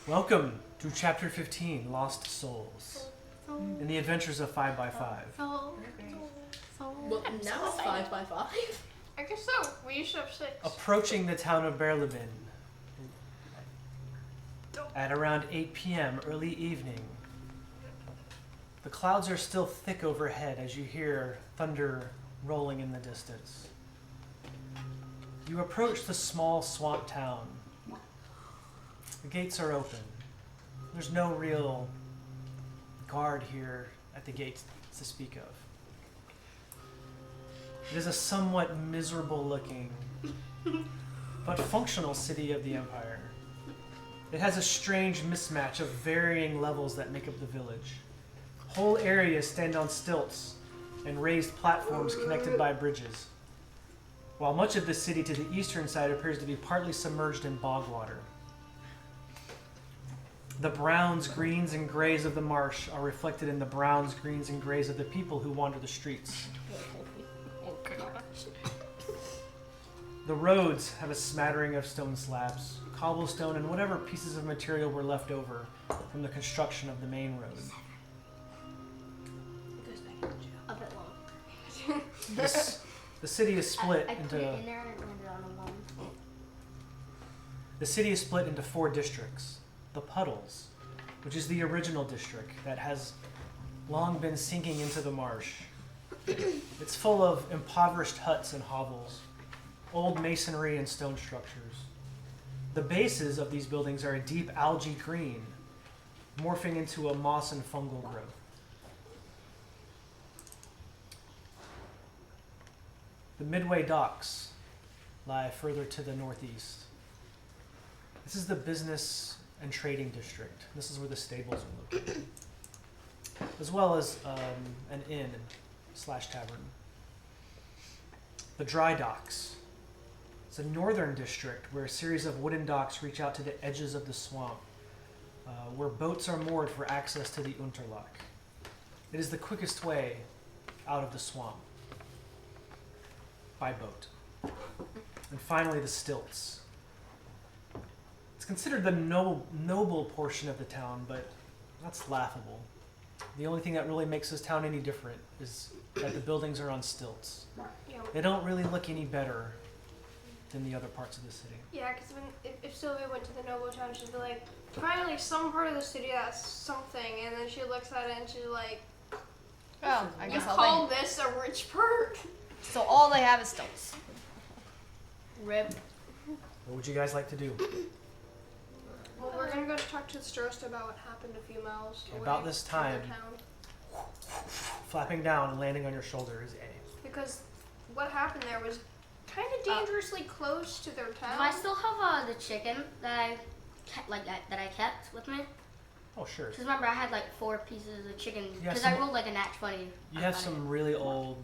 Welcome to Chapter 15, Lost Souls, in the adventures of 5x5. Well, now it's 5x5. I guess so. We used to have 6. Approaching the town of Berleben at around 8 p.m. early evening. The clouds are still thick overhead as you hear thunder rolling in the distance. You approach the small swamp town. The gates are open. There's no real guard here at the gates to speak of. It is a somewhat miserable looking but functional city of the Empire. It has a strange mismatch of varying levels that make up the village. Whole areas stand on stilts and raised platforms connected by bridges, while much of the city to the eastern side appears to be partly submerged in bog water. The browns, greens, and grays of the marsh are reflected in the browns, greens, and grays of the people who wander the streets. The roads have a smattering of stone slabs, cobblestone, and whatever pieces of material were left over from the construction of the main road. A bit long. The city is split I into. put it in there and it landed on a one. The city is split into 4 districts. The Puddles, which is the original district that has long been sinking into the marsh. It's full of impoverished huts and hovels, old masonry and stone structures. The bases of these buildings are a deep algae green, morphing into a moss and fungal growth. The Midway Docks lie further to the northeast. This is the business and trading district. This is where the stables are located, as well as an inn / tavern. The Dry Docks. It's a northern district where a series of wooden docks reach out to the edges of the swamp, where boats are moored for access to the Unterloch. It is the quickest way out of the swamp by boat. And finally, the Stilts. It's considered the noble portion of the town, but that's laughable. The only thing that really makes this town any different is that the buildings are on stilts. Yeah, They don't really look any better than the other parts of the city. yeah, because if Sylvia went to the noble town, she'd be like, finally some part of the city that's something, and then she looks at it and she's like, Oh, I you guess call this a rich perk? So all they have is stilts. Rip. What would you guys like to do? Well, we're gonna go talk to the Starosta about what happened a few miles away About this from time. the town. Flapping down and landing on your shoulder is A. Because what happened there was kind of dangerously close to their town. Do I still have the chicken that I kept, that I kept with me? Oh, sure. Because remember, I had like 4 pieces of chicken. You have Because I some- rolled like a nat 20. You have some really old,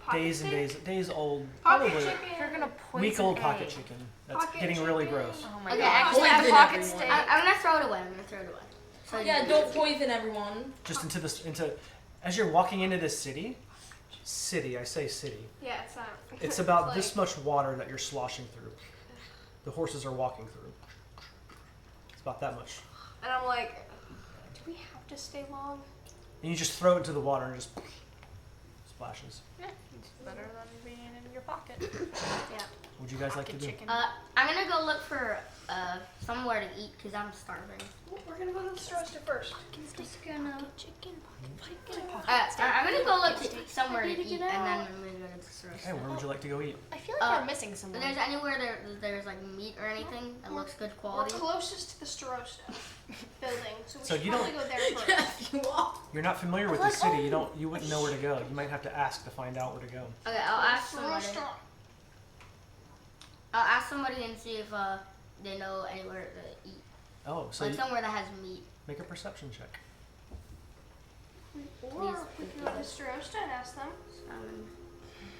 Pocket days and steak? days old, Pocket probably chicken. You're gonna poison week-old A. pocket chicken. That's Pocket getting really chicken. gross. Oh my Okay, god. actually, I have Poison pocket everyone. steak. I'm gonna throw it away. I'm gonna throw it away. So Yeah, don't poison everyone. Just into as you're walking into this city, I say city. Yeah, it's not. It's about like- this much water that you're sloshing through. The horses are walking through. It's about that much. And I'm like, do we have to stay long? And you just throw it into the water and it just splashes. It's better than being in your pocket. Yeah. What would you guys like to do? Chicken. I'm gonna go look for somewhere to eat because I'm starving. We're gonna go to the Starosta first. I'm gonna go look to somewhere to eat and then I'm gonna go to the store. Okay, where would you like to go eat? I feel like we're missing If someone. there's anywhere there's like meat or anything that looks good We're quality. closest to the Starosta building, so we So should you probably don't- go there first. You are. You're not familiar with the city. You wouldn't know where to go. You might have to ask to find out where to go. Okay, I'll ask somebody. Starosta. I'll ask somebody and see if they know anywhere to eat. Oh, so Like you somewhere that has meat. make a perception check. Or we can go to the Starosta and ask them.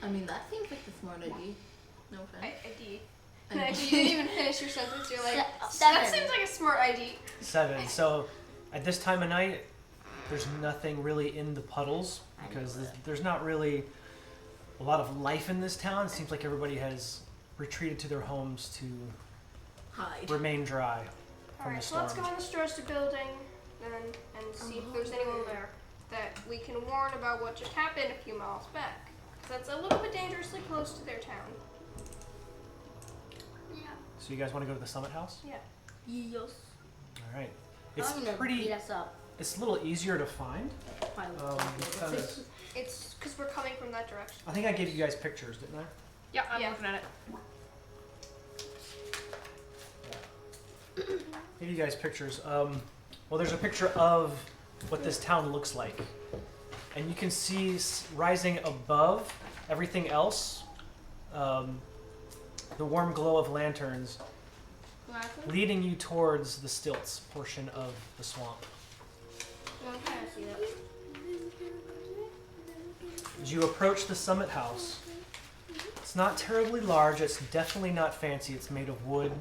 I mean, that seems like the smart idea. No offense. ID. You didn't even finish your sentence. You're like, Seven. that seems like a smart ID. 7. So at this time of night, there's nothing really in the puddles because there's not really a lot of life in this town. It seems like everybody has retreated to their homes to Hide. remain dry. from Alright, the so let's storm. go in the Strosted building and see if there's anyone there that we can warn about what just happened a few miles back. That's a little bit dangerously close to their town. Yeah. So you guys want to go to the Summit House? Yeah. Yes. All right. It's I'm gonna pretty. beat us up. It's a little easier to find. Because It's because we're coming from that direction. I think I gave you guys pictures, didn't I? Yeah, I'm Yeah. looking at it. Give you guys pictures. Well, there's a picture of what this town looks like, and you can see rising above everything else, the warm glow of lanterns leading you towards the stilts portion of the swamp. I'm trying to see that. As you approach the Summit House, it's not terribly large. It's definitely not fancy. It's made of wood.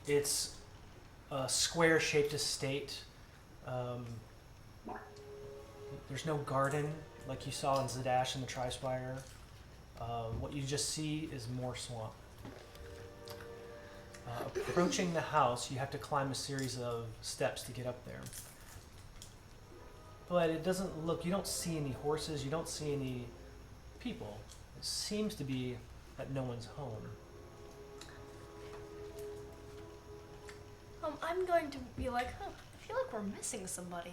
It's a square-shaped estate. There's no garden like you saw in Zadash and the Tri-Spire. What you just see is more swamp. Approaching the house, you have to climb a series of steps to get up there. But it doesn't look, you don't see any horses, you don't see any people. It seems to be that no one's home. I'm going to be like, huh, I feel like we're missing somebody.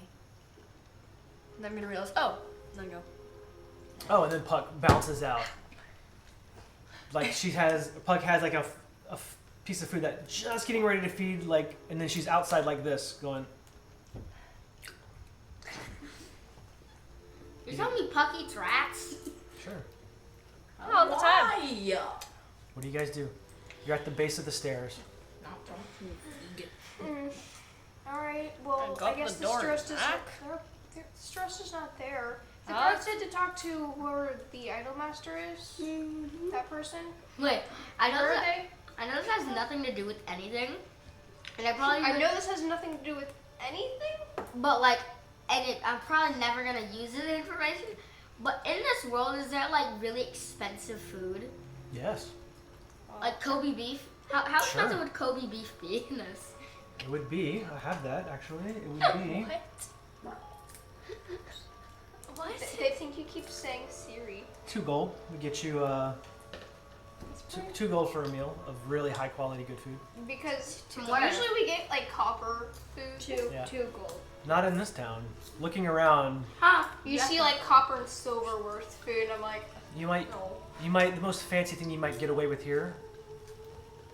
And then I'm gonna realize, oh, and then go. Oh, and then Pucc bounces out. Like Pucc has like a piece of food that just getting ready to feed, like, and then she's outside like this, going, You're telling me Pucc eats rats? sure. All the time. Why? What do you guys do? You're at the base of the stairs. Alright, well, And go I up guess the the door Strosted is back. Strosted is not there. The Huh? guard said to talk to where the Idolmaster is. That person. Wait, I know Where are that. they? I know this has nothing to do with anything, and I probably I would- know this has nothing to do with anything. but like, I'm probably never gonna use this information. But in this world, is there like really expensive food, Yes, like Kobe beef? How Sure. expensive would Kobe beef be in this? it would be. I have that actually. It would be. What? They think you keep saying Siri. 2 gold. We get you two gold for a meal of really high quality good food. Because From where? usually we get like copper food. Yeah. 2 gold. Not in this town. Looking around, Huh? You see like copper and silver worth food, and I'm like, you might no. the most fancy thing you might get away with here,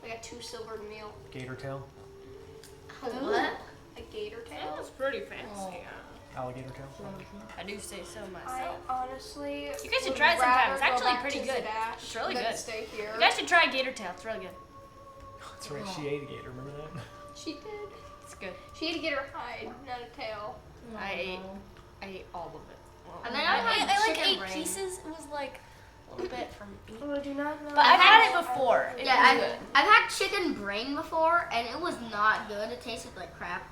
Like a 2 silver meal. gator tail, What? A gator tail. That's pretty fancy. alligator tail. I do say so I myself. honestly. You guys should would try it sometime. rather It's go actually back pretty to good. Zadash It's really than good. Stay here. You guys should try gator tail. It's really good. That's right. She ate a gator. Remember that? She did. It's good. She had to get her hide, not a tail. I ate all of it. Well, And then I had like chicken 8 brain. pieces. It was like a little bit from each. Oh, I do not know. But I've had it before. It Yeah, was good. I've had chicken brain before, and it was not good. It tasted like crap.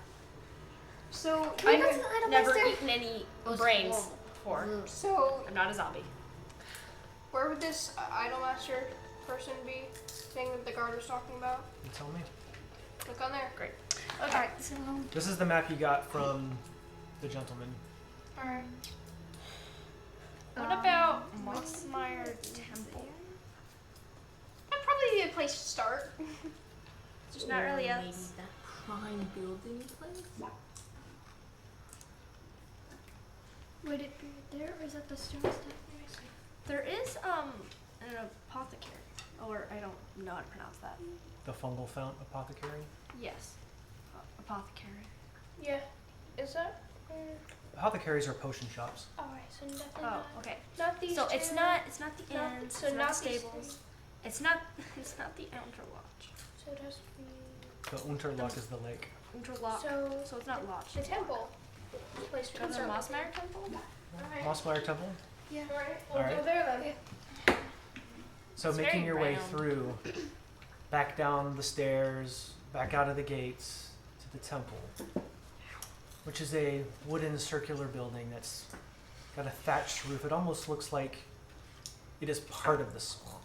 So I've never eaten any was brains horrible. before. So I'm not a zombie. where would this Idolmaster person be? Thing that the guard was talking about? You tell me. Look on there. Great. Okay. So, This is the map you got from the gentleman. Alright. what about Mossmire Temple? That'd probably be a place to start. There's not really Maybe else. that prime building place? Would it be there, or is that the stone stuff? There is an apothecary, or I don't know how to pronounce that. The fungal fount apothecary. Yes, apothecary. Yeah. Is that? Apothecaries are potion shops. Alright, so definitely Oh, not. okay. Not these So two. it's not the Not- inns. so it's not not the these stables. two. It's not the Unterlodge. So it has to be The Unterlock is the lake. Unterlock. So- So it's not lodge. the temple. Place Go to the Mossmire Temple. Alright. Mossmire Temple. Yeah. Alright. We'll Alright. go there then. So It's making very your way round. through, back down the stairs, back out of the gates to the temple, which is a wooden circular building that's got a thatched roof. It almost looks like it is part of the swamp.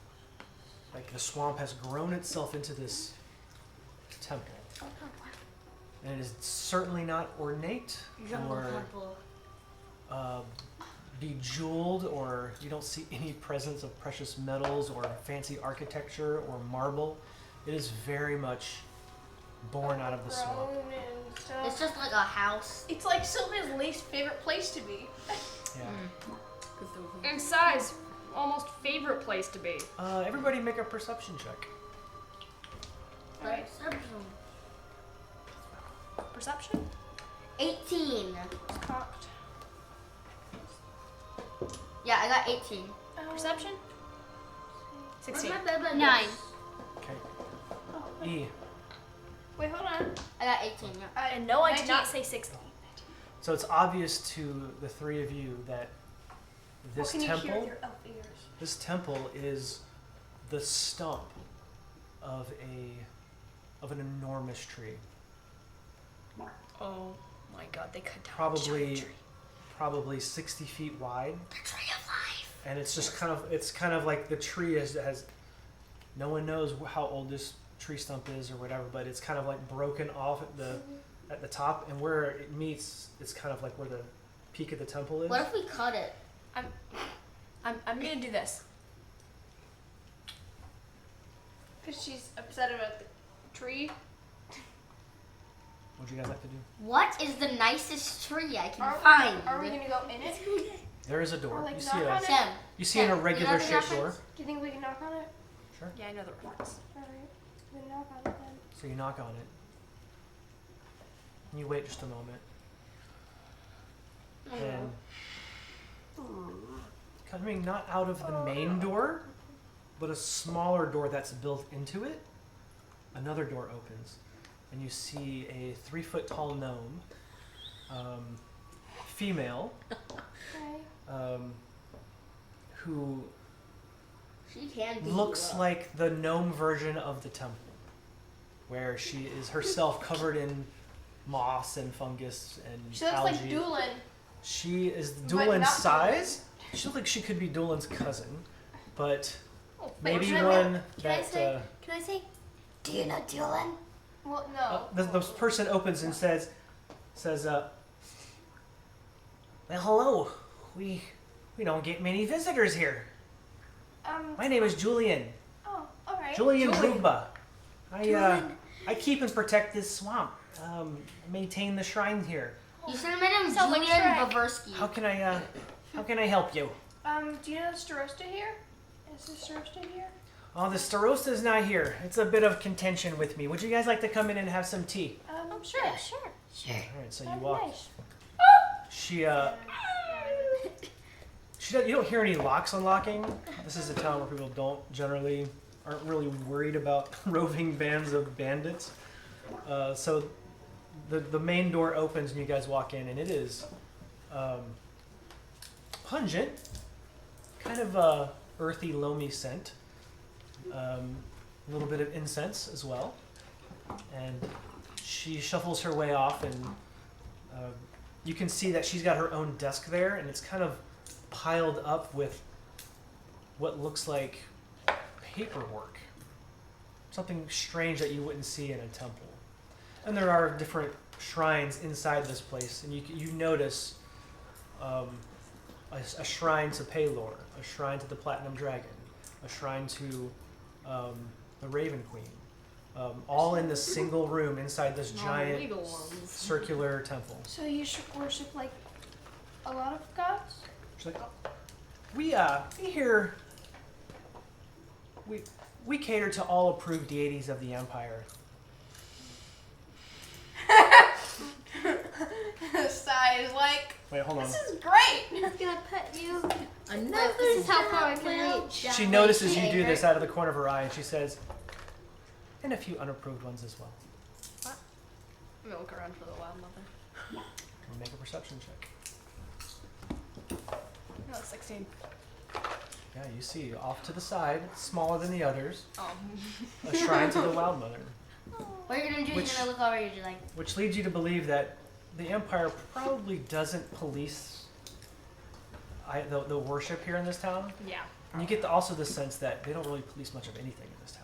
Like the swamp has grown itself into this temple. And it is certainly not ornate or bejeweled, or you don't see any presence of precious metals or fancy architecture or marble. It is very much born out of the swamp. Grown and stuff. It's just like a house. It's like Sylvia's least favorite place to be. Yeah. And size, almost favorite place to be. Everybody make a perception check. Right. Perception? 18. It's cocked. Yeah, I got 18. Perception? 16. 9. Okay. Oh, E. wait, hold on. I got 18. Yeah. And no, I did 19. not say 16. So it's obvious to the three of you that this What can you hear temple, with your elf ears? this temple is the stump of an enormous tree. Oh my god, they cut down Probably 60 feet wide. The tree of life. And it's just kind of like the tree has no one knows how old this tree stump is or whatever, but it's kind of like broken off at the top, and where it meets, it's kind of like where the peak of the temple is. What if we cut it? I'm gonna do this. Because she's upset about the tree. What would you guys like to do? What is the nicest tree I can Are find? we gonna go in it? There is a door. Or, like, You see knock on it? Sam. you see an Sam, irregular you know the shaped door. reference? Do you think we can knock on it? Sure. Yeah, I know the reference. Alright. Then knock on it then. So you knock on it. And you wait just a moment. And coming not out of the main door, but a smaller door that's built into it, another door opens. And you see a 3-foot tall gnome, female, Okay. who She can be. looks like the gnome version of the temple, where she is herself covered in moss and fungus and She looks algae. like Doolin. She is But Doolin's not size. She looks like she could be Doolin's cousin, but Oh, maybe can I one Can I that say? Can I say? Do you know Dylan? Well, no. the person opens and says, "Well, hello. We don't get many visitors here. My name is Julian. Oh, alright. Julian Drugba. I keep and protect this swamp. Maintain the shrine here. You should have made him Sounds like Julian Shrek. Bavarsky. How can I help you? Do you know the Starosta here? Is the Starosta here? Oh, the Starosta's not here. It's a bit of contention with me. Would you guys like to come in and have some tea? Sure. All right, so you That'd be walk. nice. She you don't hear any locks unlocking. This is a town where people aren't really worried about roving bands of bandits. So the main door opens and you guys walk in, and it is pungent, kind of a earthy, loamy scent. A little bit of incense as well. And she shuffles her way off, and you can see that she's got her own desk there, and it's kind of piled up with what looks like paperwork. Something strange that you wouldn't see in a temple. And there are different shrines inside this place, and you notice a shrine to Paylor, a shrine to the Platinum Dragon, a shrine to the Raven Queen, all in this single room inside this giant legal ones. circular temple. So you should worship like a lot of gods? She's like, we here, we cater to all approved deities of the Empire. Sai is like, Wait, hold on. this is great. I'm gonna put you. Another This is how far I job can well reach. She done. notices you do this out of the corner of her eye, and she says, and a few unapproved ones as well. I'm gonna look around for the wild mother. We'll make a perception check. No, it's 16. Yeah, you see off to the side, smaller than the others, Oh. a shrine to the Wild Mother, What you're gonna do? Which- You're gonna look over. You're like, which leads you to believe that the Empire probably doesn't police the worship here in this town. Yeah. And you get also the sense that they don't really police much of anything in this town.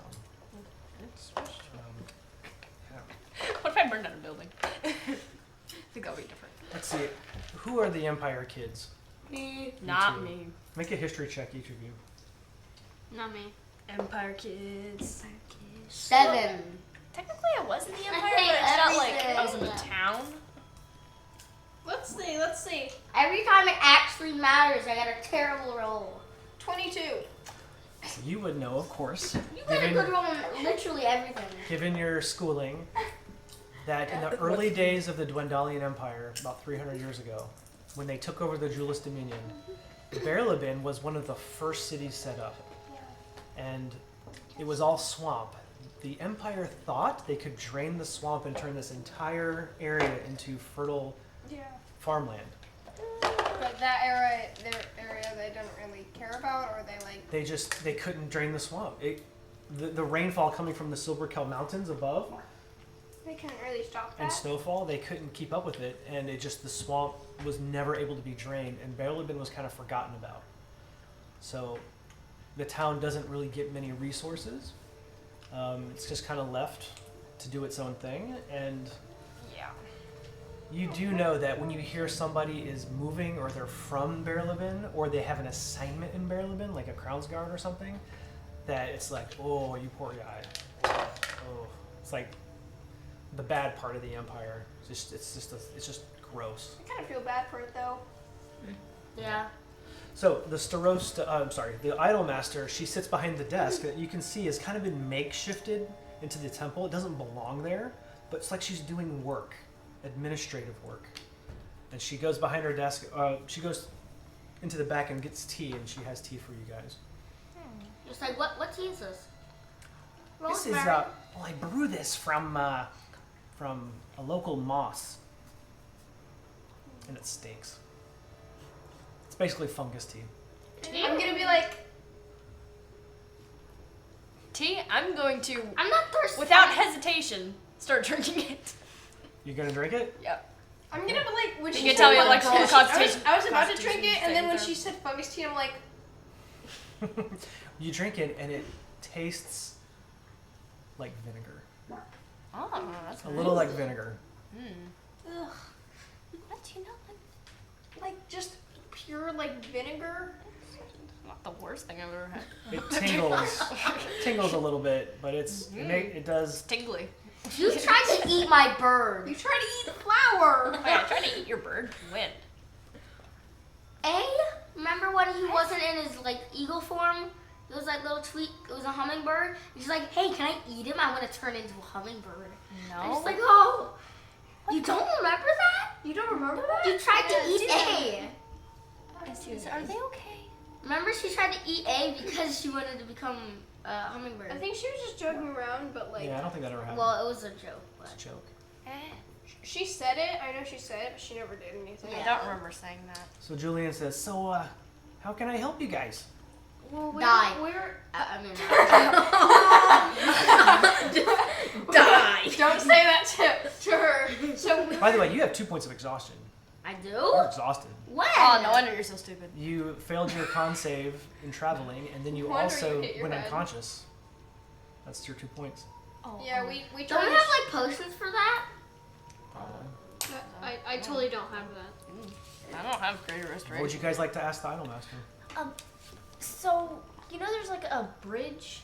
be different. Let's see. Who are the Empire kids? Me. Not too. me. Make a history check, each of you. Not me. Empire kids. 7. Technically, I was in the Empire, hate but it's not like I was in the everything. town. Let's see. Every time it actually matters, I got a terrible roll. 22. You would know, of course, You got a good roll on literally everything. given your schooling, that in the early days of the Dwendalian Empire, about 300 years ago, when they took over the Julis Dominion, Berleben was one of the first cities set up. And it was all swamp. The Empire thought they could drain the swamp and turn this entire area into fertile farmland. But that area, their area, they don't really care about, or they like. They couldn't drain the swamp. The rainfall coming from the Silberkel Mountains above They couldn't really stop that. and snowfall, they couldn't keep up with it, and the swamp was never able to be drained, and Berleben was kind of forgotten about. So the town doesn't really get many resources. It's just kind of left to do its own thing, and Yeah. you do know that when you hear somebody is moving, or they're from Berleben, or they have an assignment in Berleben, like a Crownsguard or something, that it's like, oh, you poor guy. Oh, it's like the bad part of the Empire. It's just gross. I kind of feel bad for it though. Yeah. So the the Idolmaster, she sits behind the desk that you can see has kind of been makeshifted into the temple. It doesn't belong there, but it's like she's doing work, administrative work. And she goes behind her desk. She goes into the back and gets tea, and she has tea for you guys. Just like, what tea is this? This is Rosemary. well, I brew this from a local moss, and it stinks. It's basically fungus tea. I'm gonna be like, Tea, I'm going to, I'm not thirsty. without hesitation, start drinking it. You gonna drink it? Yep. I'm gonna be like, when You she can said tell me fungus electrical tea, constitution- I was about to drink constitution it, and then when thing, she said fungus tea, I'm like, You drink it, and it tastes like vinegar. Oh, that's A little like vinegar. ugh, What, you know, like just pure like vinegar. not the worst thing I've ever had. It tingles a little bit, but it does. It's tingly. You tried to eat my bird. You try to eat flour. Wait, I tried to eat your bird. When? Remember when he wasn't in his like eagle form? It was like little tweet. It was a hummingbird. He's like, hey, can I eat him? I want to turn into a hummingbird. I'm just like, oh, you don't remember that? You don't remember that? You tried to eat Yeah, A. Are they okay? Remember, she tried to eat A because she wanted to become a hummingbird. I think she was just joking around, but like, Yeah, I don't think that ever happened. Well, it was a joke, It's but a joke. she said it. I know she said it, but she never did anything. I don't remember saying that. So Julian says, "So, how can I help you guys?" Well, Die. we're I mean, Die. don't say that to her. So we By the way, you have 2 points of exhaustion. I do? You're exhausted. When? Oh, no wonder you're so stupid. You failed your con save in traveling, and then you No wonder also you hit your went head. unconscious. That's your 2 points. Oh, yeah, we Don't tried. we have like potions for that? Probably. I totally don't have that. I don't have greater What would restoration. you guys like to ask the Idolmaster? So, you know there's like a bridge,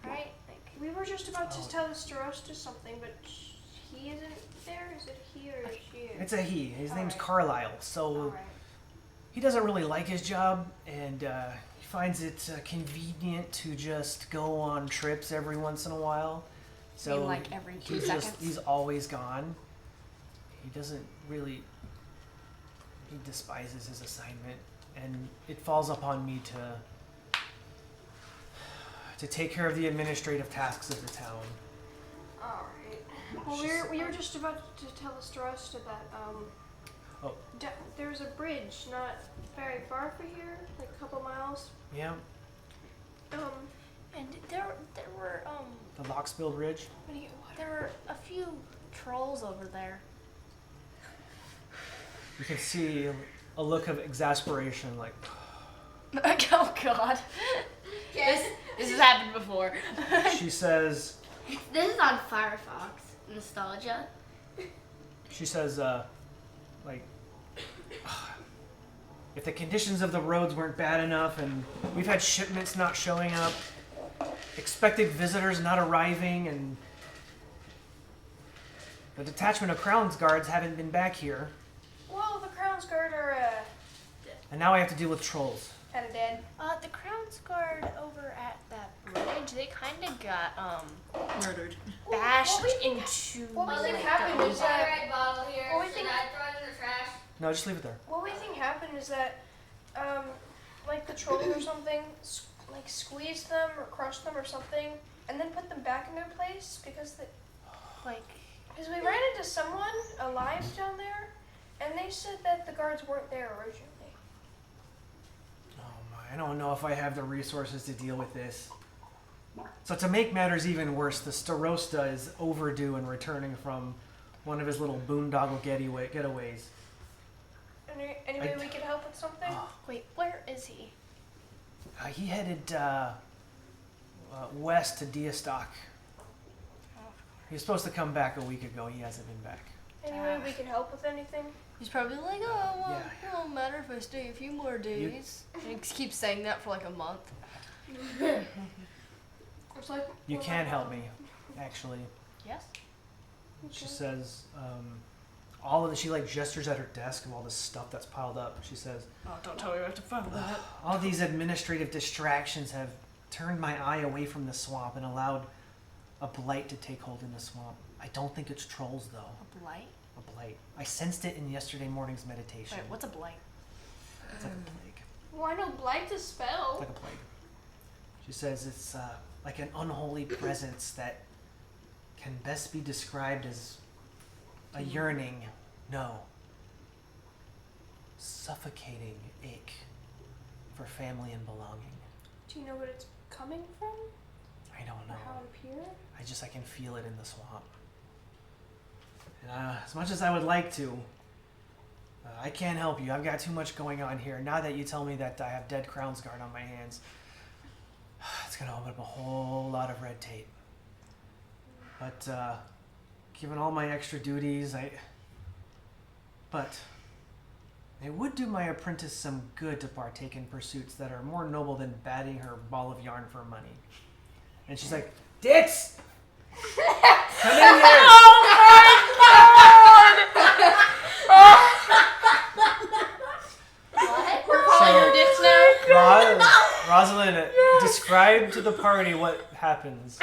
right? Like, We were just about to tell Starostus something, but he isn't there. Is it he or she? It's a he. His name's Alright. Carlisle. So Alright. he doesn't really like his job, and he finds it convenient to just go on trips every once in a while. So mean, like every 2 he's seconds? he's always gone. He doesn't really. He despises his assignment, and it falls upon me to take care of the administrative tasks of the town. Alright. Well, we were just about to tell Starostus that Oh. there's a bridge not very far from here, like a couple miles. Yeah, and there were the Lockspill Bridge. there were a few trolls over there. You can see a look of exasperation, like. Oh God. Yes. This has happened before. She says. This is on Firefox Nostalgia. She says, like, if the conditions of the roads weren't bad enough, and we've had shipments not showing up, expected visitors not arriving, and the detachment of Crown's guards haven't been back here, Well, the Crown's Guard are and now I have to deal with trolls. kind of dead. The Crown's Guard over at that bridge, they kind of got Murdered. bashed What we think- into. what we think like, happened the- is that- Red bottle here. Well, we Should think- I throw it in the trash? No, just leave it there. What we think happened is that, like the troll or something, like squeezed them or crushed them or something, and then put them back in their place because like. because we ran into someone alive down there, and they said that the guards weren't there originally. Oh my, I don't know if I have the resources to deal with this. So to make matters even worse, the Starosta is overdue in returning from one of his little boondoggle getaways. Any way we could help with something? Wait, where is he? He headed west to Diastock. He was supposed to come back a week ago. He hasn't been back. Any way we could help with anything? He's probably like, oh, well, Yeah. it won't matter if I stay a few more days. And he keeps saying that for like a month. It's like You can help me, actually. Yes? She says, all of the, she like gestures at her desk of all this stuff that's piled up. She says, Oh, don't tell me I have to find that. all these administrative distractions have turned my eye away from the swamp and allowed a blight to take hold in the swamp. I don't think it's trolls, though. A blight? A blight. I sensed it in yesterday morning's meditation. Wait, what's a blight? It's like a plague. well, I know blight's a It's spell. like a plague. She says it's like an unholy presence that can best be described as a yearning, no, suffocating ache for family and belonging. Do you know what it's coming from? I don't Or know. how it appeared? I can feel it in the swamp. And, as much as I would like to, I can't help you. I've got too much going on here. Now that you tell me that I have dead Crown's Guard on my hands, it's going to open up a whole lot of red tape. But given all my extra duties, But it would do my apprentice some good to partake in pursuits that are more noble than batting her ball of yarn for money. And she's like, Dits! Come in here! We're calling her dicks now? Rosalind, describe to the party what happens.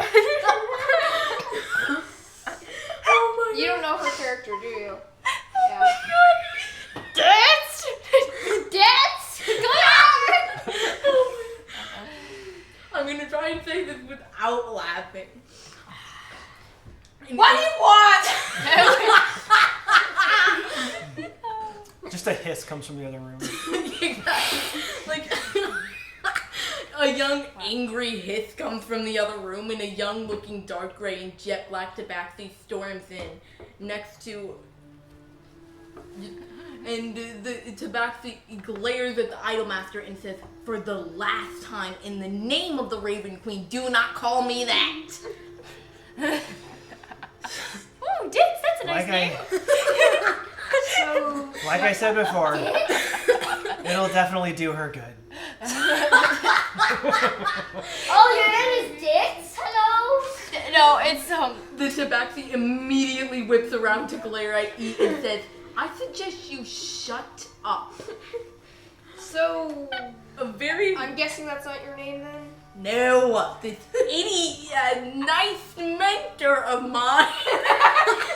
You don't know her character, do you? Yeah. Dance? Dance? I'm gonna try and say this without laughing. What do you want? Just a hiss comes from the other room. Like a young angry hiss comes from the other room, and a young looking dark gray and jet black tabaxi storms in next to, and the tabaxi glares at the idolmaster and says, "For the last time, in the name of the Raven Queen, do not call me that." Ooh, dicks, that's a nice name. Like I said before, it'll definitely do her good. Oh, your name is Dits? Hello? No, it's, The tabaxi immediately whips around to glare at E and says, "I suggest you shut up." So, A very I'm guessing that's not your name then? No, this nice mentor of mine.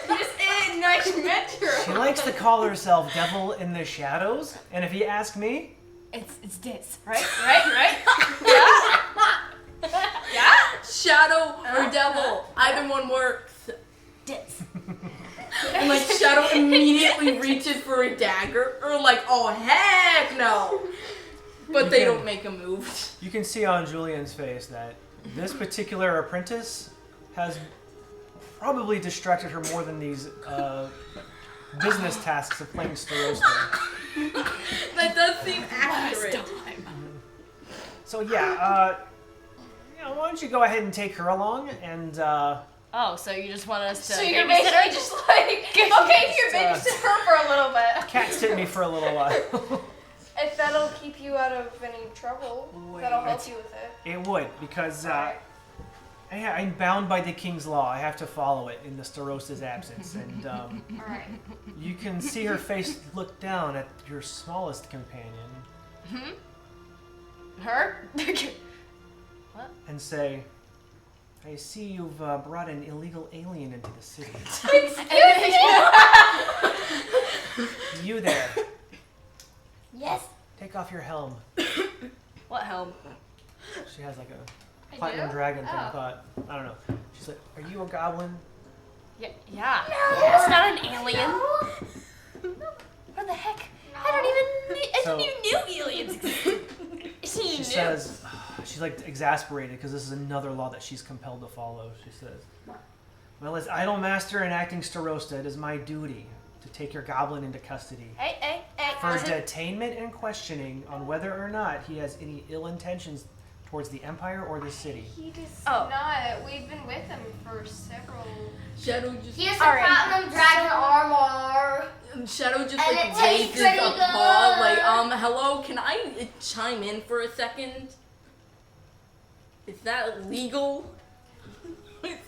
This is nice mentor. She likes to call herself Devil in the Shadows, and if you ask me, it's dicks, right? Right? Shadow or devil, either one works. Dicks. And like Shadow immediately reaches for a dagger, or like, oh heck no. But they don't make a move. you can see on Julian's face that this particular apprentice has probably distracted her more than these business tasks of playing Starosta. That does seem accurate. So yeah, why don't you go ahead and take her along, and Oh, so you just want us to? So you're babysit basically her? just like, okay, you're babysit her for a little bit. Cat sit me for a little while. If that'll keep you out of any trouble, that'll help you with it. It would, because Alright. I'm bound by the king's law. I have to follow it in the Starosta's absence. And Alright. you can see her face look down at your smallest companion Her? and say, I see you've brought an illegal alien into the city. You there. Yes. Take off your helm. What helm? She has like a platinum dragon thing. I thought, I don't know. She's like, are you a goblin? Yeah. It's not an alien. What the heck? I didn't even know aliens existed. She says, she's like exasperated because this is another law that she's compelled to follow. She says, well, as idol master and acting Starosta, it is my duty to take your goblin into custody Hey. for detainment and questioning on whether or not he has any ill intentions towards the Empire or the city. He does Oh. not. We've been with him for several. Shadow just He has some Alright. platinum dragon armor. Shadow just And like it tastes raises a pretty paw, good. like hello, can I chime in for a second? Is that legal? Am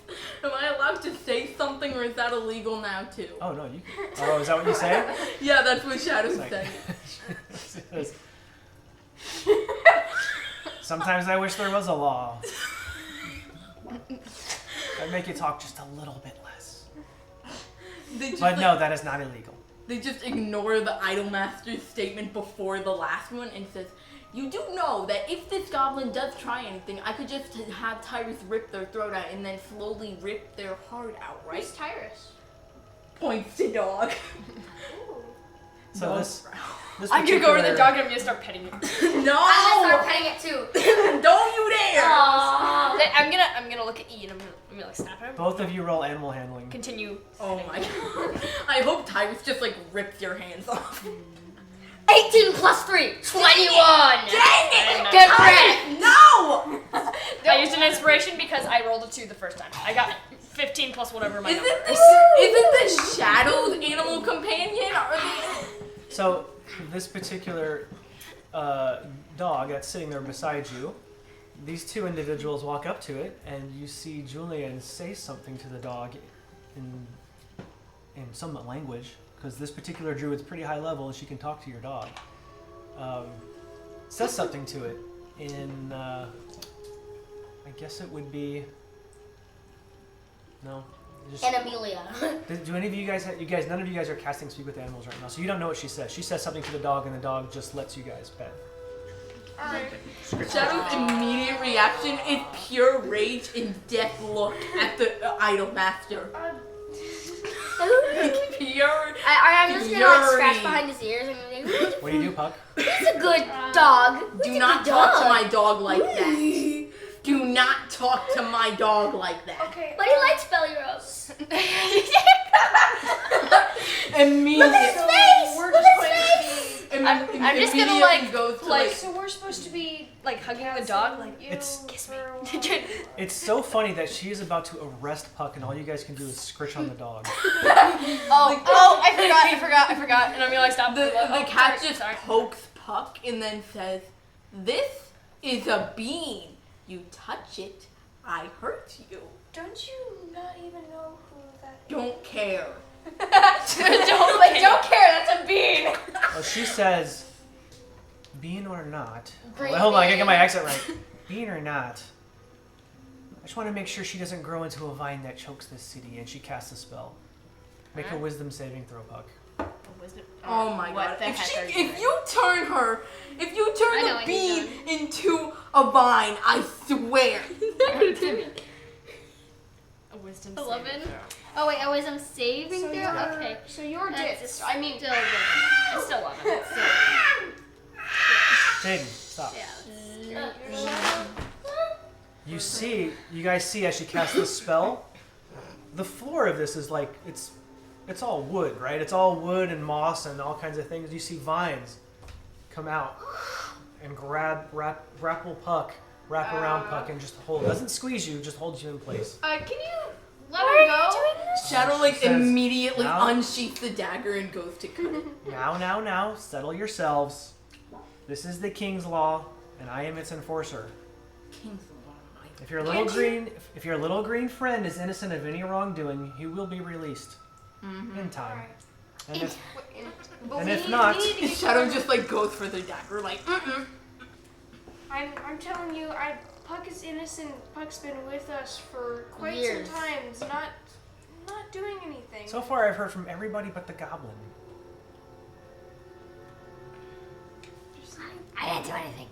I allowed to say something, or is that illegal now too? Oh, no, you can. Oh, is that what you say? Yeah, that's what Shadow's It's saying. like, sometimes I wish there was a law. I'd make you talk just a little bit less. They just, But no, that is not illegal. They just ignore the Idolmaster's statement before the last one and says, you do know that if this goblin does try anything, I could just have Tyrus rip their throat out and then slowly rip their heart out, right? Who's Tyrus? Points to dog. So Dog this I'm gonna go over to the particular- dog and I'm gonna start petting it. No! I'm gonna start petting it too. Don't you dare! Aww. I'm gonna look at E and I'm gonna like snap at him. Both of you roll animal handling. Continue. Oh my god. I hope Tyrus just like rips your hands off. 18 plus 3, 21. Dang it! Get wrecked. No! I used an inspiration because I rolled a 2 the first time. I got 15 plus whatever my number is. Isn't the Shadow's animal companion? Are they... So this particular dog that's sitting there beside you, these two individuals walk up to it, and you see Julian say something to the dog in some language, because this particular druid's pretty high level and she can talk to your dog. Says something to it in, I guess it would be, no. Just, And Amelia. do any of you guys, none of you guys are casting Speak with Animals right now, so you don't know what she says. She says something to the dog, and the dog just lets you guys pet. Alright. Shadow's immediate reaction is pure rage and death look at the Idolmaster. Pure. I'm just gonna like scratch Fury. behind his ears and be like, What do you do, Puck? he's a good dog. Do not talk to my dog like that. Do not talk to my dog like that. Okay. But he likes belly rubs. Immediately. Look at his face. We're Look just at going his to face. be. I'm just gonna Immediately like goes to like So we're supposed to be like hugging the dog like you it's kiss me. for a while. It's so funny that she is about to arrest Puck, and all you guys can do is scritch on the dog. I forgot. And I'm gonna like stop. The cat just sorry. pokes Puck and then says, "This is a bean. You touch it, I hurt you. Don't you not even know who that is? Don't care." Don't care. That's a bean. Well, she says, being or not. Green Well, hold on, I gotta bean. get my accent right. Being or not. I just want to make sure she doesn't grow into a vine that chokes this city, and she casts a spell. Make a wisdom saving throw, Puck. Oh my What god! the If, heck are she, you if you turn her, if you turn I know the what bean he's into a vine, I swear. A wisdom 11. saving throw. Oh wait, a wisdom saving So throw? you're, Okay. So you're That's dis. still I mean, good. It's still 11. Jaden, stop. Yeah. You guys see as she casts this spell, the floor of this is like, it's all wood, right? It's all wood and moss and all kinds of things. You see vines come out and grapple Puck, wrap around Puck, and just hold. Doesn't squeeze you, just holds you in place. can you let him go. Shadow like Says, immediately "Now?" unsheaths the dagger and goes to cut it. Now, settle yourselves. This is the king's law, and I am its enforcer. King's law. If your little green friend is innocent of any wrongdoing, he will be released in time. Alright. And if, But And we if need- not- we need to get Shadow going. just like goes for the dagger, like. I'm telling you, Pucc is innocent. Puck's been with us for quite Years. some times, not doing anything. so far, I've heard from everybody but the goblin. I didn't do anything.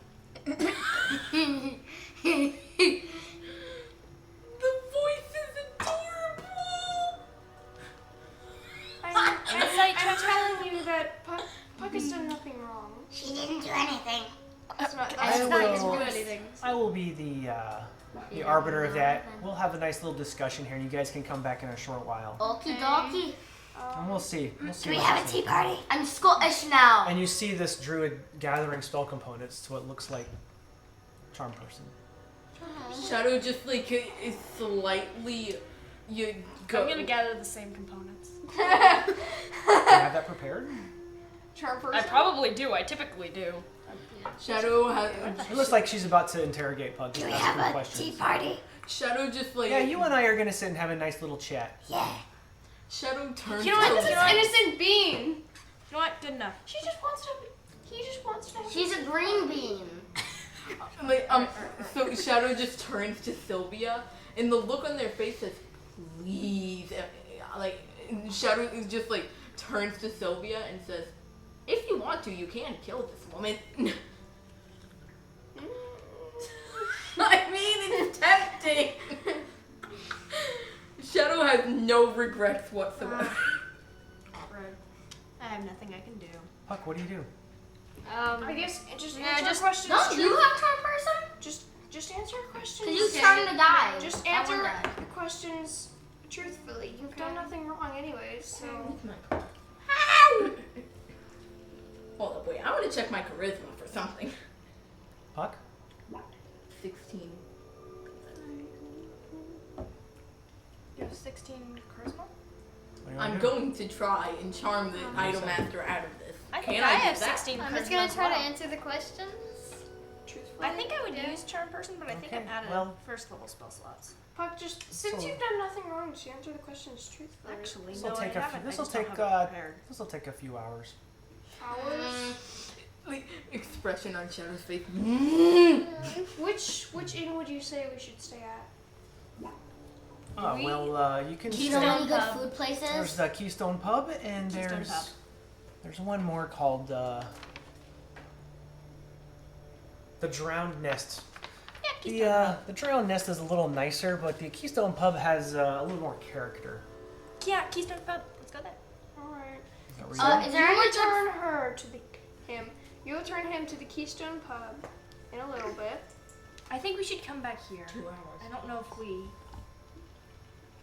The voice is adorable. I'm telling you that Puck has done nothing wrong. She didn't do anything. That's not. I That's not will- do anything. I will be the arbiter of that. We'll have a nice little discussion here, and you guys can come back in a short while. Okie dokie. And we'll see. We'll see. Do we what have a happens. tea party? I'm Scottish now. And you see this druid gathering spell components to what looks like charm person. Shadow just like is slightly. You go. I'm gonna gather the same components. Do you have that prepared? Charm person. I probably do. I typically do. Shadow has. It looks like she's about to interrogate Pug. Do Just we ask have him a questions. tea party? Shadow just like. Yeah, you and I are gonna sit and have a nice little chat. Yeah. Shadow turns. You know what? to- This is innocent bean. You know what? Good enough. She just wants to. He just wants to. She's a green bean. Like, so Shadow just turns to Sylvia, and the look on their face says, "Please." Like Shadow is just like turns to Sylvia and says, "If you want to, you can kill this woman." I mean, it's tempting. Shadow has no regrets whatsoever. I have nothing I can do. Puck, what do you do? I guess just Yeah, answer just- questions. Don't you have charm person? Just answer questions. Cause you charmed the guy. Just That one answer guy. the questions truthfully. You've done nothing wrong, anyways. So. Hold up, wait. I want to check my charisma for something. Puck? 16. You have 16 charisma? What do you wanna I'm do? going to try and charm the Idolmaster out of this. I think Can I I have do that? 16 charisma. I'm just gonna as try to well. answer the questions. Truthfully. I think I would use charm person, but I think Okay, I'm out of well- first level spell slots. Puck, just since So- you've done nothing wrong, just answer the questions truthfully. Actually, This'll no, take I a haven't. few, I this'll just don't take have it prepared. this'll take a few hours. Hours. Like, expression on Shadow's face. Which inn would you say we should stay at? Oh We- well, you can. Do you know stay- any good Pub. food There's places? the Keystone Pub, and Keystone Pub. there's one more called the Drowned Nest. Yeah, Keystone The Drowned Nest is a little nicer, but the Keystone Pub has a little more character. Yeah, Keystone Pub. Let's go there. All right. Is that where you're going? Is there You any return her to him. You return him to the Keystone Pub in a little bit. I think we should come back here. 2 hours. I don't know if we.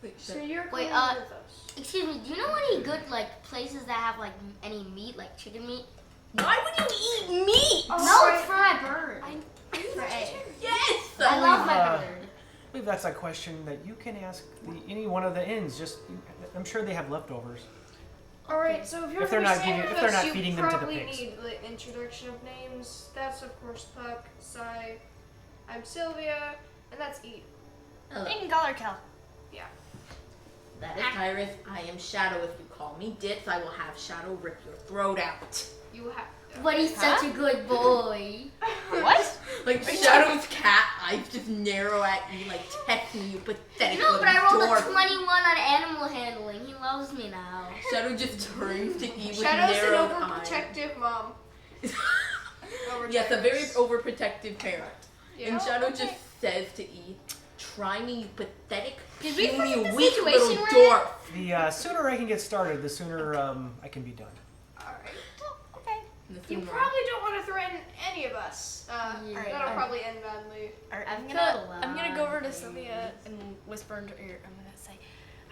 Wait, So shit. you're Wait, coming with us. Excuse me, do you know any good like places that have like any meat, like chicken meat? Why would you eat meat? Oh, No, right. it's for my bird. For A. Yes! I love my uh, bird. I believe that's a question that you can ask any one of the inns. I'm sure they have leftovers. All right. So if you're If they're gonna not stay giving- with if they're us, not you feeding them to the probably pigs. need the introduction of names. That's of course Puck, Sai. I'm Sylvia, and that's E. Hello. They can call her Kel. That is Tyrus. I am Shadow. If you call me Ditz, I will have Shadow rip your throat out. You have. But he's such a good boy. What? Like, Shadow's cat eyes just narrow at you, like, testing you pathetic No, but I little rolled a dwarf. 21 on animal handling. He loves me now. Shadow just turns to E with Shadow's an narrowed eyes. overprotective mom. Yes, a very overprotective parent. Yeah. And Shadow just says to E, "Try me, you pathetic, Did we puny, forget the weak situation little we're in? dwarf." The sooner I can get started, the sooner I can be done. All right. Okay. And the You sooner- probably don't want to threaten any of us. Yeah. That'll probably end badly. Alright, I've I'm killed a gonna lot go over of to things. Sylvia and whisper into her ear. I'm gonna say,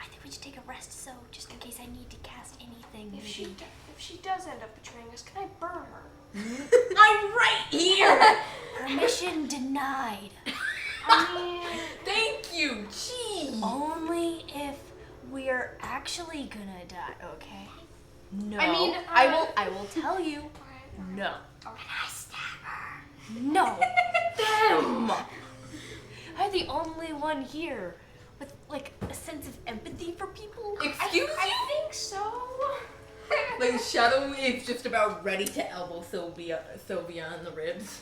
I think we should take a rest, so just in case I need to cast anything. If maybe. she does end up betraying us, can I burn her? I'm right here. Permission denied. I mean, Thank you. Jeez. Only if we're actually gonna die, okay? No. I mean, I will tell you. No. No. Them. I'm the only one here with like a sense of empathy for people. Excuse I you? think so. Like Shadow is just about ready to elbow Sylvia in the ribs.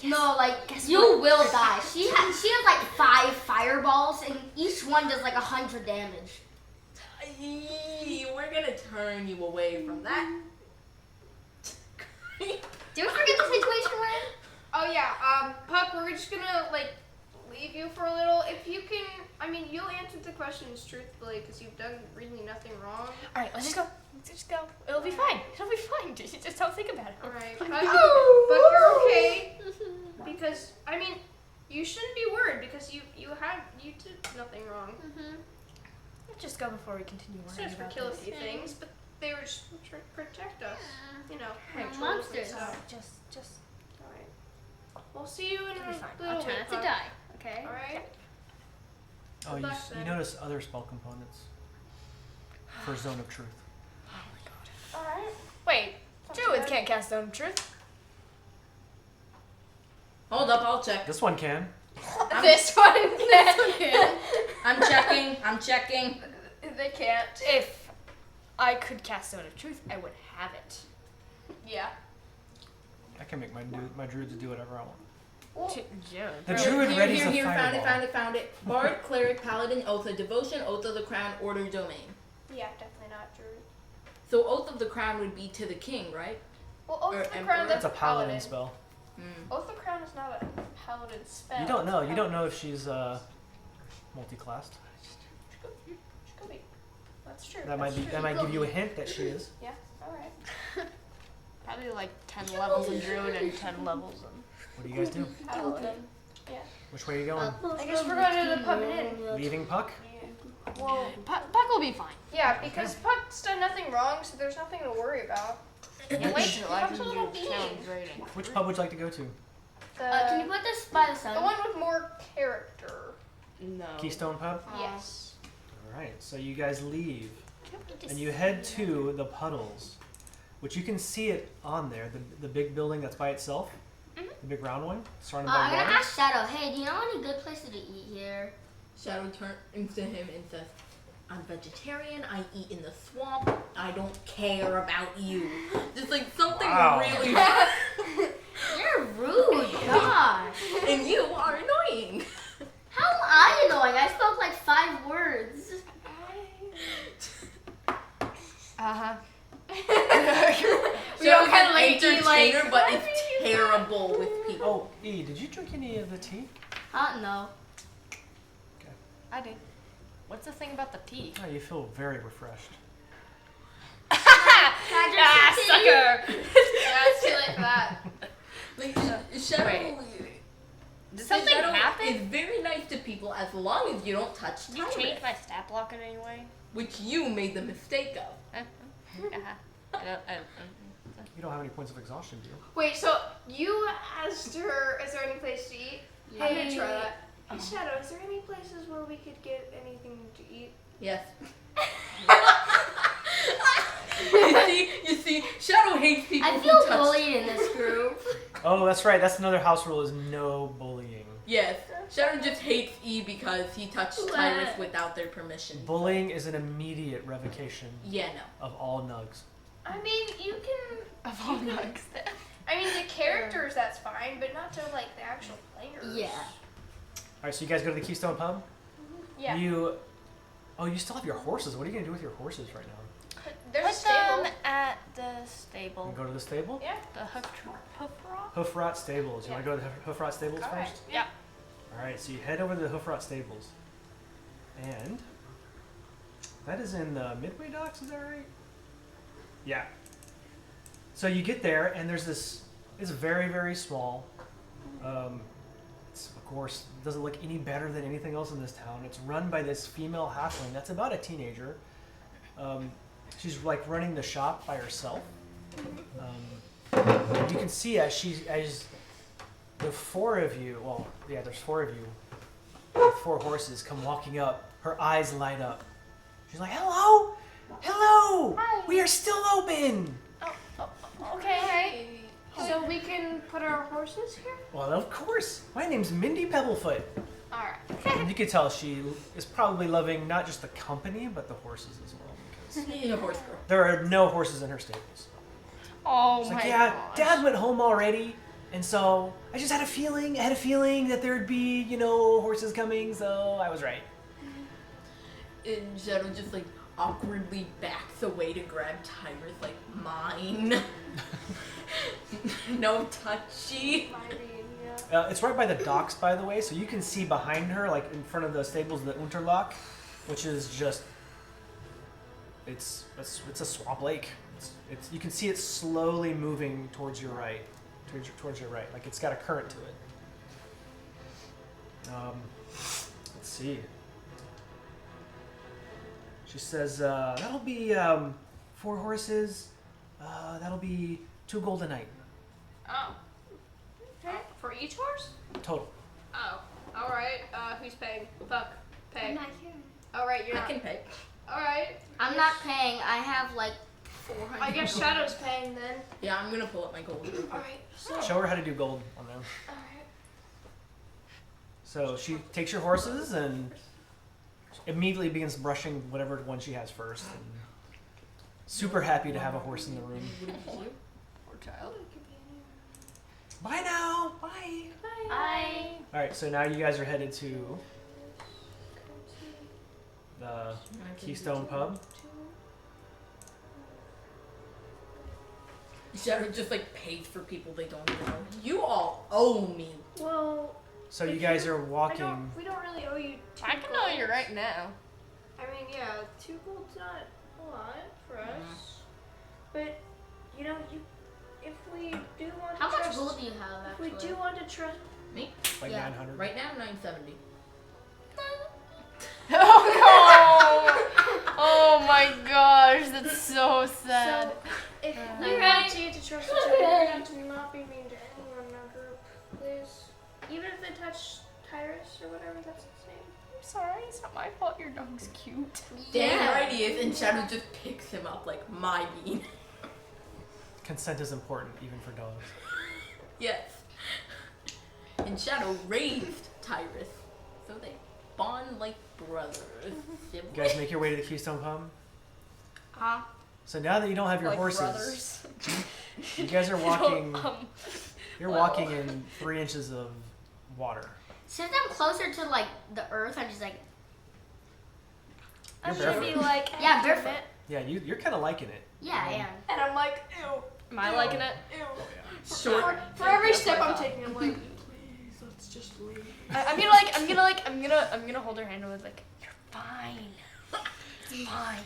No, like you will die. She has like 5 fireballs, and each one does like 100 damage. We're gonna turn you away from that. Did we forget the situation we're in? Oh yeah, Puck, we're just gonna like leave you for a little. If you can, I mean, you'll answer the questions truthfully because you've done really nothing wrong. All right, let's just go. Let's just go. It'll be fine. It'll be fine. Just don't think about it. All right, but you're okay because I mean, you shouldn't be worried because you did nothing wrong. Let's just go before we continue Just worrying for about kill a this. few things, but they were just trying to protect us. You know, We're trolls and monsters. stuff. Just All right. We'll see you in it'll a be fine. little I'll try bit, not to Puck. die. Okay. All right. Oh, Good luck, you then. notice other spell components for Zone of Truth. All right. Wait, Sounds druids good. can't cast Zone of Truth. Hold up, I'll check. This one can. This one. I'm checking. They can't. If I could cast Zone of Truth, I would have it. Yeah. I can make my druids do whatever I want. Well, The druid readies a Here, fireball. found it. Bard, cleric, paladin, oath of devotion, oath of the crown, order, domain. yeah, definitely not druid. So oath of the crown would be to the king, right? Well, Oath Or of the Emperor. Crown, That's that's a paladin spell. Oath of the Crown is not a paladin spell. You don't know. You don't know if she's multi-classed. She could be. That's true. That might That's be. true. That might give you a hint that she is. Yeah. All right. Probably like 10 levels in druid and 10 levels in. What do you guys do? Paladin. Yeah. Which way are you going? I guess we're going to the pub and inn. Leaving Puck? Well, Puck will be fine. yeah, because Puck's done nothing wrong, so there's nothing to worry about. Yeah, wait till I Puck's can a little do bean. sound rating. Which pub would you like to go to? Can you put this by the sun? The one with more character. No. Keystone Pub? Yes. All right. So you guys leave, and you head to the Puddles, which you can see it on there. The big building that's by itself, the big round one, surrounded by I'm gonna water. ask Shadow. Hey, do you know any good places to eat here? Shadow turns to him and says, I'm vegetarian, I eat in the swamp, I don't care about you. Just like something Wow. really You're rude. Gosh. and you are annoying. How am I annoying? I spoke like 5 words. Uh-huh. We all Shadow's kinda an like eat, entertainer, like, but is terrible with people. Oh, E, did you drink any of the tea? No. I did. What's the thing about the tea? Oh, you feel very refreshed. Sucker! Yeah, it's too late for that. Like, Shadow, Did something Shadow happen? is very nice to people as long as you don't touch Did you Tyrus, change my stat block in any way? which you made the mistake of. You don't have any points of exhaustion, do you? Wait, so you asked her, is there any place to eat? I'm gonna try that. Hey, Shadow, is there any places where we could get anything to eat? Yes. you see, Shadow hates people I who feel touch. bullied in this group. Oh, that's right. That's another house rule: is no bullying. Yes, Shadow just hates E because he touched Tyrus without their permission. Bullying is an immediate revocation Yeah, no. of all nugs. I mean, you can. Of all nugs. I mean, the characters, that's fine, but not to, like, the actual players. Yeah. All right, so you guys go to the Keystone Pub. Yeah. You still have your horses. What are you gonna do with your horses right now? There's a Put stable. them at the stable. You go to the stable. Yeah. The hoof rock? Hoofrot Stables. You want to go to the Hoofrot Stables All right. first? Yeah. All right, so you head over to the Hoofrot Stables, and that is in the Midway Docks. Is that right? Yeah. So you get there, and there's this. It's very, very small. It's, of course, doesn't look any better than anything else in this town. It's run by this female halfling that's about a teenager. She's like running the shop by herself. And you can see as the 4 of you. Well, yeah, there's 4 of you. with 4 horses come walking up. Her eyes light up. She's like, "Hello, hello. Hi. We are still open." Okay. So we can put our horses here? Well, of course. My name's Mindy Pebblefoot. Alright. And you can tell she is probably loving not just the company, but the horses as well. Because Yeah, horse girl. there are no horses in her stables. Oh She's my like, yeah, gosh. Dad went home already, and so I just had a feeling. I had a feeling that there'd be, horses coming. So I was right. And Shadow just like awkwardly backs away to grab Tyrus, like, mine. No touchy. It's right by the docks, by the way, so you can see behind her, like in front of the stables, the Unterloch, which is just it's a swamp lake. It's you can see it slowly moving towards your right, towards your right, like it's got a current to it. Let's see. She says that'll be 4 horses. That'll be 2 gold a night Oh. Okay. For each horse? total. Oh. Alright. Who's paying? Pucc. Pay. I'm not here. Alright, you're I not. can pay. Alright. I'm not paying. I have like 400. I guess Shadow's paying then. Yeah, I'm gonna pull up my gold. real quick. Alright. So. Show her how to do gold on them. Alright. So she takes your horses and immediately begins brushing whatever one she has first. And super happy to have a horse in the room. Poor child. Bye now. Bye. I All right. So now you guys are headed to the Keystone Pub. Shadow just like pays for people they don't know. You all owe me. Well, So you guys are we walking. don't really owe you 2 I can know you right now. I mean, yeah, 2 gold's not a lot for us. But, if we do want to how much trust... gold do you have If we actually? do want to trust... Me? Like Yeah. 900. Right now, 970. Oh no! Oh my gosh, that's so sad. So, if we You're want right. to trust each other, we have to not be mean to anyone in our group, please. Even if they touch Tyrus or whatever, that's his name. I'm sorry, it's not my fault. Your dog's cute. Damn right he is, and Shadow just picks him up like my bean. Consent is important even for dogs. Yes. And Shadow raised Tyrus, so they bond like brothers. You guys make your way to the Keystone Pub. Huh? So now that you don't have your Like horses, brothers. you guys are walking. You're well. walking in 3 inches of water. Since I'm closer to like the earth, I'm just like You're I'm barefoot. gonna be like, Yeah, hey, barefoot. Yeah, you're kind of liking it. yeah, I am. And I'm like, ew. Am I liking it? Ew. Short. For every That's step what I I'm thought. taking, I'm like, please, let's just leave. I'm gonna hold her hand and be like, you're fine. It's fine.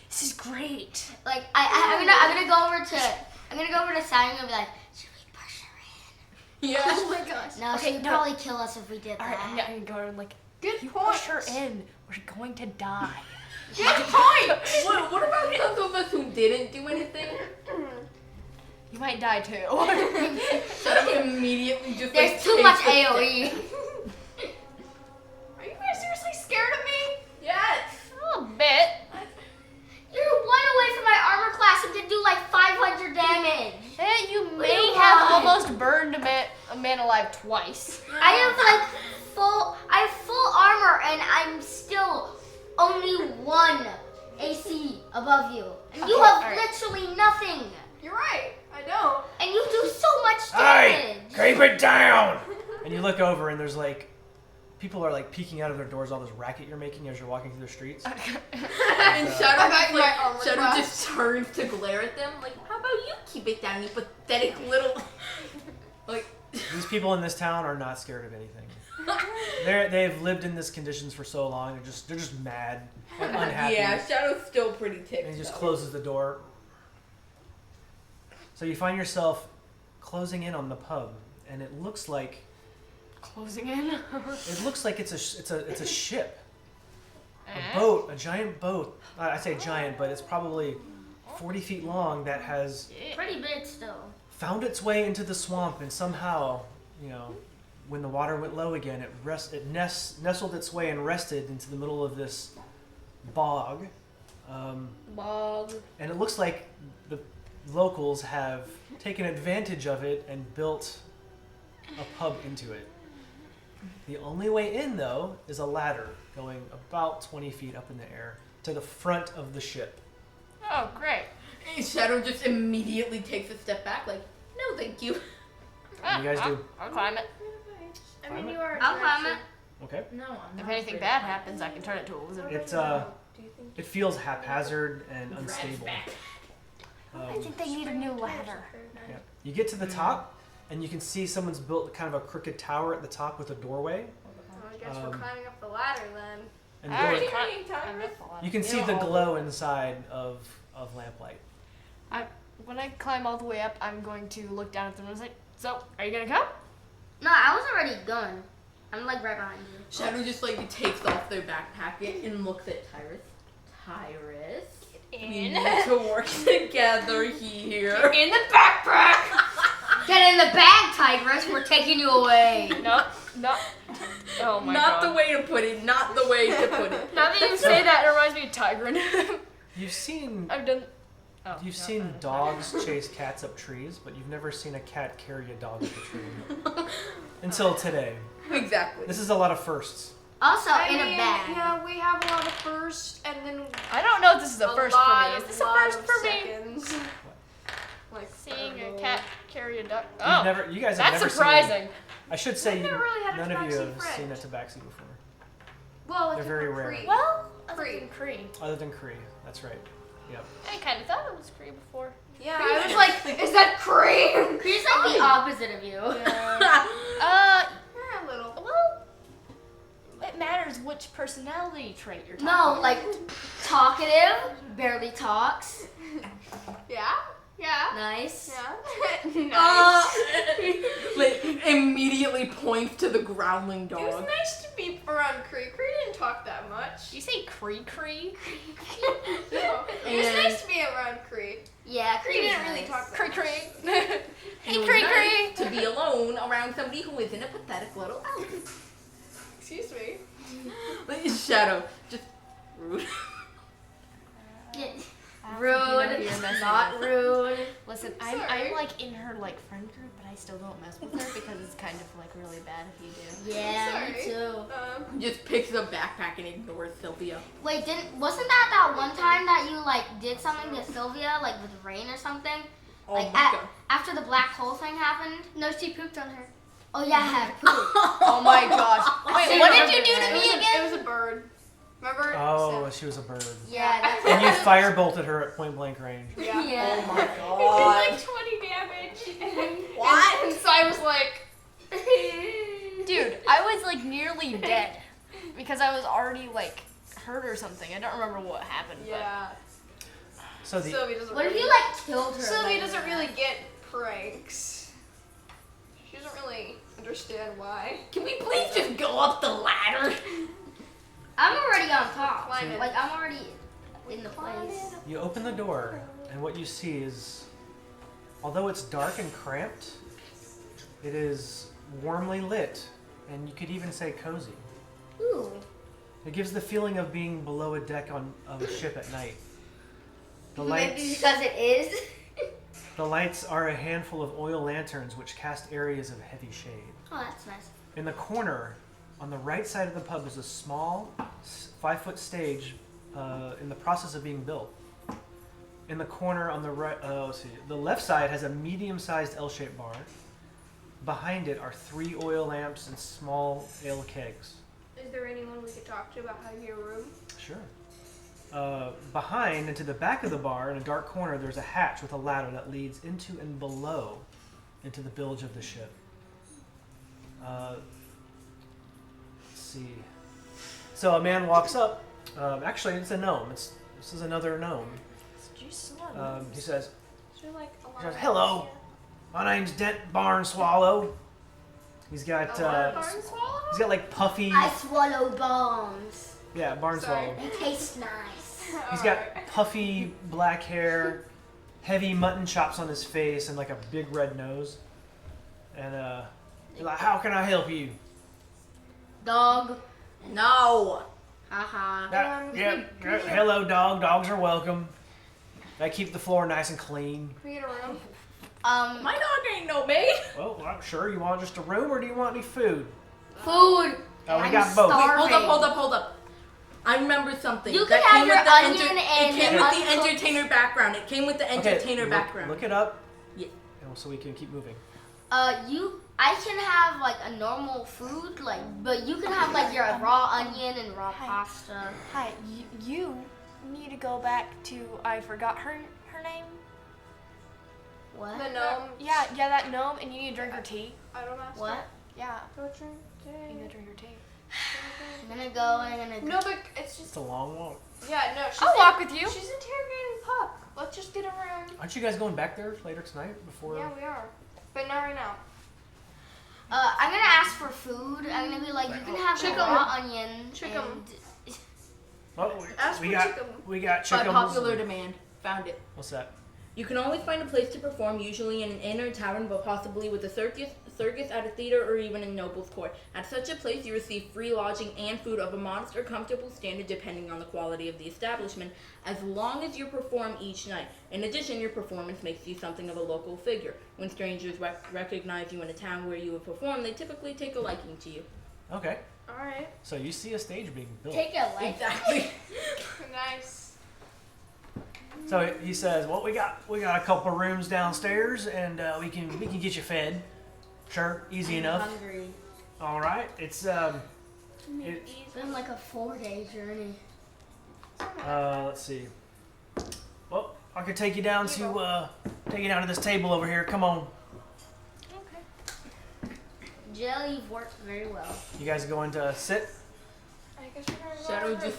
This is great. Like I'm gonna go over to Sally and be like, should we push her Yeah. Oh my gosh. in? No, Okay, she'd no. probably kill us if we did All right, that. I'm gonna go and like, Good you point. push her in. We're going to die. Good point. What about those of us who didn't do anything? You might die too. Shadow immediately just There's like, too takes much a step. AOE. Are you guys seriously scared of me? Yes. A little bit. You're 1 away from my armor class and can do like 500 damage. You do may you have want? almost burned a man alive twice. I have full armor and I'm still only 1 AC above you. And you Okay, have alright. literally nothing. You're right. I don't. And you do so much Hey, damage. keep it down! And you look over and there's like, people are like peeking out of their doors, all this racket you're making as you're walking through the streets. And Uh, Shadow, I got just, my like, armor Shadow class. just turns to glare at them, like, how about you keep it down, you pathetic little. Like, These people in this town are not scared of anything. They've lived in this conditions for so long. They're just mad and unhappy. yeah, Shadow's still pretty ticked. And he just though. closes the door. So you find yourself closing in on the pub, and it looks like Closing in. it's a ship, a boat, a giant boat. I say giant, but it's probably 40 feet long that has Pretty big still. found its way into the swamp and somehow, when the water went low again, it nestled its way and rested into the middle of this bog. Bog. And it looks like the locals have taken advantage of it and built a pub into it. The only way in, though, is a ladder going about 20 feet up in the air to the front of the ship. Oh, great. Shadow just immediately takes a step back, like, no, thank you. What do you guys do? I'll climb it. I mean, you are. I'll climb it. Okay. No, I'm If not anything afraid bad of happens, I can turn it to a wizard. It feels haphazard and Brad's unstable. back. I think they need a new ladder. Yeah. You get to the top, and you can see someone's built kind of a crooked tower at the top with a doorway. I guess we're climbing up the ladder then. And I already going, climbed up the ladder. you can see the glow inside of lamplight. When I climb all the way up, I'm going to look down at them and say, so, are you going to come? No, I was already going. I'm like right behind you. Shadow just like takes off their backpack and looks at Tyrus. Tyrus, we need to work together here. In the backpack! Get in the bag, Tigress. We're taking you away. Nope. Not. Oh my Not god. the way to put it. Not the way to put it. Now that you say that, it reminds me of Tigran. You've seen I've done. Oh, You've no, seen dogs chase cats up trees, but you've never seen a cat carry a dog up a tree. Until today. Exactly. This is a lot of firsts. Also, I in mean, a bag. Yeah, we have a lot of first, and then I don't know if this is a first for lot me. Is of- this a lot first of for me? seconds. Like Seeing a little- cat carry a duck. You've Oh, never, you guys have that's never surprising. seen. I should say We've never really had a none of you tabaxi have friend. seen a tabaxi before, Well, They're if very you're rare. free. Well, other Cree. than Cree. other than Cree. That's right. Yep. I kind of thought it was Cree before. Yeah, I was like, is that cream? He's like the opposite of you. Yeah. Yeah, a little. well, it matters which personality trait you're talking No, about. like talkative, barely talks. Yeah. Yeah. Nice. Yeah. Nice. Like immedially points to the growling It was dog. nice to be around Cree. Cree didn't talk that much. You say Cree? No. It was nice to be around Cree. Yeah, Cree didn't really talk that Cree much. Cree. It Hey was Cree nice Cree. to be alone around somebody who isn't a pathetic little elf. Excuse me. Like, Shadow, just rude. Yeah. You know Rude. you're messing Not with- rude. Listen, Sorry. I'm like in her like friend group, but I still don't mess with her because it's kind of like really bad if you do. Yeah, me Sorry. too. Just picks up backpack and ignores Sylvia. Wait, wasn't that one time that you like did something to Sylvia, like with rain or something? Oh Like my god. after the black hole thing happened? No, she pooped on her. Oh yeah, poop. Oh my gosh. Wait, what did you do to It me was again? It was a bird. Remember? Oh, she was a bird. Yeah, that's And you firebolted her at point blank range. Yeah. Yeah. Oh my It god. did like 20 damage. What? And so I was like, Dude, I was like nearly dead because I was already like hurt or something. I don't remember what happened. yeah. So the Sylvia doesn't What if really, you like killed her? Sylvia like doesn't that? really get pranks. She doesn't really understand why. Can we please just go up the ladder? I'm already on top. Climb it. Like I'm already in the place. you open the door, and what you see is, although it's dark and cramped, it is warmly lit, and you could even say cozy. Ooh. It gives the feeling of being below a deck of a ship at night. The Maybe lights, because it is. the lights are a handful of oil lanterns which cast areas of heavy shade. Oh, that's nice. In the corner, on the right side of the pub, is a small 5-foot stage in the process of being built. In the corner on the right, let's see, the left side has a medium-sized L-shaped bar. Behind it are 3 oil lamps and small ale kegs. Is there anyone we could talk to about how to get a room? Sure. Behind and to the back of the bar, in a dark corner, there's a hatch with a ladder that leads into and below into the bilge of the ship. Let's see. So a man walks up. Actually, it's a gnome. This is another gnome. He says, Is there like a lot says, of "Hello, my name's Dent Barnswallow." He's got barn swallow? he's got like puffy, I swallow bombs. yeah, Barnswallow. They taste nice. He's got puffy black hair, heavy mutton chops on his face, and like a big red nose. And You're like, how can I help you? Dog. No. Haha. Hello, dog. Dogs are welcome. They keep the floor nice and clean. Can we get a room? My dog ain't no maid. Well, I'm sure you want just a room, or do you want any food? Food. Oh, we I'm got both. starving. Hold up. I remember something. You that can have came your with the onion and It came with the uncooked- entertainer background. It came with the entertainer background. Look it up. Yeah. And so we can keep moving. I can have like a normal food, like, but you can have like your raw onion and raw pasta. Hi, you need to go back to, I forgot her name. What? The gnome. Yeah, that gnome, and you need to drink her tea. I don't ask. What? Yeah, Go drink you tea. need to drink her tea. I'm gonna go and I'm gonna. No, but it's It's just. a long walk. Yeah, no. She's I'll walk with you. She's interrogating Pucc. Let's just get a room. Aren't you guys going back there later tonight before? Yeah, we are. But not right now. I'm gonna ask for food. I'm gonna be like, you can have Chicken. the raw onion. Chicken. And Oh, Ask we for got chicken. we got By chickens. popular demand. Found it. What's that? You can always find a place to perform, usually in an inn or tavern, but possibly with a circus at a theater or even in noble's court. At such a place, you receive free lodging and food of a modest or comfortable standard depending on the quality of the establishment, as long as you perform each night. In addition, your performance makes you something of a local figure. When strangers recognize you in a town where you have performed, they typically take a liking to you. Okay. Alright. So you see a stage being built. take a life. Exactly. Nice. So he says, "Well, we got a couple of rooms downstairs, and we can get you fed. Sure, easy enough. Hungry. All right. It's It's been like a 4-day journey. let's see. Well, I could take you down to this table over here. Come on. Jelly worked very well. You guys are going to sit. I guess we're gonna go Shadow over. just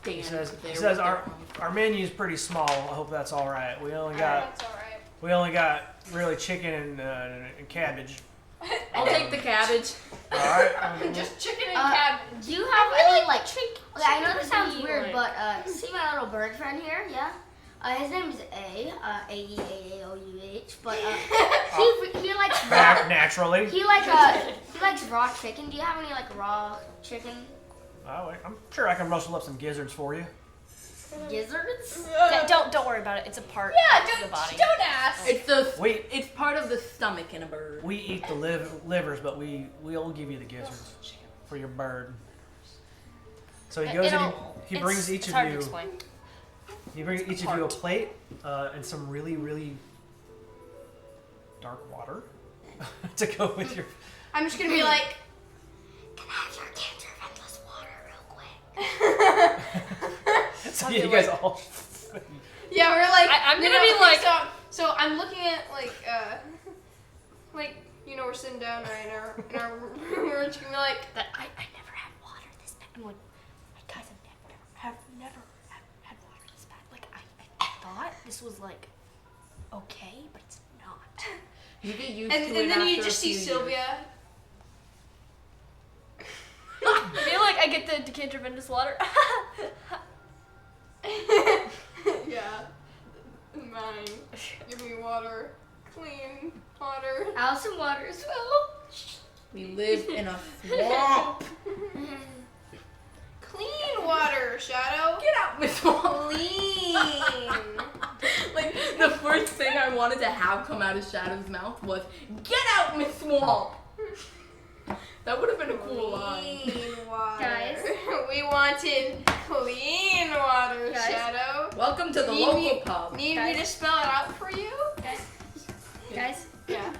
He stands says, there. he says with our their arms. menu's pretty small. I hope that's all right. We only got That's alright. really chicken and cabbage. I'll take the cabbage. All right. Just chicken and cabbage. Do you have any like? Okay, I know this chicken sounds would be, weird, like- but see my little bird friend here? Yeah. His name is A-E-A-A-O-U-H, but he likes raw. Naturally. He likes raw chicken. Do you have any like raw chicken Oh, I'm sure I can rustle up some gizzards for you. gizzards? Don't worry about it. It's a part Yeah, of the body. don't ask. It's part of the stomach in a bird. We eat the livers, but we'll give you the gizzards for your bird. So he goes and he brings each it's of hard to you. explain. He brings each of you a plate and some really, really dark water to go with your. I'm just gonna be like, Can I have your cancer ventless water real quick? So yeah, you guys all. yeah, we're like, I'm gonna be like- so I'm looking at like, you know, we're sitting down right in our room, we're just gonna be like, That I never had water this bad. I'm like, guys, I've never had water this bad. Like I thought this was like okay, but it's not. You get used and to it then you after just a see few years. Sylvia. I feel like I get the decanter of endless water. Yeah, mine. Give me water, clean water. I'll have some water as well. We live in a swamp. Clean water, Shadow. Get out, Miss Wall. Clean. Like, the first thing I wanted to have come out of Shadow's mouth was, "Get out, Miss Swamp!" That would have been a cool line. Clean water. Guys. We wanted clean water, Guys. Shadow. Welcome to the Need local me- pub. Need me Guys. to spell it out for you? Guys, Yeah.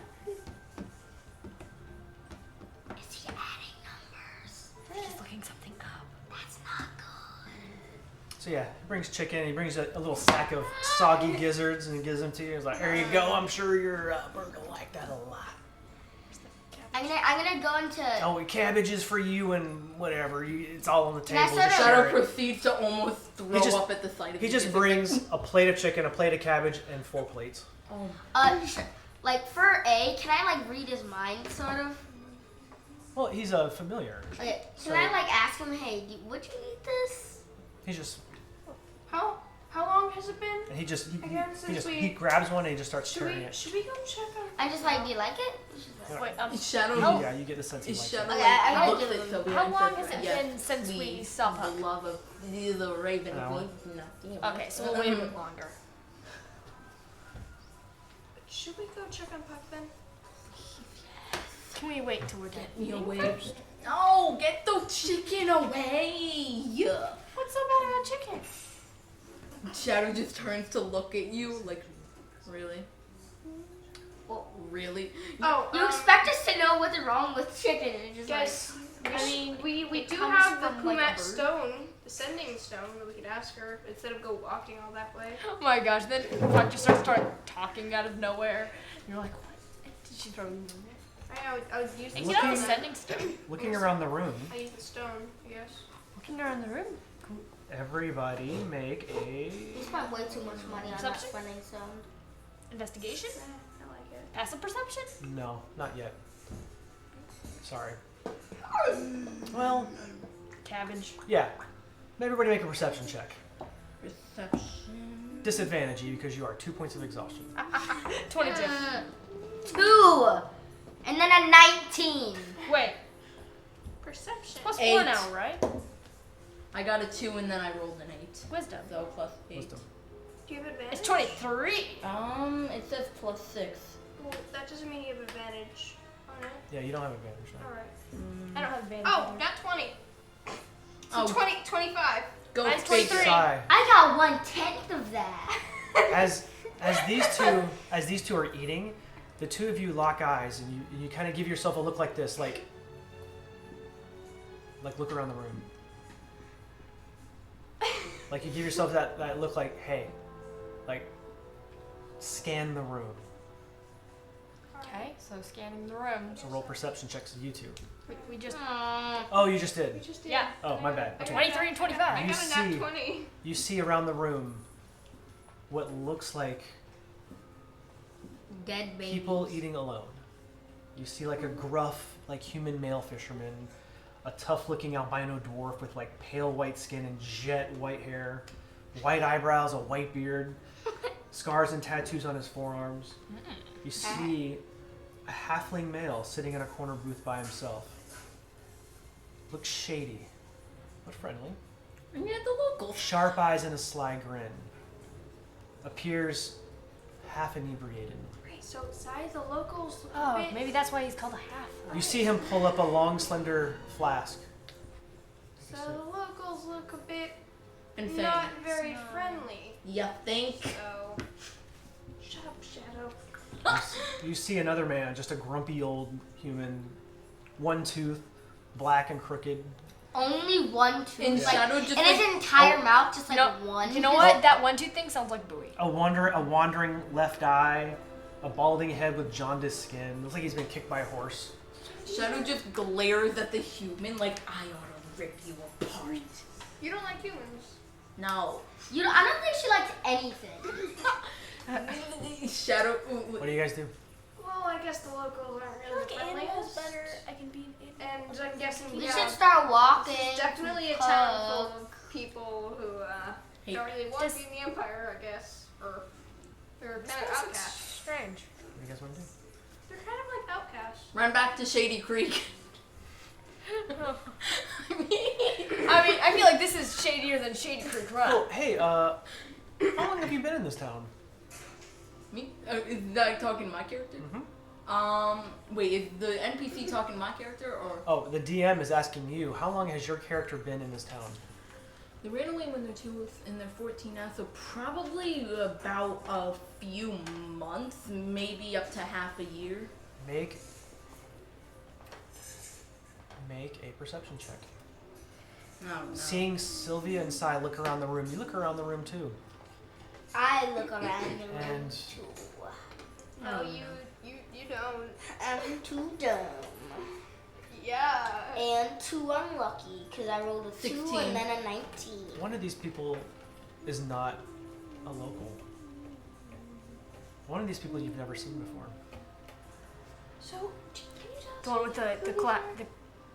Is he adding numbers? he's looking something up. That's not good. So yeah, he brings chicken. He brings a little sack of soggy gizzards and he gives them to you. He's like, "Here you go. I'm sure your bird will like that a lot." I'm gonna go into. Oh, and cabbage is for you and whatever. It's all on the Can I table. start Just a- share Shadow it. proceeds to almost throw just- up at the sight of He you. just brings a plate of chicken, a plate of cabbage, and 4 plates. Like for A, can I like read his mind, sort of? Well, he's a familiar. Okay, So- can I like ask him, hey, would you eat this? He's just How How long has it been? And he just Again, since he grabs one and he just starts turning it. Should we go check on? I just like, do you like it? Wait, Shadow. Yeah, you get the sense he Is likes Shadow it. Okay, I like, gotta looks give at him- Sylvia how and long says, has it yes, been since we please, saw the Pucc? love of the raven. An hour. Okay, so we'll wait a bit longer. Should we go check on Pucc then? Can we wait till we're done? Get me away. No, get the chicken away. What's so bad about chicken? Shadow just turns to look at you like, really? Well, Really? Oh, you expect us to know what's wrong with chicken and just guys, I mean, we it do comes have the from, like, a Pumat bird. stone, the sending stone that we could ask her instead of go walking all that way. Oh my gosh, then Pucc just start talking out of nowhere. You're like, what? Did she throw you in there? I would use the And you know the stone. sending stone? Looking around the room, I use the stone, I guess. Looking around the room. everybody make a. we spent way too much money on that Perception? spending stone. Investigation? I like it. Passive perception? No, not yet. Sorry. Well, Cabbage. yeah. Everybody make a perception check. Reception. Disadvantage you because you are 2 points of exhaustion. 22. 2! And then a 19. Wait, Perception. plus 4 8. now, right? I got a 2 and then I rolled an 8. Wisdom. So plus 8. Wisdom. Do you have advantage? It's 23. It says plus 6. Well, that doesn't mean you have advantage on it. Yeah, you don't have advantage now. Alright. I don't have advantage. Oh, either. got 20. So Oh. 25. Go Mine's figure. 23. Sai, I got 1/10 of that. as these two are eating, the two of you lock eyes and you kind of give yourself a look like this, like look around the room. Like you give yourself that look like, hey, like scan the room. Okay, so scanning the room. So roll perception checks of you two. We just. Oh, you just We did. just did. Yeah. Oh, my bad. I got Okay. 23 and 25. I You got a nat see- 20. You see around the room what looks like Dead baby. people eating alone. You see like a gruff, like human male fisherman, a tough-looking albino dwarf with like pale white skin and jet white hair, white eyebrows, a white beard, scars and tattoos on his forearms. You see a halfling male sitting in a corner booth by himself. Looks shady, but friendly. And yet the locals. Sharp eyes and a sly grin. Appears half inebriated. So, Sai, the locals look a Oh, bit... maybe that's why he's called a half. You see him pull up a long, slender flask. So, the locals look a bit And not very friendly. you think? So... Shut up, Shadow. You see another man, just a grumpy old human, one tooth, black and crooked. Only one tooth. In Like, shadow, just and his like, entire oh, mouth, just like No, one. you know what? That 1-2 thing sounds like Bowie. A wandering left eye, a balding head with jaundiced skin. Looks like he's been kicked by a horse. Shadow just glares at the human like, I ought to rip you apart. You don't like humans. No. I don't think she likes anything. Shadow. What do you guys do? Well, I guess the locals aren't really the friendliest. I can be an animal. And I'm guessing We yeah, should start walking. this is definitely a Pucc. town full of people who Hey, don't really want does- to be in the Empire, I guess. Or they're This kind of place looks outcasts. strange. What do you guys want to do? They're kind of like outcasts. Run back to Shady Creek. I mean, I feel like this is shadier than Shady Creek Run. Oh, hey, how long have you been in this town? Me? Is that talking to my character? Wait, is the NPC talking to my character or? Oh, the DM is asking you, how long has your character been in this town? They ran away when they're 2 and they're 14 now, so probably about a few months, maybe up to half a year. Make a perception check. No. Seeing Sylvia and Sai look around the room, you look around the room too. I look around the room And- too. No, you don't. I'm too dumb. Yeah. And too unlucky because I rolled a 2 16. and then a 19. One of these people is not a local. One of these people you've never seen before. So, can you tell us The one with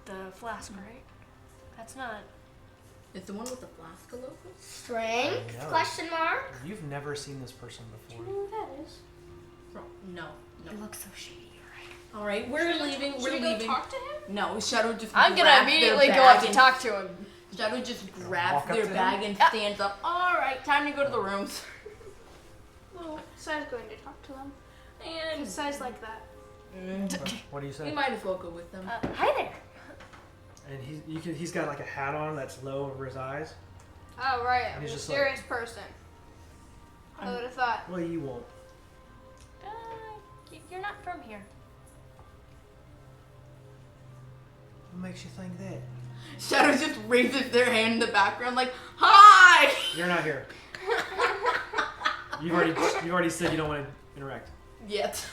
the flask, right? That's not. Is the one with the flask a local? Strength? No. Question mark. You've never seen this person Do you before. know who that is? No. It looks so shady, right? All right, we're leaving. Should We're we go leaving. talk to him? No, Shadow just. I'm gonna grabs immediately their go bag up to and- talk to him. Shadow just walk grabs up their to him? bag and Yeah. stands up. All right, time to go to the rooms. Well, Sai's going to talk to them. And Sai's like that. What do you we say? might as well go with them. Hi there. And he's got like a hat on that's low over his eyes. Oh, right. And I'm a he's just mysterious person. I would have thought. Well, you won't. You're not from here. What makes you think that? Shadow just raises their hand in the background like, "Hi!" You're not here. You've already said you don't want to interact. Yet.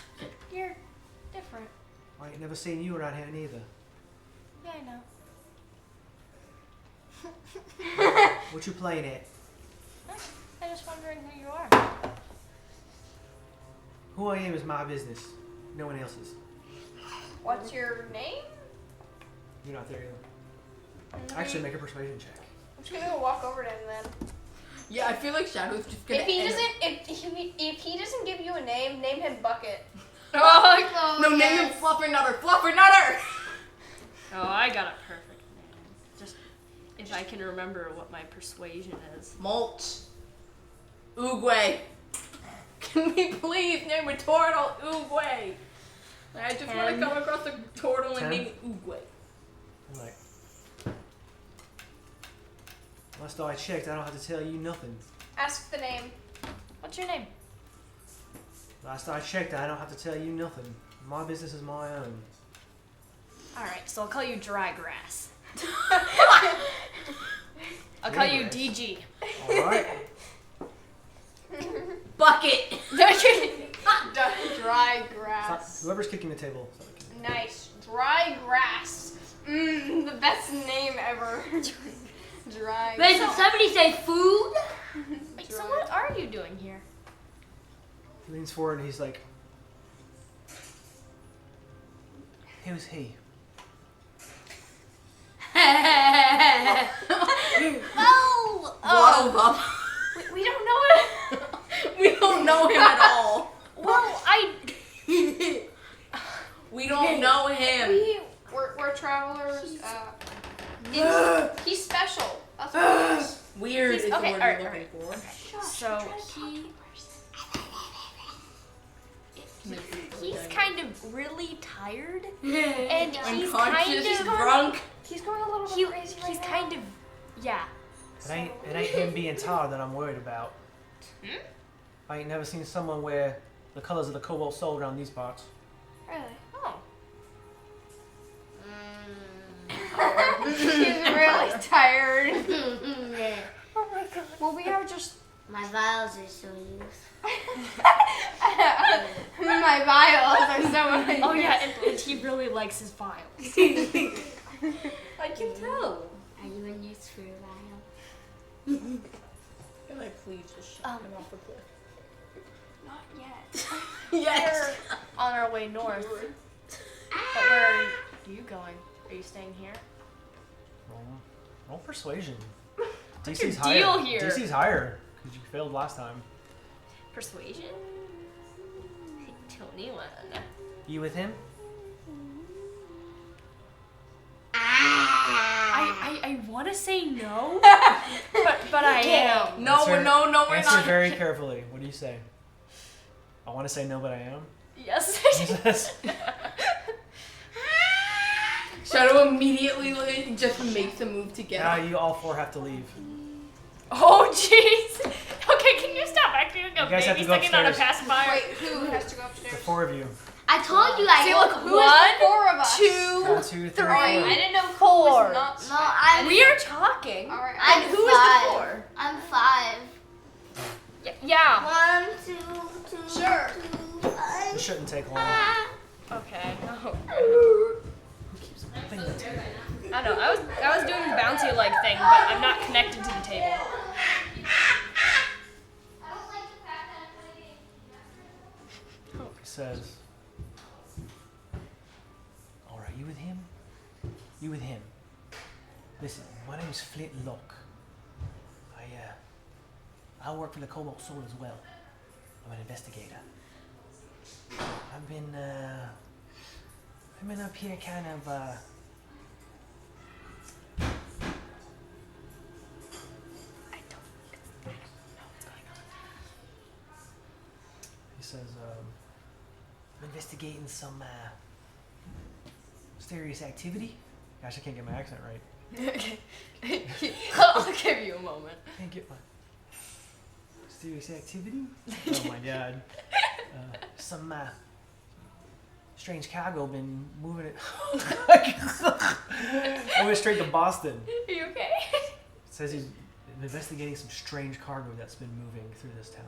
You're different. I ain't never seen you around here neither. Yeah, I know. What you playing at? I'm just wondering who you are. Who I am is my business. No one else's. What's your name? You're not there either. Actually, make a persuasion check. I'm just gonna go walk over to him then. Yeah, I feel like Shadow's just gonna. If he end- if he doesn't give you a name, name him Bucket. Oh, No, name him Fluffernutter. Fluffernutter. I got a perfect name. Just if I can remember what my persuasion is. Mulch. Oogway. Can we please name a turtle Oogway? I just want to 10. come across a turtle 10. and name it Oogway. I'm like, last I checked, I don't have to tell you nothing. Ask the name. What's your name? Last I checked, I don't have to tell you nothing. My business is my own. Alright, so I'll call you Dry Grass. I'll call you Dry Grass. DG. All right. Bucket. Dry grass. Whoever's kicking the table. Nice. Dry grass. The best name ever. Dry. Wait, did somebody say food? Wait, so what are you doing here? He leans forward and he's like, "Who's he?" Well, Waddle up. we don't know it. We don't know him at all. Well, We don't know him. We're travelers. He's special. That's what it is. Weird is the okay, word alright, we're looking for. So he's kind of really tired, and he's kind Unconscious, of drunk. He's going a little bit he, crazy he's right kind of yeah. It ain't him being tired that I'm worried about. I ain't never seen someone wear the colors of the cobalt soul around these parts. now. Really? Oh. He's really tired. Well, we are just. My vials are so used. My vials are so. Oh yeah, and he really likes his vials. I can tell. Are you in use for a vial? Can I please just shut him off the cliff? Not yet. Yes. On our way north. But where are you going? Are you staying here? Roll persuasion. your DC's deal higher. here? DC's higher because you failed last time. Persuasion? 21. You with him? I want to say no, but I am. No, Answer- no, we're Answer not. very carefully. What do you say? I want to say no, but I am. Yes. Shadow immediately just makes a move to get Now up. you all four have to leave. Oh jeez. Okay, can you stop acting like a You guys have baby to go sucking on a upstairs. pacifier? Wait, who has to go The upstairs? four of you. I told you I See, go- look, Who is the four of us? 1, 2, 3, 4. I didn't know who Four. was not. No, I'm We are talking. All right. I'm And who is five. the four? I'm 5. Yeah. 1, 2, 2, Sure. 2, It 5. shouldn't take long. Okay. Oh. Who keeps flipping the table? I don't know. I was doing the bouncy leg thing, but I'm not connected to the table. He says, "All right, you with him? You with him? Listen, my name's Flintlock. I work for the Cobalt Soul as well. I'm an investigator. I've been up here kind of, I don't know what's going on. he says, I'm investigating some, mysterious activity. Gosh, I can't get my accent right. I'll give you a moment. Can't get my mysterious activity? Oh my god. Some, strange cargo been moving it. I went straight to Boston. Are you okay? Says he's investigating some strange cargo that's been moving through this town.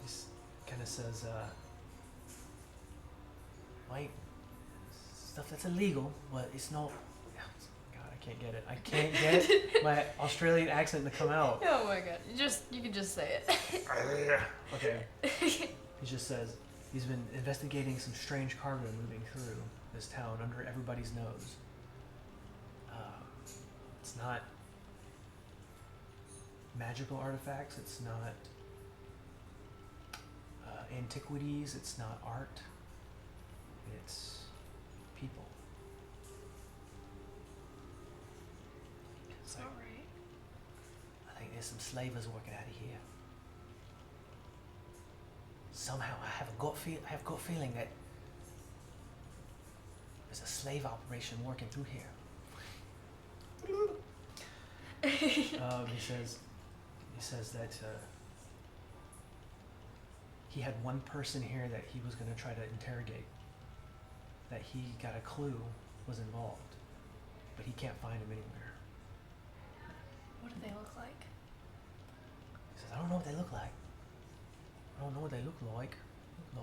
He kind of says, like, stuff that's illegal, but it's not. God, I can't get it. I can't get my Australian accent to come out. Oh my god. You can just say it. Okay. He just says he's been investigating some strange cargo moving through this town under everybody's nose. It's not magical artifacts. It's not antiquities. It's not art. It's people. It's Like, alright. I think there's some slavers working out of here. Somehow I have a gut feeling that there's a slave operation working through here. He says that he had one person here that he was going to try to interrogate, that he got a clue was involved, but he can't find him anywhere. What do they look like? He says, I don't know what they look like. I don't know what they look like. No.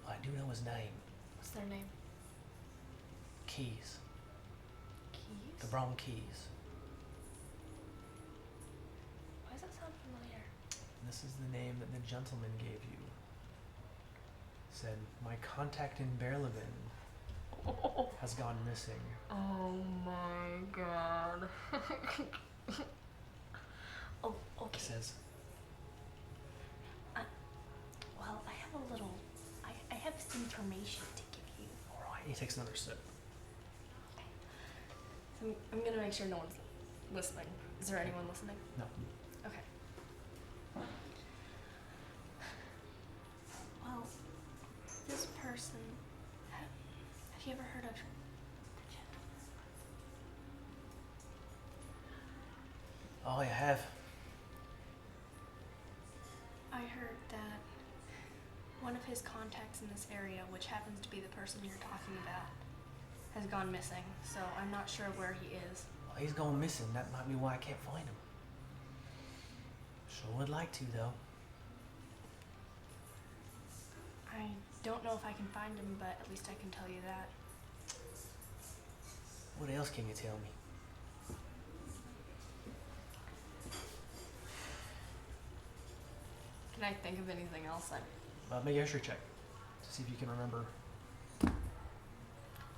But I do know his name. What's their name? Keys. Keys? The brown keys. Why does that sound familiar? This is the name that the gentleman gave you. Said, my contact in Berleben has gone missing. Oh my god. Oh, okay. He says, Well, I have a little. I have some information to give you. alright. He takes another sip. So I'm gonna make sure no one's listening. Is there anyone listening? No. Okay. Well, this person. Have you ever heard of? Oh, you have? I heard that one of his contacts in this area, which happens to be the person you're talking about, has gone missing. So I'm not sure where he is. Well, he's going missing. That might be why I can't find him. Sure would like to, though. I don't know if I can find him, but at least I can tell you that. What else can you tell me? Can I think of anything else? Make a history check to see if you can remember.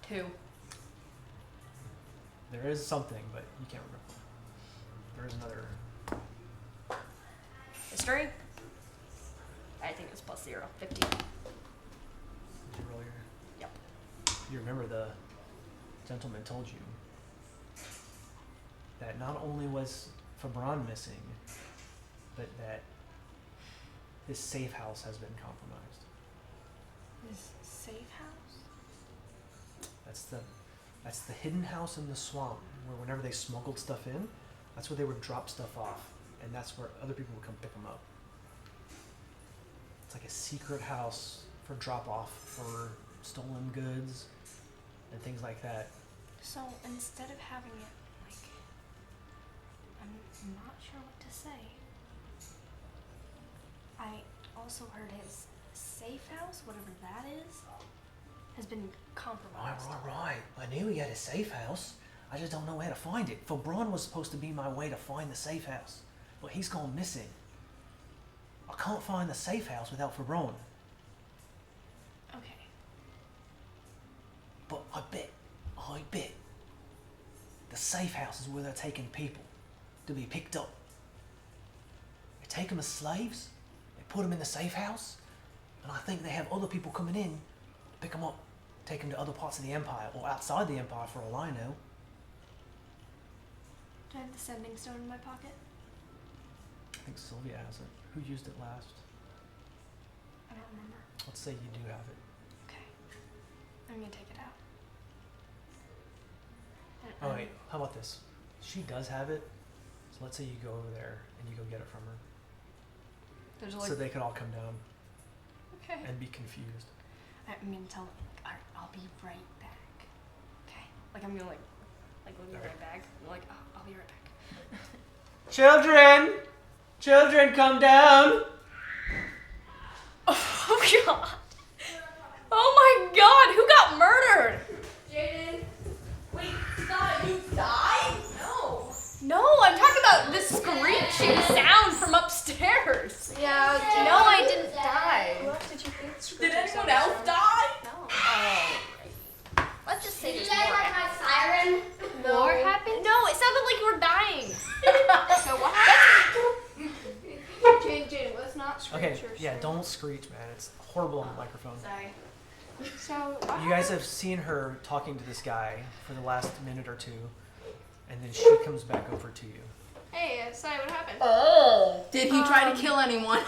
2. There is something, but you can't remember. There is another. History? I think it's +0. 15. Did you roll your? Yep. You remember the gentleman told you that not only was Fabron missing, but that his safe house has been compromised. His safe house? That's the hidden house in the swamp where whenever they smuggled stuff in, that's where they would drop stuff off, and that's where other people would come pick them up. It's like a secret house for drop off for stolen goods and things like that. So instead of having it, like, I'm not sure what to say. I also heard his safe house, whatever that is, has been compromised. Right. I knew he had a safe house. I just don't know where to find it. Fabron was supposed to be my way to find the safe house, but he's gone missing. I can't find the safe house without Fabron. Okay. But I bet the safe house is where they're taking people to be picked up. They take them as slaves, they put them in the safe house, and I think they have other people coming in to pick them up, take them to other parts of the Empire, or outside the Empire for all I know. Do I have the sending stone in my pocket? I think Sylvia has it. Who used it last? I don't remember. Let's say you do have it. Okay. I'm gonna take it out. Oh wait, how about this? She does have it, so let's say you go over there and you go get it from her. There's So they could all come down okay. and be confused. I'm gonna tell them, like, alright, I'll be right back. Okay. Like I'm gonna like look at my bag. I'm like, oh, I'll be right back. Children! Children, come down! Oh god! Oh my god! Who got murdered? Jaden. Wait, Scott, you died? No. No, I'm talking about this screeching sound from upstairs. Yeah. No, I didn't die. Who else did you think? Did anyone else die? No. Oh. Let's just say Did there's you guys more. like my siren? War happened? No, it sounded like you were dying. So what happened? Jaden, let's not screech Okay, or yeah, sing. don't screech, man. It's horrible on the microphone. Sorry. So what You guys have seen her talking to this guy for the last minute or two, and then she comes back over to you. Hey, Sai, what happened? Oh. Did he try to kill anyone?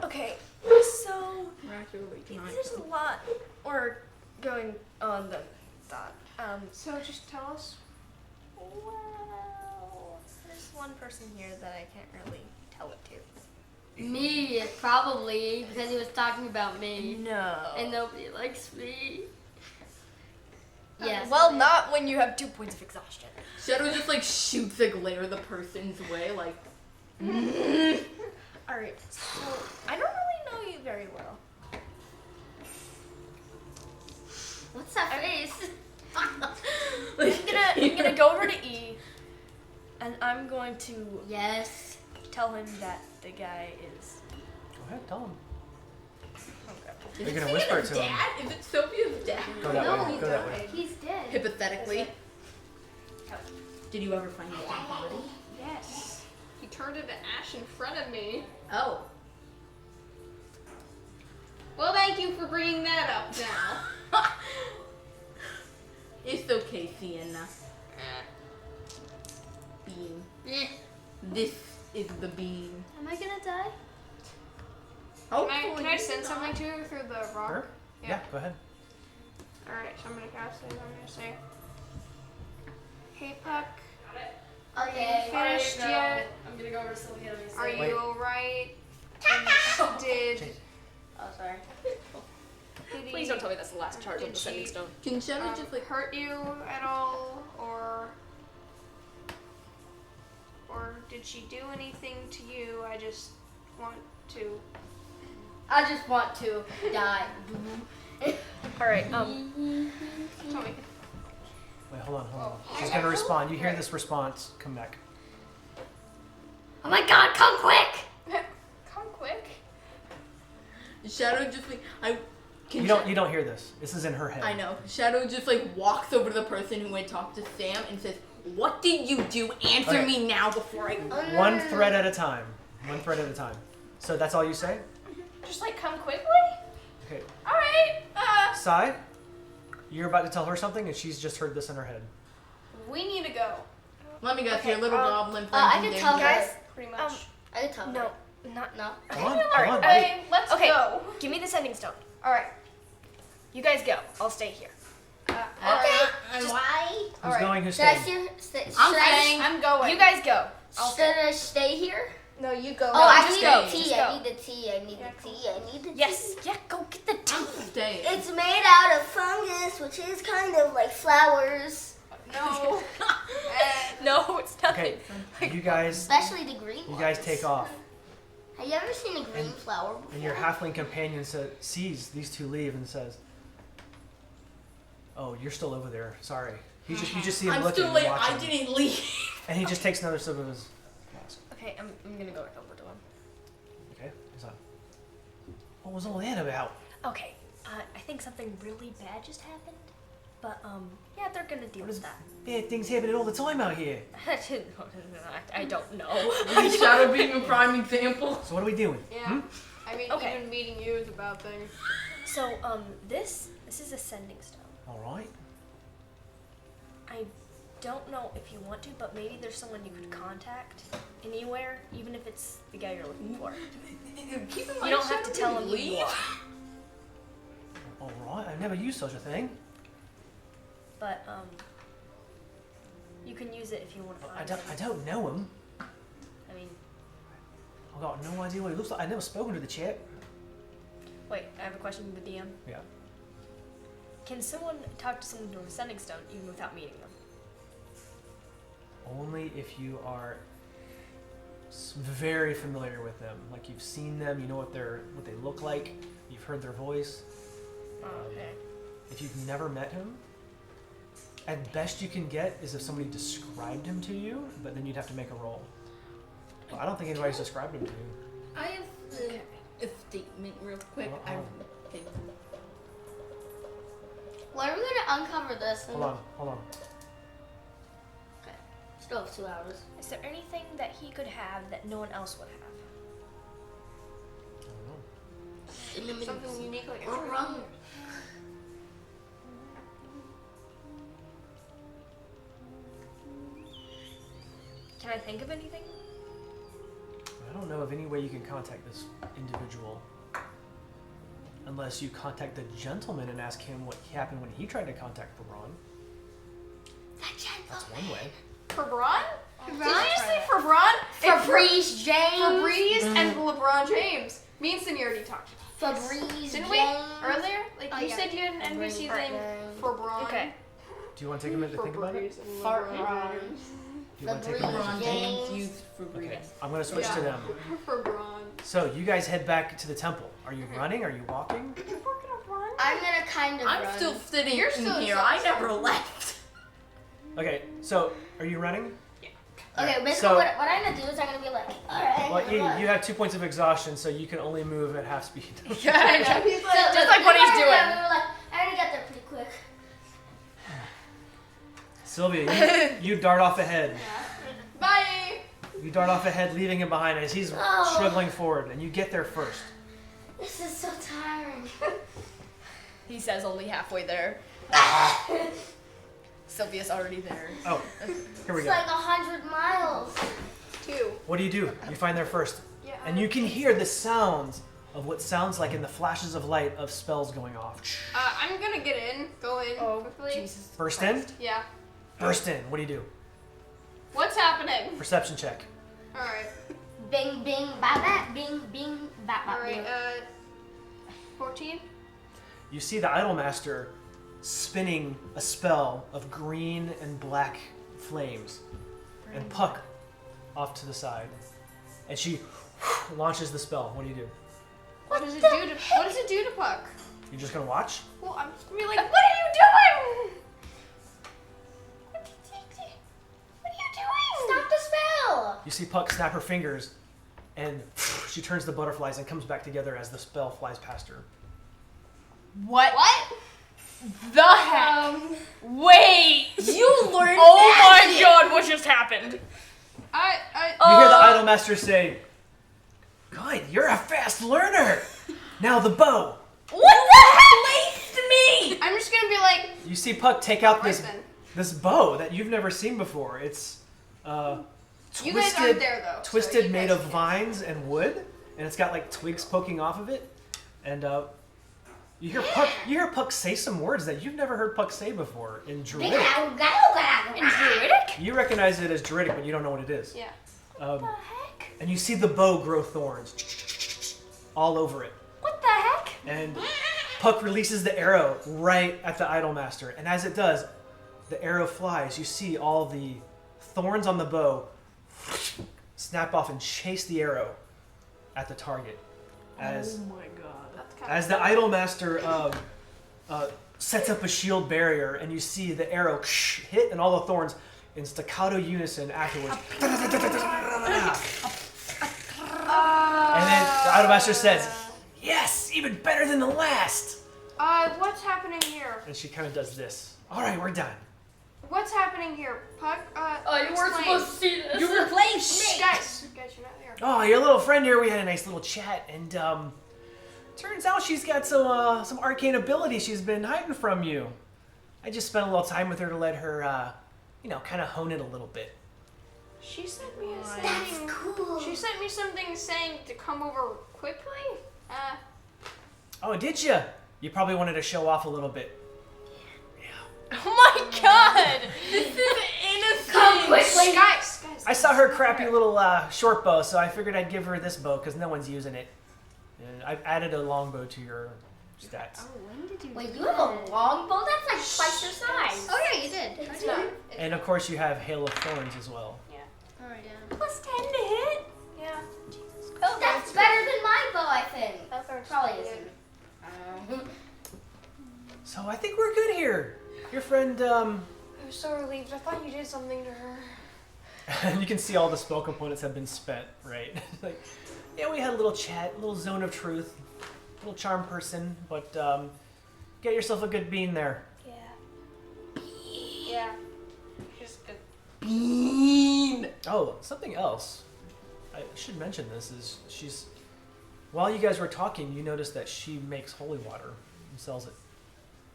Okay, so Miraculously tonight. there's a lot more going on than that. So just tell us. Well, there's one person here that I can't really tell it to. Me, probably, because he was talking about me. No. And nobody likes me. Yes. Well, not when you have 2 points of exhaustion. Shadow just like shoots a glare the person's way, like. Alright, so I don't really know you very well. What's that face? I'm gonna go over to E, and I'm going to Yes. tell him that the guy is. Go ahead, tell him. Okay. You're gonna whisper it to him. Dad? Is it Sophia's dad? Go that No, way. he Go that way. He's dead. Hypothetically. Did you ever find his dead body? Yes. He turned into ash in front of me. Oh. Well, thank you for bringing that up now. It's okay, Sienna. Bean. Eh. This is the bean. Am I gonna die? Can I send something to her through the rock? Her? Yeah, go ahead. Alright, so I'm gonna cast it. I'm gonna say, hey Pucc, Okay. finished yet? I'm gonna go over to Sylvia and Are Wait. you alright? Did Oh, sorry. he, Please don't tell me that's the last charge of Did the sending she- stone. Can Shadow just like hurt you at all, or did she do anything to you? I just want to. I just want to die. Alright, Tell me. Wait, hold on. She's gonna respond. You hear this response, come back. Oh my god, come quick! Come quick. Shadow just like You don't hear this. This is in her head. I know. Shadow just like walks over to the person who went talk to Sam and says, "What did you do? Answer Okay. me now before I." One thread at a time. One thread at a time. So that's all you say? Just like come quickly. Okay. All right. Sai, you're about to tell her something and she's just heard this in her head. We need to go. Let me guess, Okay, your little goblin friend. I can tell Guys, her. Pretty much. I can tell her. no, not. No. Come on, Alright, come on. Okay, let's Okay. go. Give me the sending stone. Alright. You guys go. I'll stay here. Okay. Just- Why? Who's Alright. going? Who's Should I staying? I'm staying. I'm going. You guys go. Should I stay here? No, you go. Oh, I just need go, the tea. just I go. need the tea. I need the tea. I need the tea. Yes. Yeah, go get the tea. I'm staying. It's made out of fungus, which is kind of like flowers. No. No, it's nothing. Okay, you guys Especially the green ones. you guys take off. Have you ever seen a green flower before? And your halfling companion sees these two leave and says, "Oh, you're still over there. Sorry." You just see him I'm looking still and late. watching. I didn't leave. And he just takes another sip of his flask. Okay, I'm gonna go back over to him. Okay, he's on. What was all that about? Okay, I think something really bad just happened. But yeah, they're gonna deal with that. Bad things happening all the time out here. I don't know. Shadow being a prime example. So what are we doing? Yeah. I mean, Okay. even meeting you is a bad thing. So this is Ascending Stone. All right. I don't know if you want to, but maybe there's someone you could contact anywhere, even if it's the guy you're looking for. Keep in You mind, don't have to Shadow tell can him who you leave. are. All right. I've never used such a thing. But you can use it if you want to find him. I don't know him. I mean, I've got no idea what he looks like. I've never spoken to the chap. wait, I have a question for the DM. Yeah. Can someone talk to someone from Ascending Stone even without meeting them? Only if you are very familiar with them. Like you've seen them, you know what they look like, you've heard their voice. Okay. If you've never met him, at best you can get is if somebody described him to you, but then you'd have to make a roll. Well, I don't think anybody's described him to you. I have a statement real quick. Well, I'm gonna uncover this. And Hold on. Okay. Still have 2 hours. Is there anything that he could have that no one else would have? I don't know. Something unique like a Run. Can I think of anything? I don't know of any way you can contact this individual unless you contact the gentleman and ask him what happened when he tried to contact Lebron. That's one way. For Braun? Did Honestly, for Braun, Fabrice James. Fabrice and LeBron James. Me and Cindy already talked. Fabrice Didn't James. we? Earlier? Like, Oh, you yeah. said you had an NPC Fabrice thing James. for Braun. Okay. Do you want to take a minute to think about it? For Do you want to take a minute? LeBron to James James. used for Okay, I'm going to switch to them. For Braun. So you guys head back to the temple. Are you running? Are you walking? We're gonna run. I'm gonna kind of I'm run. still sitting You're in still here. exhausted. I never left. Okay, so are you running? Okay, basically So- what I'm gonna do is I'm gonna be like, alright. Well, you have 2 points of exhaustion, so you can only move at half speed. Yeah, he's like, Just like what he's doing. I'm gonna get there pretty quick. Sylvia, you dart off ahead. bye. You dart off ahead, leaving him behind as he's Oh. struggling forward, and you get there first. This is so tiring. He says only halfway there. Sylvia's already there. Oh, here we It's go. like 100 miles. 2. What do? You find there first. Yeah. And you can hear the sounds of what sounds like in the flashes of light of spells going off. I'm gonna go in quickly. Jesus. Burst in? Yeah. Burst in. What do you do? What's happening? Perception check. Alright. Bing, bing, bat, bing, bing, bat, Alright, bing. 14? You see the Idolmaster spinning a spell of green and black flames, and Pucc off to the side, and she launches the spell. What do you do? What does it do to Pucc? You're just gonna watch? Well, I'm just gonna be like, what are you doing? What are you doing? Stop the spell! You see Pucc snap her fingers, and she turns the butterflies and comes back together as the spell flies past her. What? What? The heck? Wait! You learned Oh my magic. god, what just happened? You hear the Idolmaster say, "Good, you're a fast learner. Now the bow." What the heck? Laced me! I'm just gonna be like, You see Pucc take out alright then. this bow that you've never seen before. It's You guys aren't there though. so twisted, you made guys of can't. vines and wood, and it's got like twigs poking off of it. And you hear Pucc say some words that you've never heard Pucc say before in Druidic. In Druidic? You recognize it as Druidic, but you don't know what it is. Yeah. And you see the bow grow thorns all over it. What the heck? And Pucc releases the arrow right at the Idolmaster, and as it does, the arrow flies. You see all the thorns on the bow snap off and chase the arrow at the target. As Oh my god. That's kind as the Idolmaster sets up a shield barrier, and you see the arrow hit and all the thorns in staccato unison afterwards. And then the Idolmaster says, "Yes, even better than the last." What's happening here? And she kind of does this. All right, we're done. What's happening here, Puck? You weren't supposed to see this. You replaced me. Guys, you're not there. Oh, your little friend here. We had a nice little chat, and turns out she's got some arcane ability she's been hiding from you. I just spent a little time with her to let her, kind of hone it a little bit. She sent me That's something. cool. She sent me something saying to come over quickly. Oh, did you? You probably wanted to show off a little bit. Oh my god! This is innocent. Come quickly. Guys. I saw her crappy little short bow, so I figured I'd give her this bow because no one's using it. And I've added a longbow to your stats. When did you? Wait, you have a long bow? That's like twice your size. Oh yeah, you did. It's I know. not. And of course, you have Hail of Thorns as well. Alright, Plus 10 to hit. yeah. Oh, that's better than my bow, I think. That's Probably isn't. So I think we're good here. Your friend, I'm so relieved. I thought you did something to her. and you can see all the spell components have been spent, right? Like, yeah, we had a little chat, a little zone of truth, a little charm person, but get yourself a good bean there. Yeah. She's good. Bean. Oh, something else. I should mention this is while you guys were talking, you noticed that she makes holy water and sells it.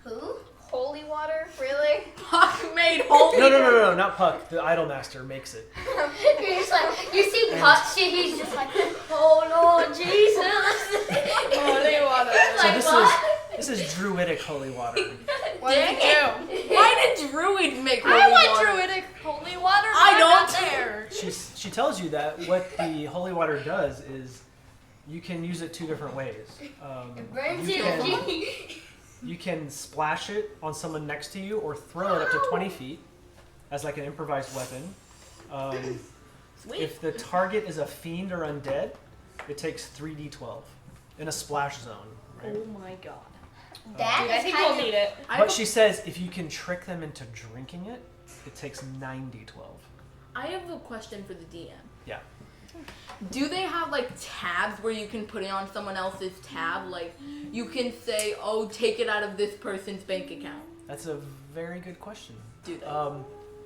Who? Holy water? Really? Puck made holy. No, not Puck. The Idolmaster makes it. You're just like, you see Pucc, he's just like, oh Lord Jesus. Holy water. So Like, this what? is druidic holy water. What did you do? Why did druid make holy I want water? druidic holy water. But I I'm don't. not there. She tells you that what the holy water does is you can use it two different ways. Burns You you. can, you can splash it on someone next to you or throw it up to 20 feet as like an improvised weapon. Sweet. If the target is a fiend or undead, it takes 3d12 in a splash zone. Right? Oh my god. That Dude, I is think kind we'll of. need it. But she says if you can trick them into drinking it, it takes 9d12. I have a question for the DM. Yeah. Do they have like tabs where you can put it on someone else's tab? Like you can say, "Oh, take it out of this person's bank account." That's a very good question. Do they?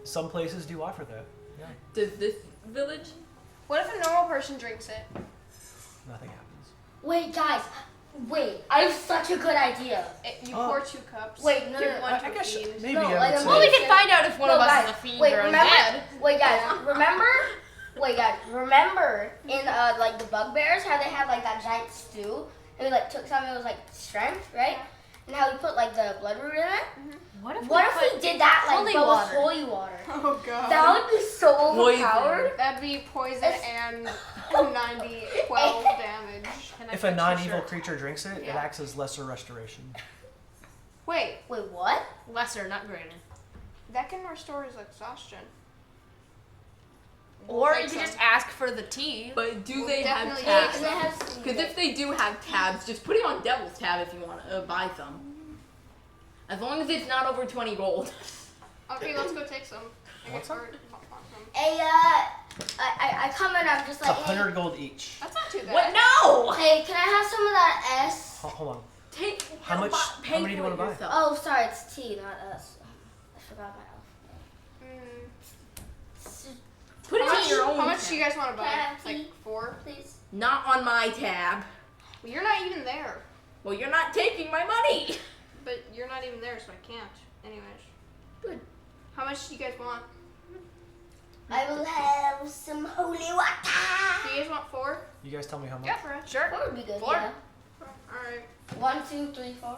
Some places do offer that. Yeah. Does this village? What if a normal person drinks it? Nothing happens. Wait, guys. Wait, I have such a good idea. You Oh. pour 2 cups. Wait, no, Give no, one I to a guess fiend. maybe No, I like would a say. Well, we can find out if one of us guys, is a fiend wait, or remember? undead. Wait, guys, remember? Wait, guys, remember in like the bugbears how they had like that giant stew and we like took something that was like strength, right? And how we put like the blood root in it. What if What if we did that like holy but water? with holy water? Oh god. That would be so Poison. overpowered. That'd be poison and 12 damage. Can I If touch a your non-evil shirt? creature drinks it, it Yeah. acts as lesser restoration. Wait, Wait, what? Lesser, not greater. that can restore his exhaustion. Or take you could some. just ask for the tea. But do We'll they have definitely Yeah, tabs? and it has. Because if they do have tabs, just put it on Devil's tab if you want to buy some. As long as it's not over 20 gold. Okay, let's go take some. I Want get some? hurt. Want some. Hey, I come in. I'm just It's like, hey, 100 gold each. That's not too bad. What? No! hey, can I have some of that S? Hold on. Take. How no, much- bu- how pay many do you for wanna it buy? yourself. Oh, sorry, it's T, not S. I forgot my Put it How on much, your own how much tab. do you guys want to buy? Can I have Like tea? 4? please. Not on my tab. Well, you're not even there. Well, you're not taking my money. But you're not even there, so I can't. Anyways. Good. How much do you guys want? I will have some holy water. Do you guys want 4? You guys tell me how much. Yeah, for it. Sure. That would be good. 4. Yeah. Alright. 1, 2, 3, 4.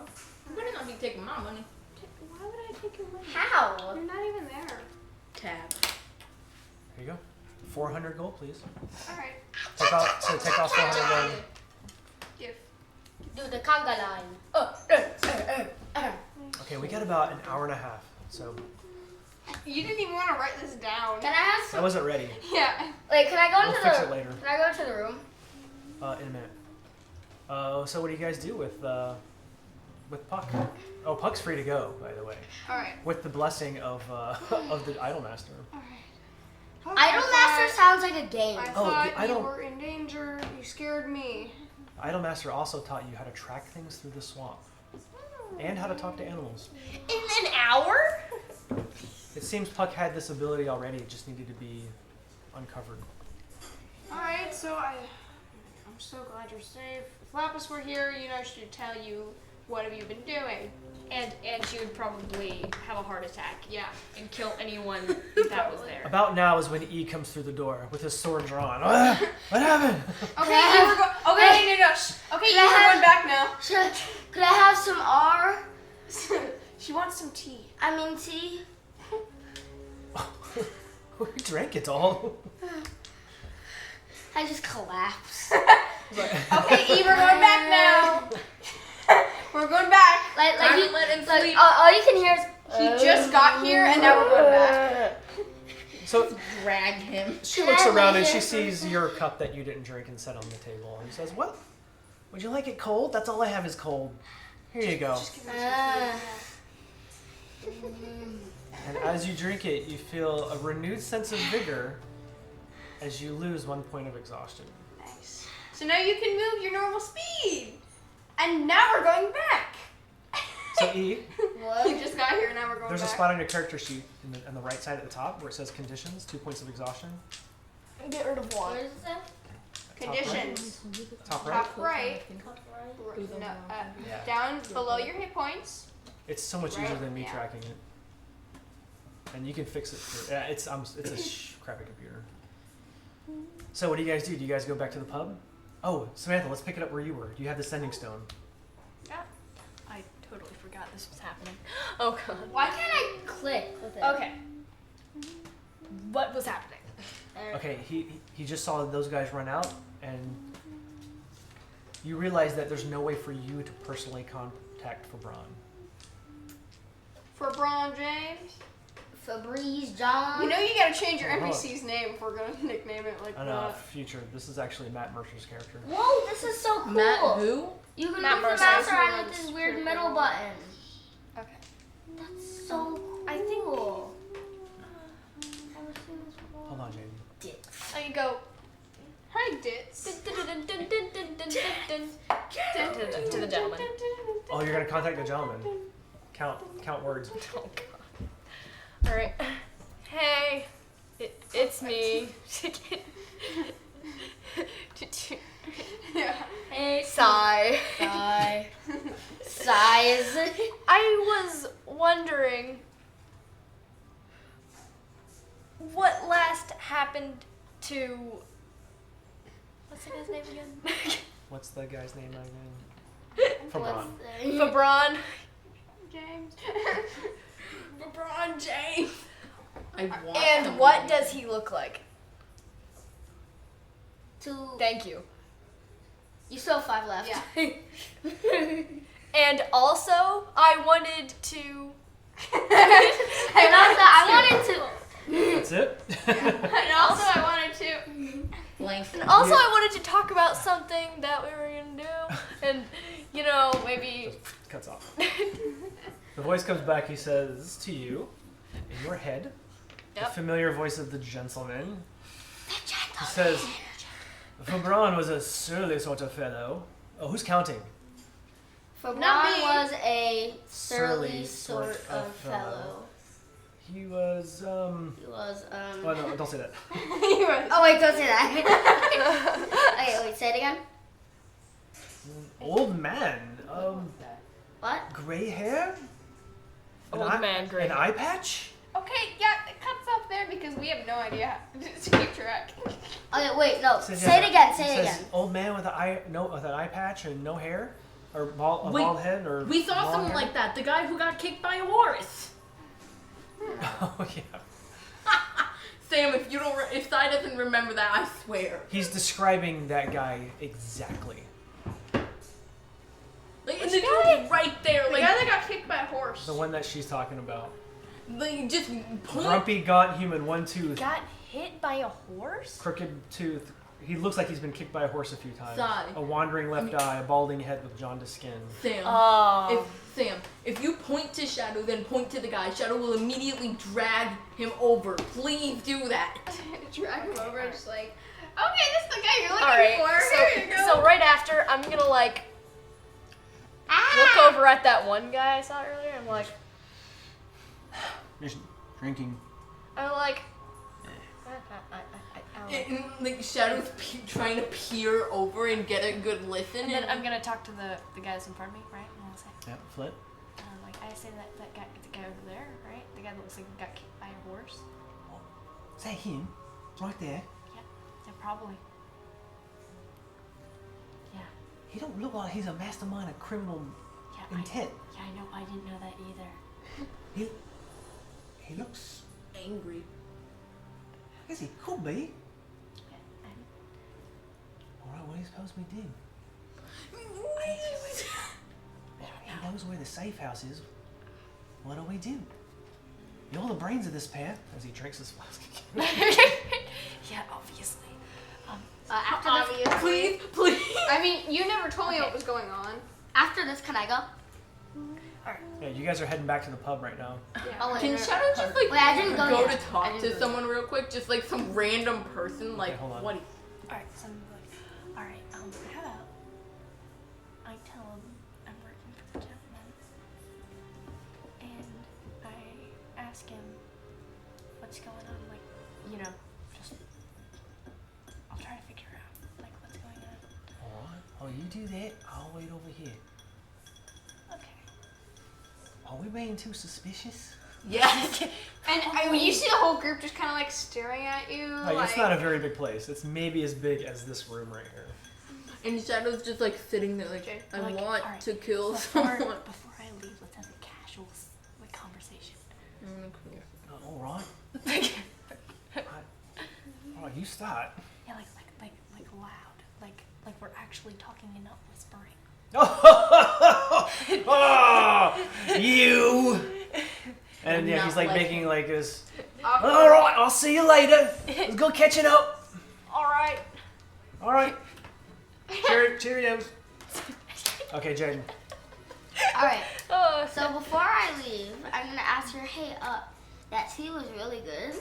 You better not be taking my money. Why would I take your money? How? You're not even there. Tab. Here you go. 400 gold, please. Alright. Take off 400 gold. Give. Do the conga line. Okay, we got about an hour and a half, so You didn't even want to write this down. Can I have I some? wasn't ready. Yeah. Wait, can I go We'll into fix the? it later. Can I go to the room? In a minute. So what do you guys do with Puck? Oh, Puck's free to go, by the way, Alright. with the blessing of of the Idolmaster. Idolmaster sounds like a game. I Oh, the thought you idol- were in danger. You scared me. The Idolmaster also taught you how to track things through the swamp and how to talk to animals. In an hour? It seems Puck had this ability already. It just needed to be uncovered. Alright, so I'm so glad you're safe. If Lapis were here, she'd tell you what have you been doing. And she would probably have a heart attack. Yeah. And kill anyone that was there. About now is when E comes through the door with his sword drawn. Ah, what happened? Okay, no. Okay, we're going back now. Could I have some R? She wants some tea. I mean tea. We drank it all. I just collapse. Okay, E, we're going back now. We're going back. Like you, let him like sleep. all you can hear is He just got here, and now we're going back. So Drag him. she looks around and she sees your cup that you didn't drink and set on the table. And says, "What? Would you like it cold? That's all I have is cold. Here you go." And as you drink it, you feel a renewed sense of vigor as you lose 1 point of exhaustion. Nice. So now you can move your normal speed. And now we're going back. So E, You just got here, now we're going there's a back. spot on your character sheet on the right side at the top where it says conditions, 2 points of exhaustion. Get rid of one. What is that? Conditions. Top right. Top right. No, Yeah. down below your hit points. It's so much easier Right, than me yeah. tracking it. And you can fix it through. Yeah, it's a crappy computer. So what do you guys do? Do you guys go back to the pub? Oh, Samantha, let's pick it up where you were. Do you have the sending stone? I totally forgot this was happening. Oh god. Why can't I click with it? Okay. What was happening? Okay, he just saw those guys run out, and you realize that there's no way for you to personally contact Fabron. For Braun James. Febreze John. You know you gotta change your Oh, NPC's name if we're gonna nickname it like I know, that. future. This is actually Matt Mercer's character. Whoa, this is so cool. Matt who? You can Matt move the Mercer. mouse around with Runs this weird pretty middle cool. button. Okay. That's so cool. I think- Never seen this before. Hold on, Jamie. So you go, hi Dits. To the gentleman. Oh, you're gonna contact the gentleman. Count words. Oh god. Alright. Hey. It's me. Yeah. Hey, Sigh. sigh. Size. I was wondering what last happened to what's the guy's name again? What's the guy's name again? Fabron. Fabron. James. LeBron James. I want And him. what does he look like? Two. Thank you. You still have 5 left. Yeah. And also, I wanted to. And also, I wanted to. That's it? And also I wanted to. Blank. And also, I wanted to talk about something that we were gonna do, and maybe. Cuts off. The voice comes back. He says to you, in your head, the Yep. familiar voice of the gentleman. He says, Fabron was a surly sort of fellow. Oh, who's counting? Fabron Not me. was a surly Surly sort sort of of fellow. He was, He was, Oh, no, don't say that. He was. Oh, wait, don't say that. Okay, wait, say it again. Old man. What? Gray hair? Old man, gray An hair. eye patch? Okay, yeah, it cuts off there because we have no idea how to keep track. Okay, wait, no. Says, Say it again, It say it says again. old man with an eye patch and no hair? Or Wait, bald head? Or We saw long someone hair? like that. The guy who got kicked by a horse. Oh, yeah. Sam, if Sai doesn't remember that, I swear. He's describing that guy exactly. Like, and the dude's right there, The like, guy that got kicked by a horse. The one that she's talking about. like just point. Grumpy, gaunt human, one tooth, Got hit by a horse? crooked tooth. He looks like he's been kicked by a horse a few times. Sigh. A wandering left eye, a balding head with jaundiced skin. Sam. Oh. If you point to Shadow, then point to the guy. Shadow will immediately drag him over. Please do that. Drag him over and just like, okay, this is the guy you're looking Alright, for. Here you go. so right after, I'm gonna look over at that one guy I saw earlier. I'm like, Just drinking. I'm like, And, like Shadow's trying to peer over and get a good listen. and then I'm gonna talk to the guys in front of me, right? And I'll say, Yeah, flip. like I say that guy, the guy over there, right? The guy that looks like he got kicked by a horse. Is that him? Right there. Yeah, probably. Yeah. He don't look like he's a mastermind of criminal Yeah. intent. Yeah, I know. I didn't know that either. He looks. angry. I guess he could be. Yeah, Alright, what do you suppose we do? He knows where the safe house is. What do we do? You're the brains of this pair. As he drinks his flask again. yeah, obviously. After this, Obviously. Please. I mean, you never told me what was going on. after this, can I go? Yeah, you guys are heading back to the pub right now. Oh, wait, Can Shadow just like Wait, I didn't go go yet. to I talk didn't to go someone real quick? Just like some random person, like hold on. what? Alright, so I'm like, alright, how about I tell him I'm working for the gentleman, and I ask him what's going on, like, you know, just, I'll try to figure out, like, what's going on. Alright. Oh, you do that. I'll wait over here. Okay. Are we being too suspicious? Yes. And when you see the whole group just kind of like staring at you, Like, it's not a very big place. It's maybe as big as this room right here. And Shadow's just like sitting there, like I Like, want alright, to kill Before someone. I leave, let's have a casual, like, conversation. Alright. Oh, you start. Yeah, like loud, like we're actually talking and not whispering. Oh, you. And yeah, Not he's like like making like this. Awkward. All right, I'll see you later. Let's go catching up. All right. All right. Cheerios. Okay, Jaden. All right. Oh, So before I leave, I'm gonna ask her, hey, that tea was really good.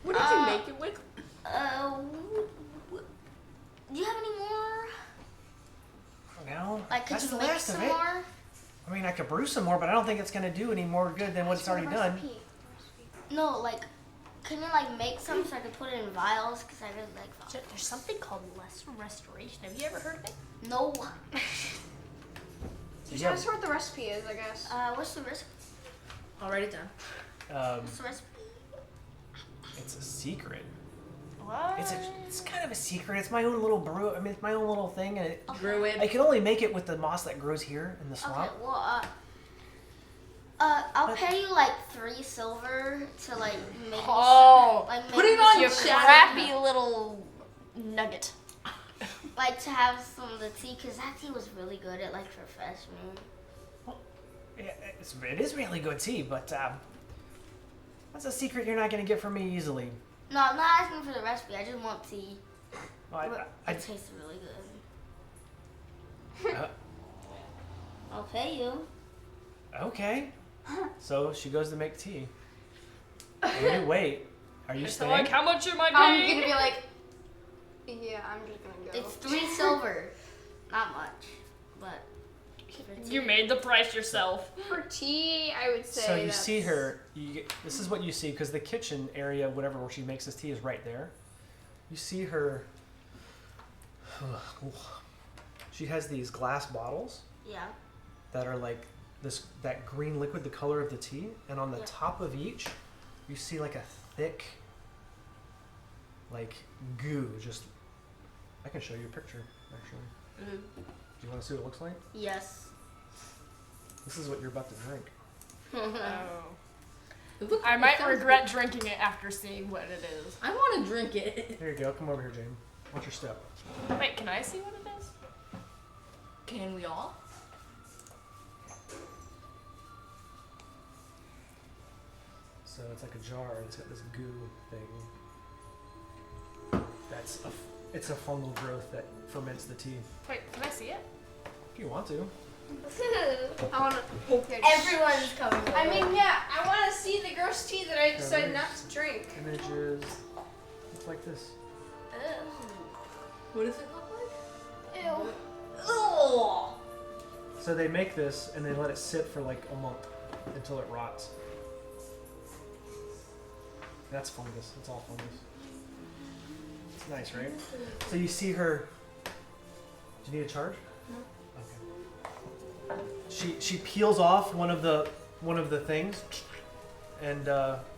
What did you make it with? Do you have any more? No, Like, could that's you the make last some of it. more? I mean, I could brew some more, but I don't think it's gonna do any more good than what it's already done. Recipe. No, like, can you like make some so I can put it in vials? Cause I really like vials. there's something called lesser restoration. Have you ever heard of it? No. You tell us what the recipe is, I guess. What's the recipe? I'll write it down. What's the recipe? It's a secret. What? It's kind of a secret. It's my own little brew. I mean, it's my own little thing, and Druid. I can only make it with the moss that grows here in the swamp. Okay, well, I'll pay you like 3 silver to like make. Oh, like put it on you Shadow. crappy little nugget. Like to have some of the tea, cause that tea was really good. It like refreshed me. Yeah, it is really good tea, but that's a secret you're not going to get from me easily. No, I'm not asking for the recipe. I just want tea. Well, It tastes really good. I'll pay you. Okay. So she goes to make tea. And you wait. Are you So staying? like, how much am I I'm paying? gonna be like, yeah, I'm just gonna go. It's 3 silver. Not much, but for tea. You made the price yourself. For tea, I would say. So you that's- see her. This is what you see because the kitchen area, whatever, where she makes this tea, is right there. You see her. She has these glass bottles Yeah. that are like that green liquid, the color of the tea, and on the Yeah. top of each, you see like a thick, like goo. Just, I can show you a picture actually. Do you want to see what it looks like? Yes. This is what you're about to drink. Oh. I might regret drinking it after seeing what it is. I want to drink it. Here you go. Come over here, Jane. What's your step? Wait, can I see what it is? Can we all? So it's like a jar, and it's got this goo thing. It's a fungal growth that ferments the tea. Wait, can I see it? If you want to. I wanna. Everyone's coming over. I mean, yeah, I want to see the gross tea that I decided not to drink. Images. It's like this. What does it look like? Ew. Oh. So they make this and they let it sit for like a month until it rots. That's fungus. It's all fungus. It's nice, right? So you see her. Do you need a charge? No. Okay. She peels off one of the things, and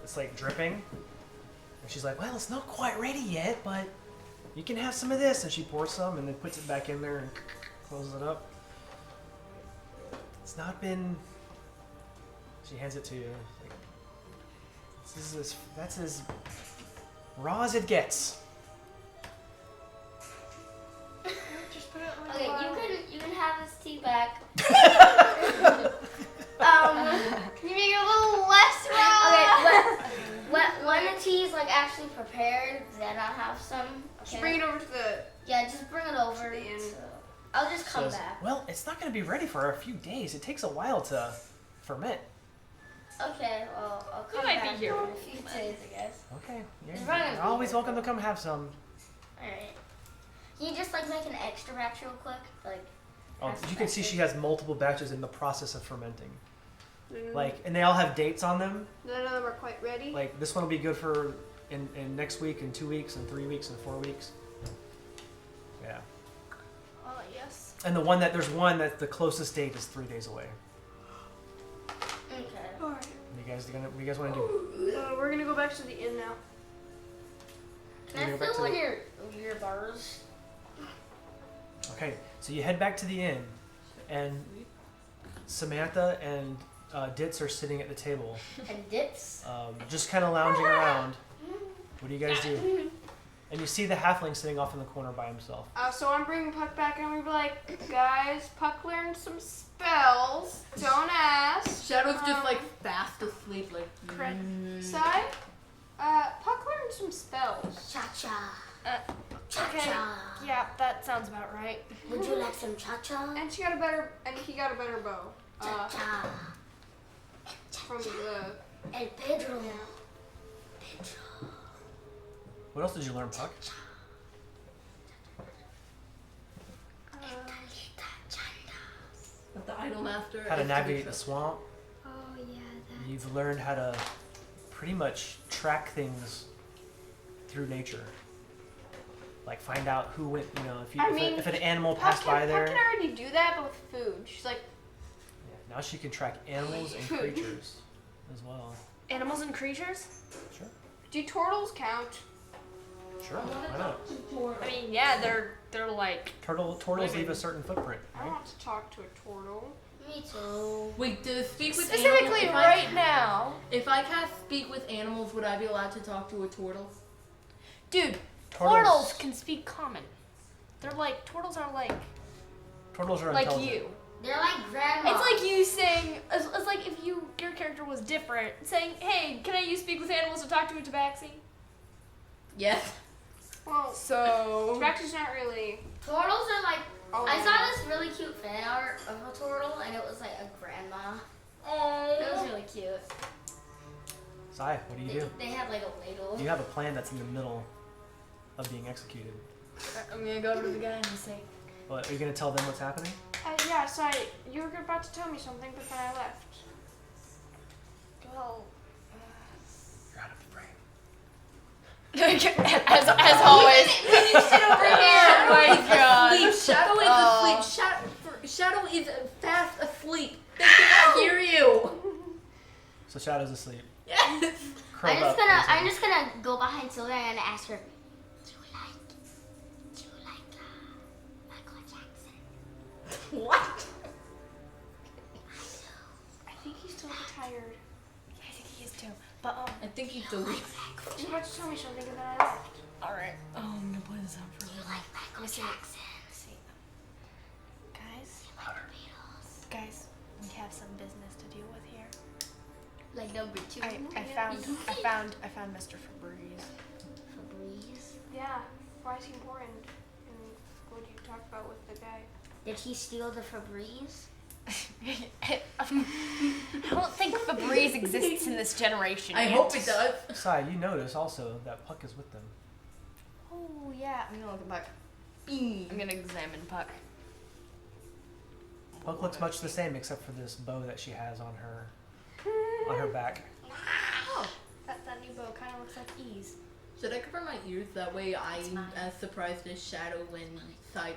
it's like dripping. And she's like, "Well, it's not quite ready yet, but you can have some of this." And she pours some, and then puts it back in there and closes it up. It's not been. She hands it to you. Like, that's as raw as it gets. Just put it in Okay, the you can have this tea back. Can you make it a little less raw? Okay, when the tea is like actually prepared, then I'll have some. Okay. Just bring it over to the. Yeah, just bring it over. the inn. I'll just come Says, back. "Well, it's not going to be ready for a few days. It takes a while to ferment." Okay, well, I'll come might back be here in for a few days, I guess. Okay. It's Yeah, probably you're gonna be always here. welcome to come have some. Alright. Can you just like make an extra batch real quick? Like. Oh, extra you can see batches? she has multiple batches in the process of fermenting. Mm. Like, and they all have dates on them. None of them are quite ready. Like, this one will be good for in next week, in 2 weeks, in 3 weeks, in 4 weeks. Yeah. Oh yes. And there's one that the closest date is 3 days away. Okay. Alright. What do you guys want to do? We're gonna go back to the inn now. Can I go back fill to in the- your bars? Okay, so you head back to the inn, and Samantha and Ditz are sitting at the table, And dips? just kind of lounging around. What do you guys do? And you see the halfling sitting off in the corner by himself. So I'm bringing Puck back, and I'm gonna be like, guys, Puck learned some spells. Don't ask. Shadow's just like fast asleep, like. Sai, Puck learned some spells. Cha-cha. Okay. Cha-cha. Yeah, that sounds about right. Would you like some cha-cha? And he got a better bow. Cha-cha. From the. El Pedro. What else did you learn, Puck? The idol master. How to is navigate be the swamp. Oh, yeah, You've learned how to pretty much track things through nature. Like find out who went, if an animal passed by there. Puck can already do that, but with food. She's like, Yeah, now she can track animals and creatures as well. Animals and creatures? Sure. do turtles count? Sure. Why not? I mean, yeah, they're like. Turtles leave a certain footprint, I right? want to talk to a turtle. Me too. Wait, does speak with Specifically animals? right now. If I cast speak with animals, would I be allowed to talk to a turtle? Dude, Turtles- turtles can speak common. They're like, turtles are like Turtles are like intelligent. you. They're like grandma. It's like you saying, it's like if your character was different, saying, hey, can I use speak with animals to talk to a tabaxi? Yes. Well, So. Tabaxi's not really. Turtles are like. Oh, I saw this really cute fan art of a turtle, and it was like a grandma. It was really cute. Sai, what do you do? They had like a ladle. You have a plan that's in the middle of being executed. I'm gonna go to the guy and say, What, are you going to tell them what's happening? Yeah, sorry. You were about to tell me something, but then I left. well, You're out of the frame. as always. Sit over here. Oh my god. Shadow is asleep. Shadow is fast asleep. They cannot hear you. So Shadow's asleep. Yes. Curled up. I'm just gonna go behind Sylvia and ask her. Do you like Michael Jackson? What? I think he's still tired. I think he is too. But I think he's deleted. He was about to tell me something, and then I left. alright. I'm gonna put this on for Do you like Michael Jackson? Guys, we have some business to deal with here. Like number 2. I found Mr. Febreze. Febreze. Yeah. Why is he important? And what did you talk about with the guy? Did he steal the Febreze? I don't think Febreze exists in this generation. I yet. hope it does. Sai, you notice also that Puck is with them. Oh yeah, I'm gonna look at Puck. I'm gonna examine Puck. Puck looks much the same except for this bow that she has on her back. Oh, that new bow kind of looks that's ease. Should I cover my ears? That way I'm It's fine. as surprised as Shadow when Saika.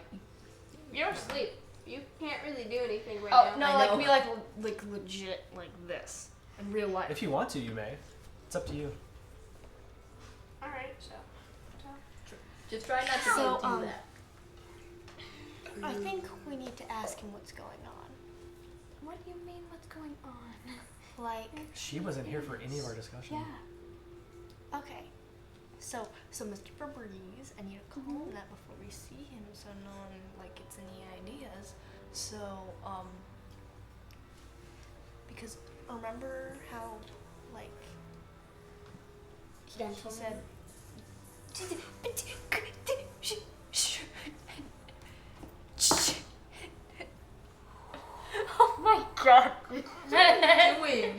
You're asleep. You can't really do anything right Oh, now. no, I like know. be like legit like this in real life. If you want to, you may. It's up to you. Alright, so. Just try not to So, do that. I think we need to ask him what's going on. What do you mean, what's going on? Like, She wasn't here for any of our discussion. yeah. Okay. So Mr. Febreze, I need to call him that before we see him, so no one like gets any ideas. So because remember how like he said. Oh my god. Doing?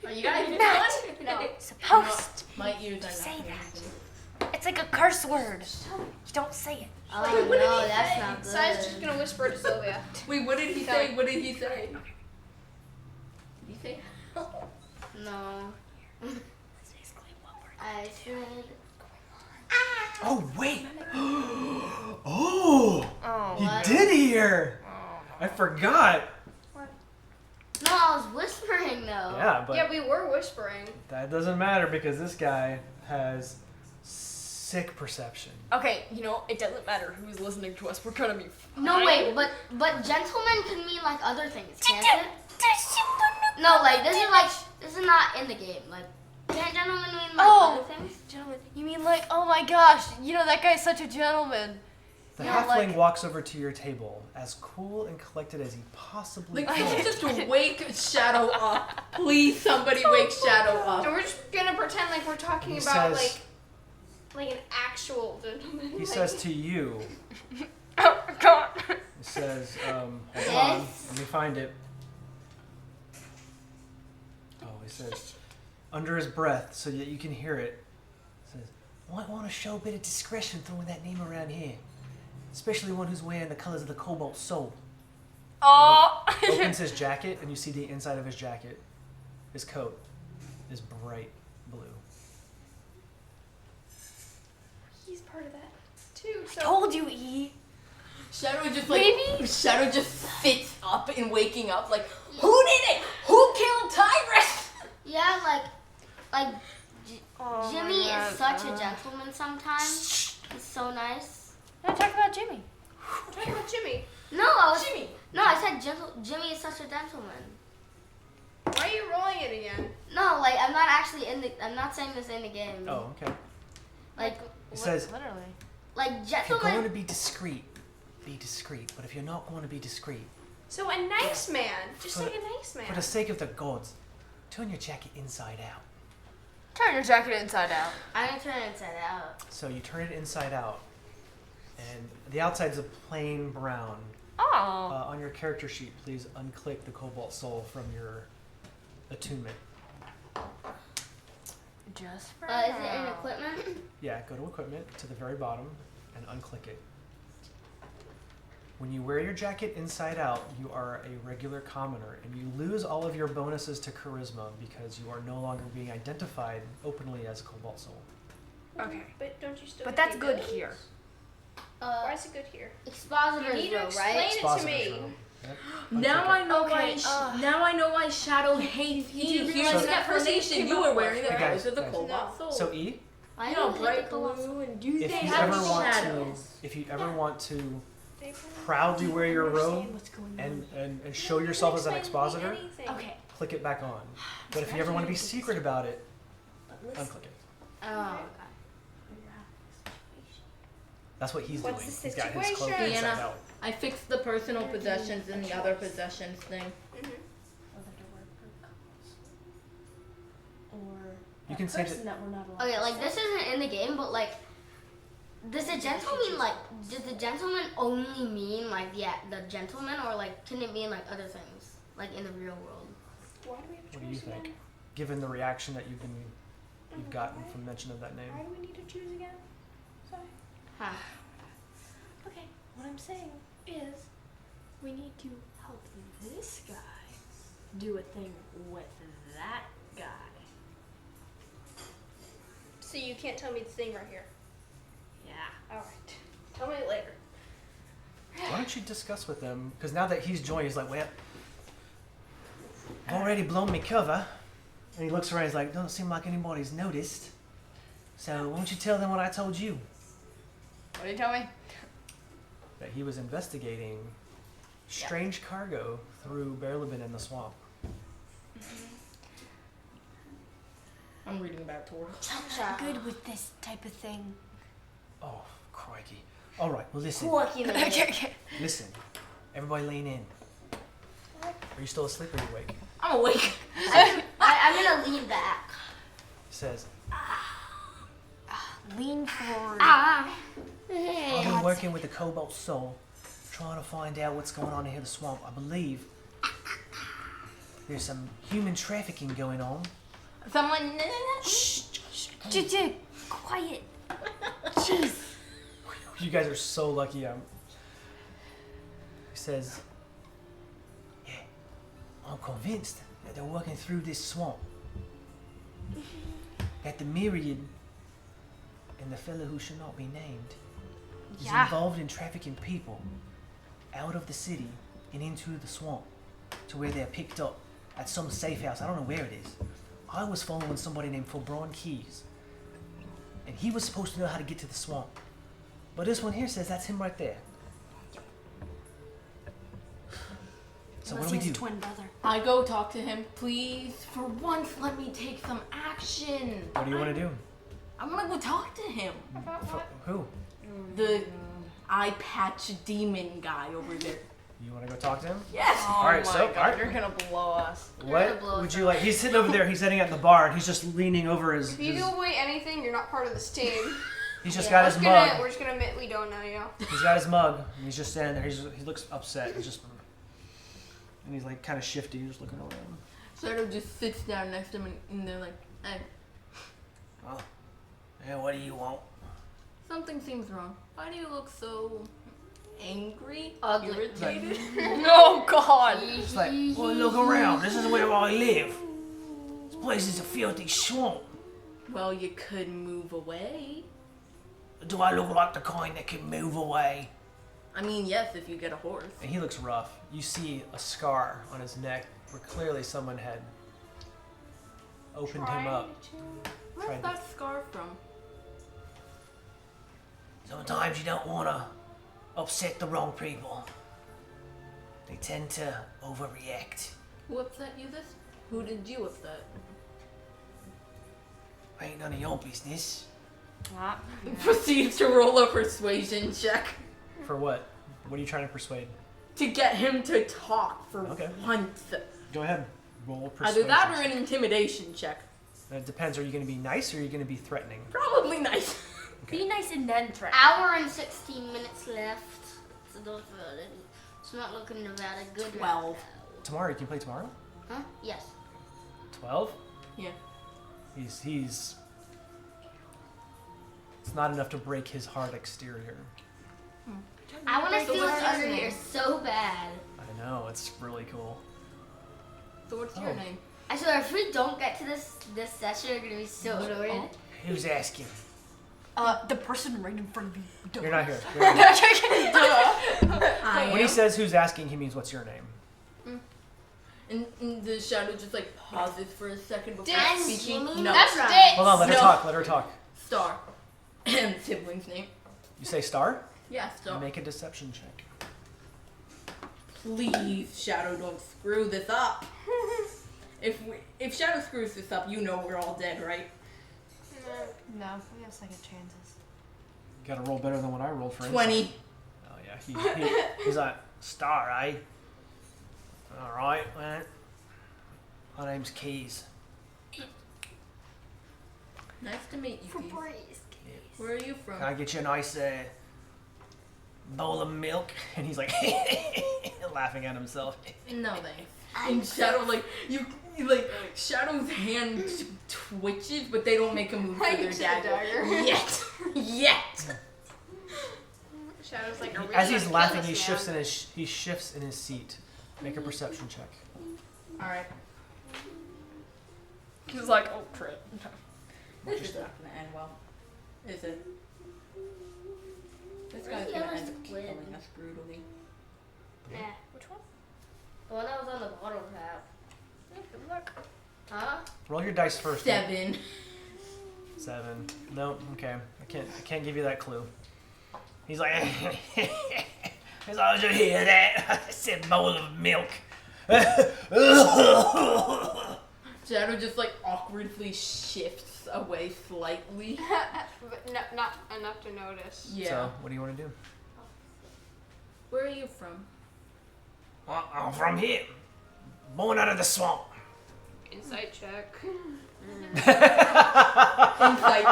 Are you guys done? No. Supposed My ears are not say hearing that. me. It's like a curse word. You don't say it. Oh Wait, what did no, he that's say? not good. Sai's just gonna whisper to Sylvia. Wait, what did he say? What did he say? Did he say? No. That's basically what we're I said. Oh, wait! Oh! Oh. He What? did hear! I forgot! No, I was whispering though. Yeah, but Yeah, we were whispering. that doesn't matter because this guy has sick perception. Okay, you know, it doesn't matter who's listening to us. We're gonna be fine. No, wait, but gentleman can mean like other things, can't it? No, like this is not in the game. Like, can't gentleman mean like Oh. other things? Gentlemen, you mean like, oh my gosh, you know, that guy's such a gentleman. The Yeah, halfling like- walks over to your table, as cool and collected as he possibly Like, could. just wake Shadow up. Please, somebody wake Shadow up. And we're just gonna pretend like we're talking He about says- like an actual gentleman. He like, says to you, Oh god. he says, hold on, Yes. let me find it. Oh, he says, under his breath, so that you can hear it, says, might want to show a bit of discretion throwing that name around here. Especially one who's wearing the colors of the cobalt soul. Oh. Opens his jacket, and you see the inside of his jacket. His coat is bright blue. he's part of that too. So Told you, E. Shadow just like Maybe? Shadow just sits up and waking up like, who did it? Who killed Tyrus? Yeah, like Oh Jimmy my is God. such a gentleman sometimes. He's so nice. No, talk about Jimmy. we're talking about Jimmy. No, I was, Jimmy. no, I said Jimmy is such a gentleman. Why are you rolling it again? No, like I'm not actually I'm not saying this in the game. Oh, okay. Like He says, Literally. like if you're going to gentleman. be discreet. But if you're not going to be discreet, So a nice man, just For like the- a nice man. for the sake of the gods, turn your jacket inside out. Turn your jacket inside out. I'm gonna turn it inside out. So you turn it inside out, and the outside's a plain brown. Oh. On your character sheet, please unclick the cobalt soul from your attunement. Just for Is it in now. equipment? Yeah, go to equipment to the very bottom and unclick it. When you wear your jacket inside out, you are a regular commoner, and you lose all of your bonuses to charisma because you are no longer being identified openly as a cobalt soul. Okay. But don't you still? But get that's the good abilities? here. Why is it good here? Expositors You need to though, explain right? it to Expositor's me. room. Yep. Now Unclick I it. know Okay, why. Now I know why Shadow hates E. Here's So- the explanation. You were wearing the Hey, guys, colors of the guys. cobalt soul. So E, I You know know, bright blue. blue, and you if they you have ever want shadows. to, proudly wear your robe What's going and show yourself as an expositor, Okay. click it back on. But if you ever want to be secret about it, unclick it. Oh, That's what he's What's doing. the He's got his cloak situation? inside Deanna. out. I fixed the personal possessions and the other possessions thing. Or You can say person that we're not allowed. okay. to Like say. this isn't in the game, but like, does the gentleman like? Does the gentleman only mean like the gentleman, or like can it mean like other things, like in the real world? Why do we have to What do you choose think? again? Given the reaction that you've gotten from mention of that Why name. do we need to choose again? Sorry. Huh. Okay, what I'm saying is we need to help this guy do a thing with that guy. So you can't tell me this thing right here. Yeah. All right. Tell me later. Why don't you discuss with them? Because now that he's joined, he's like, well, I've already blown me cover. And he looks around, he's like, doesn't seem like anybody's noticed. So why don't you tell them what I told you? What did you tell me? That he was investigating strange cargo through Berleben in the swamp. I'm reading about turtles. I'm good with this type of thing. Oh, crikey. All right, well, listen. Listen. Everybody lean in. Are you still asleep or are you awake? I'm awake. I'm gonna lean back. He says, Lean forward. Ah. I've been working with the Cobalt Soul, trying to find out what's going on here in the swamp. I believe there's some human trafficking going on. Someone. Quiet. Jeez. You guys are so lucky. He says, yeah, I'm convinced that they're working through this swamp. That the Myriad and the fellow who should not be named is involved in trafficking people out of the city and into the swamp to where they're picked up at some safe house. I don't know where it is. I was following somebody named Fulbron Keys, and he was supposed to know how to get to the swamp. But this one here says that's him right there. So what do we do? Twin brother. I go talk to him. Please, for once, let me take some action. What do you want to do? I want to go talk to him. Who? The eye patch demon guy over there. You want to go talk to him? Yes. All right, so all right. You're gonna blow us. What would you like? He's sitting over there. He's sitting at the bar, and he's just leaning over his. If you do away anything, you're not part of this team. He's just got his mug. We're just gonna admit we don't know you. He's got his mug, and he's just standing there. He looks upset. He's just, and he's like kind of shifty. He's just looking around. Shadow just sits down next to him, and they're like, "Hey, Oh, yeah. What do you want? something seems wrong. Why do you look so angry, Ugly. irritated?" No, God. It's like, well, look around. This is where I live. This place is a filthy swamp. Well, you could move away. Do I look like the kind that can move away? I mean, yes, if you get a horse. And he looks rough. You see a scar on his neck where clearly someone had opened him up. Where's Tried to- that scar from? Sometimes you don't want to upset the wrong people. They tend to overreact. Who upset you this? Who did you upset? Ain't none of your business. Proceeds to roll a persuasion check For what? What are you trying to persuade? to get him to talk for Okay. once. Go ahead. Roll Either persuasion. that or an intimidation check. It depends. Are you going to be nice or are you going to be threatening? Probably nice. Be nice and then threaten. Hour and 16 minutes left. So don't feel it. It's not looking about a good 12. Tomorrow? You can play tomorrow? Huh? Yes. 12? Yeah. He's... It's not enough to break his hard exterior. I want to So see what's what's his under name? here so bad. I know. It's really cool. So what's your Oh. name? I swear, if we don't get to this session, we're gonna be so annoyed. Who's asking? The person right in front of you. Duh. You're not here. You're not here. I When he am. says who's asking, he means what's your name? And the shadow just like pauses for a second before Dance. speaking. You mean No. That's right. Dits. Hold on, let her No. talk. Let her talk. Star. And sibling's name. You say star? Yeah, Star. Make a deception check. Please, Shadow, don't screw this up. If Shadow screws this up, you know we're all dead, right? No, we have second chances. You gotta roll better than what I rolled for insight. 20. Oh yeah, he's like, star, eh? Alright, man. My name's Keys. Nice to meet you, Keith. Where are you from? Can I get you a nice bowl of milk? And he's like laughing at himself. No thanks. And Shadow, like, you like, Shadow's hand twitches, but they don't make a move for Like their to the dagger. dagger. Yet. Yet. Shadow's like a As he's laughing, he shifts in his seat. Make a perception check. Alright. He's like, oh, crap. This is not gonna end well. Is it? This Where's guy's the gonna other end up squid? killing us brutally. Nah. Which one? The one that was on the bottle cap. Good luck. Huh? Roll your dice first. 7. 7. No, okay. I can't give you that clue. He's like, as long as you hear that, I said bowl of milk. Shadow just like awkwardly shifts away slightly. But not enough to notice. Yeah. So, what do you want to do? Where are you from? I'm from here. Born out of the swamp. Insight check. Insight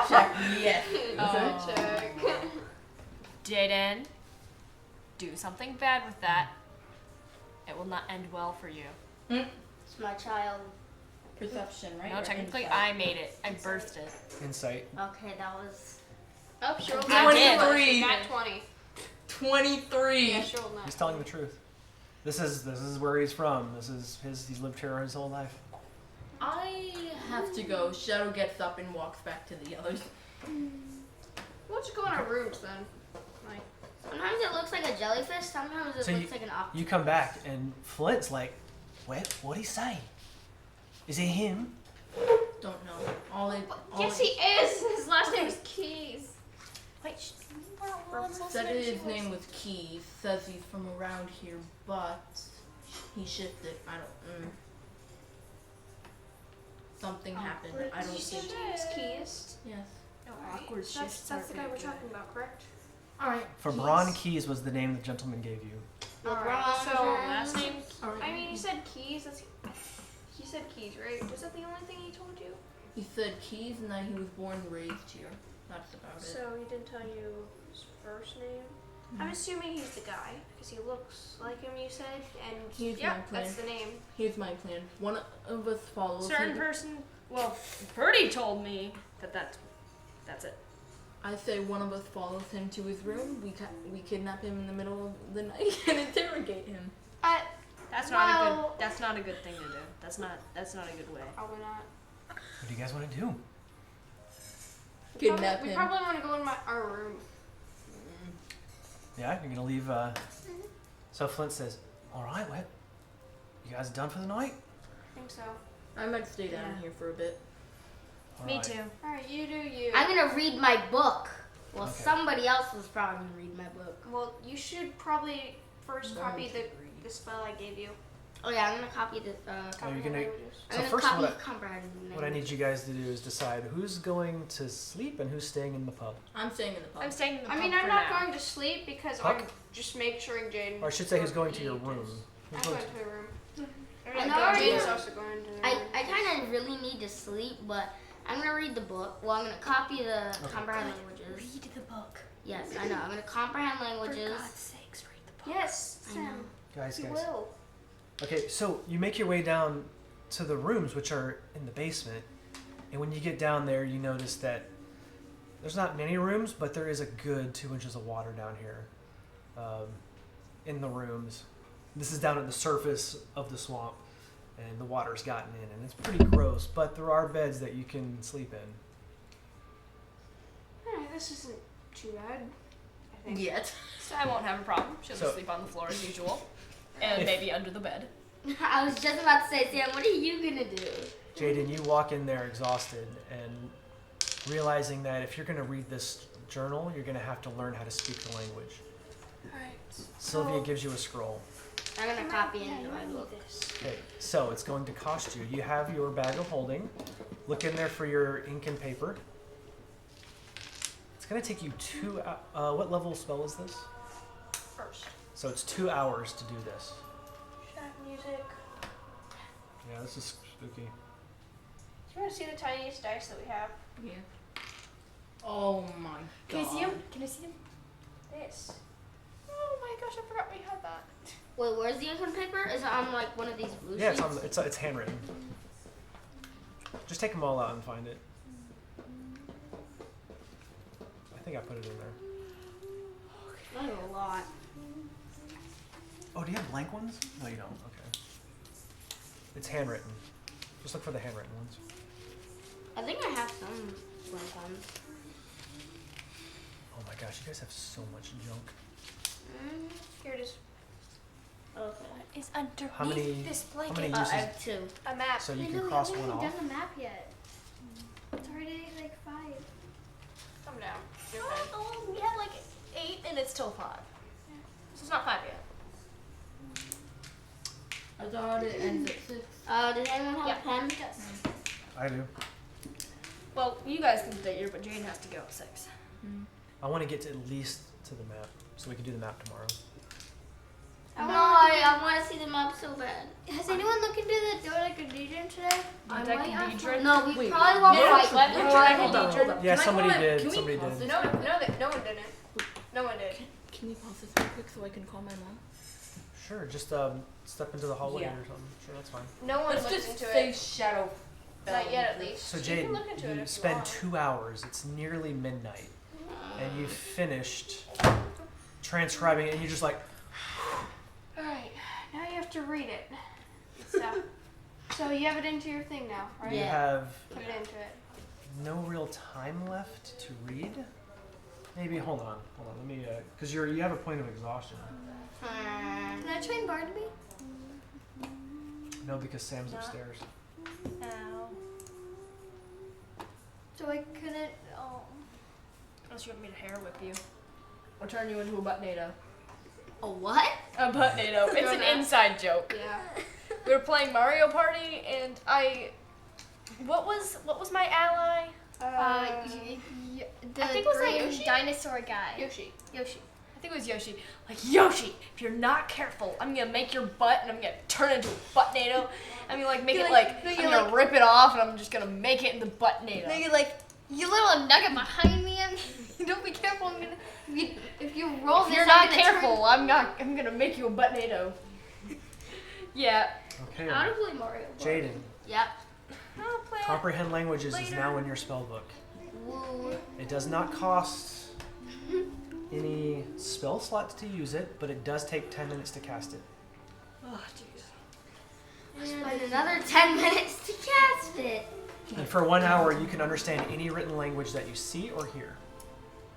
check. Yes. Insight check. Jaden, do something bad with that. It will not end well for you. It's my child. Perception, right? No, Or technically insight? I made it. I birthed it. Insight. Okay, that was. Oh, she rolled I did. 23. Nat 20. 23. Yeah, she rolled nat He's telling the truth. This is where he's from. He's lived here his whole life. I have to go. Shadow gets up and walks back to the others. We'll just go in our rooms then. Like, Sometimes it looks like a jellyfish. Sometimes it So looks like an octopus. You come back and Flint's like, what'd he say? Is it him? Don't know. All yes, he is. His last name is Keys. Wait, said his name was Keys. Says he's from around here, but he shifted. I don't. Something happened. I don't You said think. his name is Keys. Yes. No, Alright, awkward That's shifts the aren't guy very we're good. talking about, correct? All right. For Braun Keys was the name the gentleman gave you. Alright, so Last name? I mean, you said Keys. You said Keys, right? Was that the only thing he told you? He said Keys and that he was born and raised here. That's about it. So he didn't tell you his first name. I'm assuming he's the guy because he looks like him. You said, and He's my yeah, plan. that's the name. Here's my plan. One of us follows Certain him. person. Well, Birdie told me that's it. I say one of us follows him to his room. We kidnap him in the middle of the night and interrogate him. That's Well- That's not a good thing to do. That's not a good way. Probably not. What do you guys want to do? Kidnap We him. probably want to go in our room. Yeah, you're gonna leave. So Flint says, "All right, well, you guys done for the night?" I think so. I might stay down here for a bit. All Me right. too. All right, you do you. I'm gonna read my book. Well, Okay. somebody else was probably gonna read my book. Well, you should probably first Learn copy to the read. spell I gave you. Oh yeah, I'm gonna copy the. Oh, you're Copy the gonna. languages. So I'm gonna first, copy what comprehension. I need you guys to do is decide who's going to sleep and who's staying in the pub. I'm staying in the pub. I'm staying in the I pub mean, for I'm not now. going to sleep because Puck? I'm just making sure Jaden. Or I should say, who's going to your room? I'm Who's going going to the room. I know, Jaden's yeah. also going to the I room. kind of really need to sleep, but I'm gonna read the book. Well, I'm gonna copy the Okay. comprehend languages. Read the book. Yes, I know. I'm gonna comprehend For languages. God's sakes, read the book. Yes, I know. Sam. Guys, You guys. will. Okay, so you make your way down to the rooms, which are in the basement, and when you get down there, you notice that there's not many rooms, but there is a good 2 inches of water down here in the rooms. This is down at the surface of the swamp, and the water's gotten in, and it's pretty gross, but there are beds that you can sleep in. This isn't too bad. I think. Yet. So I won't have a problem. She'll So- just sleep on the floor as usual. And If- maybe under the bed. I was just about to say, Sam, what are you gonna do? Jaden, you walk in there exhausted and realizing that if you're going to read this journal, you're going to have to learn how to speak the language. Alright. Sylvia gives you a scroll. I'm gonna copy it into my book. Okay, so it's going to cost you. You have your bag of holding. Look in there for your ink and paper. It's going to take you what level spell is this? First. So it's 2 hours to do this. Shack music. Yeah, this is spooky. Do you want to see the tiniest dice that we have? Yeah. Oh my god. Can I see him? Can I see him? This. Oh my gosh, I forgot we had that. Wait, where's the ink and paper? Is it on like one of these blue Yeah, sheets? it's handwritten. Just take them all out and find it. I think I put it in there. That's a lot. Oh, do you have blank ones? No, you don't. Okay. It's handwritten. Just look for the handwritten ones. I think I have some. sometimes. Oh my gosh, you guys have so much junk. Here it is. Okay. Is underneath How many- this How many blanket? I uses? have 2. A map. So you I can know, we cross haven't one even off. done the map yet. It's already like 5. Come down. You're fine. Oh, we have like 8 and it's still 5. So it's not 5 yet. I thought it ends at 6. Does anyone have a pen? Yes. I do. Well, you guys can stay here, but Jane has to go at 6. I want to get to at least to the map, so we can do the map tomorrow. No, I want to see the map so bad. Has anyone looked into the Dodecahedron today? I might ask for No, we Wait, probably won't no, fight. hold on. Yeah, Can I somebody comment? did. Can we Somebody pause did. this No, real quick? no one didn't. No one did. Can we pause this real quick so I can call my mom? Sure, just step into the hallway Yeah. or something. Sure, that's fine. No one Let's looked just into say it. shadow. Not yet, at least. So You Jade, can look into it you if spend want. 2 hours. It's nearly midnight, and you've finished transcribing it, and you're just like, Alright, now you have to read it. So you have it into your thing now, right? you Yeah. have Put it into it. no real time left to read. Maybe hold on. Let me because you have a point of exhaustion. Can I train Barnaby? No, because Sam's upstairs. Ow. So I couldn't. Unless you want me to hair whip you. Or turn you into a butt-nado. A what? A butt-nado. It's an inside joke. Yeah. We were playing Mario Party and what was my ally? The I think it was like green Yoshi? dinosaur guy. Yoshi. Yoshi. I think it was Yoshi. Like, Yoshi, if you're not careful, I'm gonna make your butt and I'm gonna turn it into a butt-nado. I'm gonna like make You're it like- like, no, I'm you're gonna like- rip it off and I'm just gonna make it into butt-nado. No, you're like, you little nugget behind me, and don't be careful. I'm gonna. If you roll If this, you're I'm not gonna careful, I'm gonna make you a butt-nado. Yeah. Okay, Turn... I want to play Mario. Jaden. Yep. I'll play it. Comprehend languages is Later. now in your spell book. Woo. It does not cost any spell slots to use it, but it does take 10 minutes to cast it. Oh, jeez. Spend another 10 minutes to cast it. And for 1 hour, you can understand any written language that you see or hear.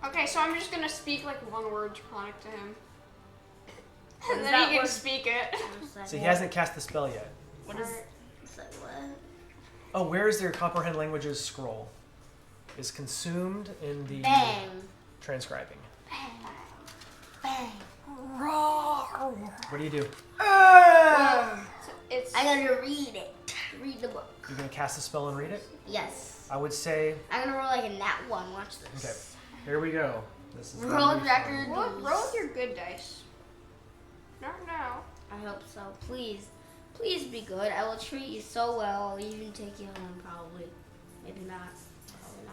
Okay, so I'm just gonna speak like one word draconic to him. What And does then that he can word- speak it. So he hasn't cast the spell yet. What is It's like what? Oh, where is their Comprehend Languages scroll? Is consumed in the Bang. transcribing. Bang. What do you do? It's I'm gonna read it. Read the book. You're going to cast the spell and read it? Yes. I would say, I'm gonna roll like a nat 1. Watch this. okay, here we go. This is Roll gonna be record. fun. roll with your good dice. Not now. I hope so. Please. Please be good. I will treat you so well. I'll even take you home probably. Maybe not. Probably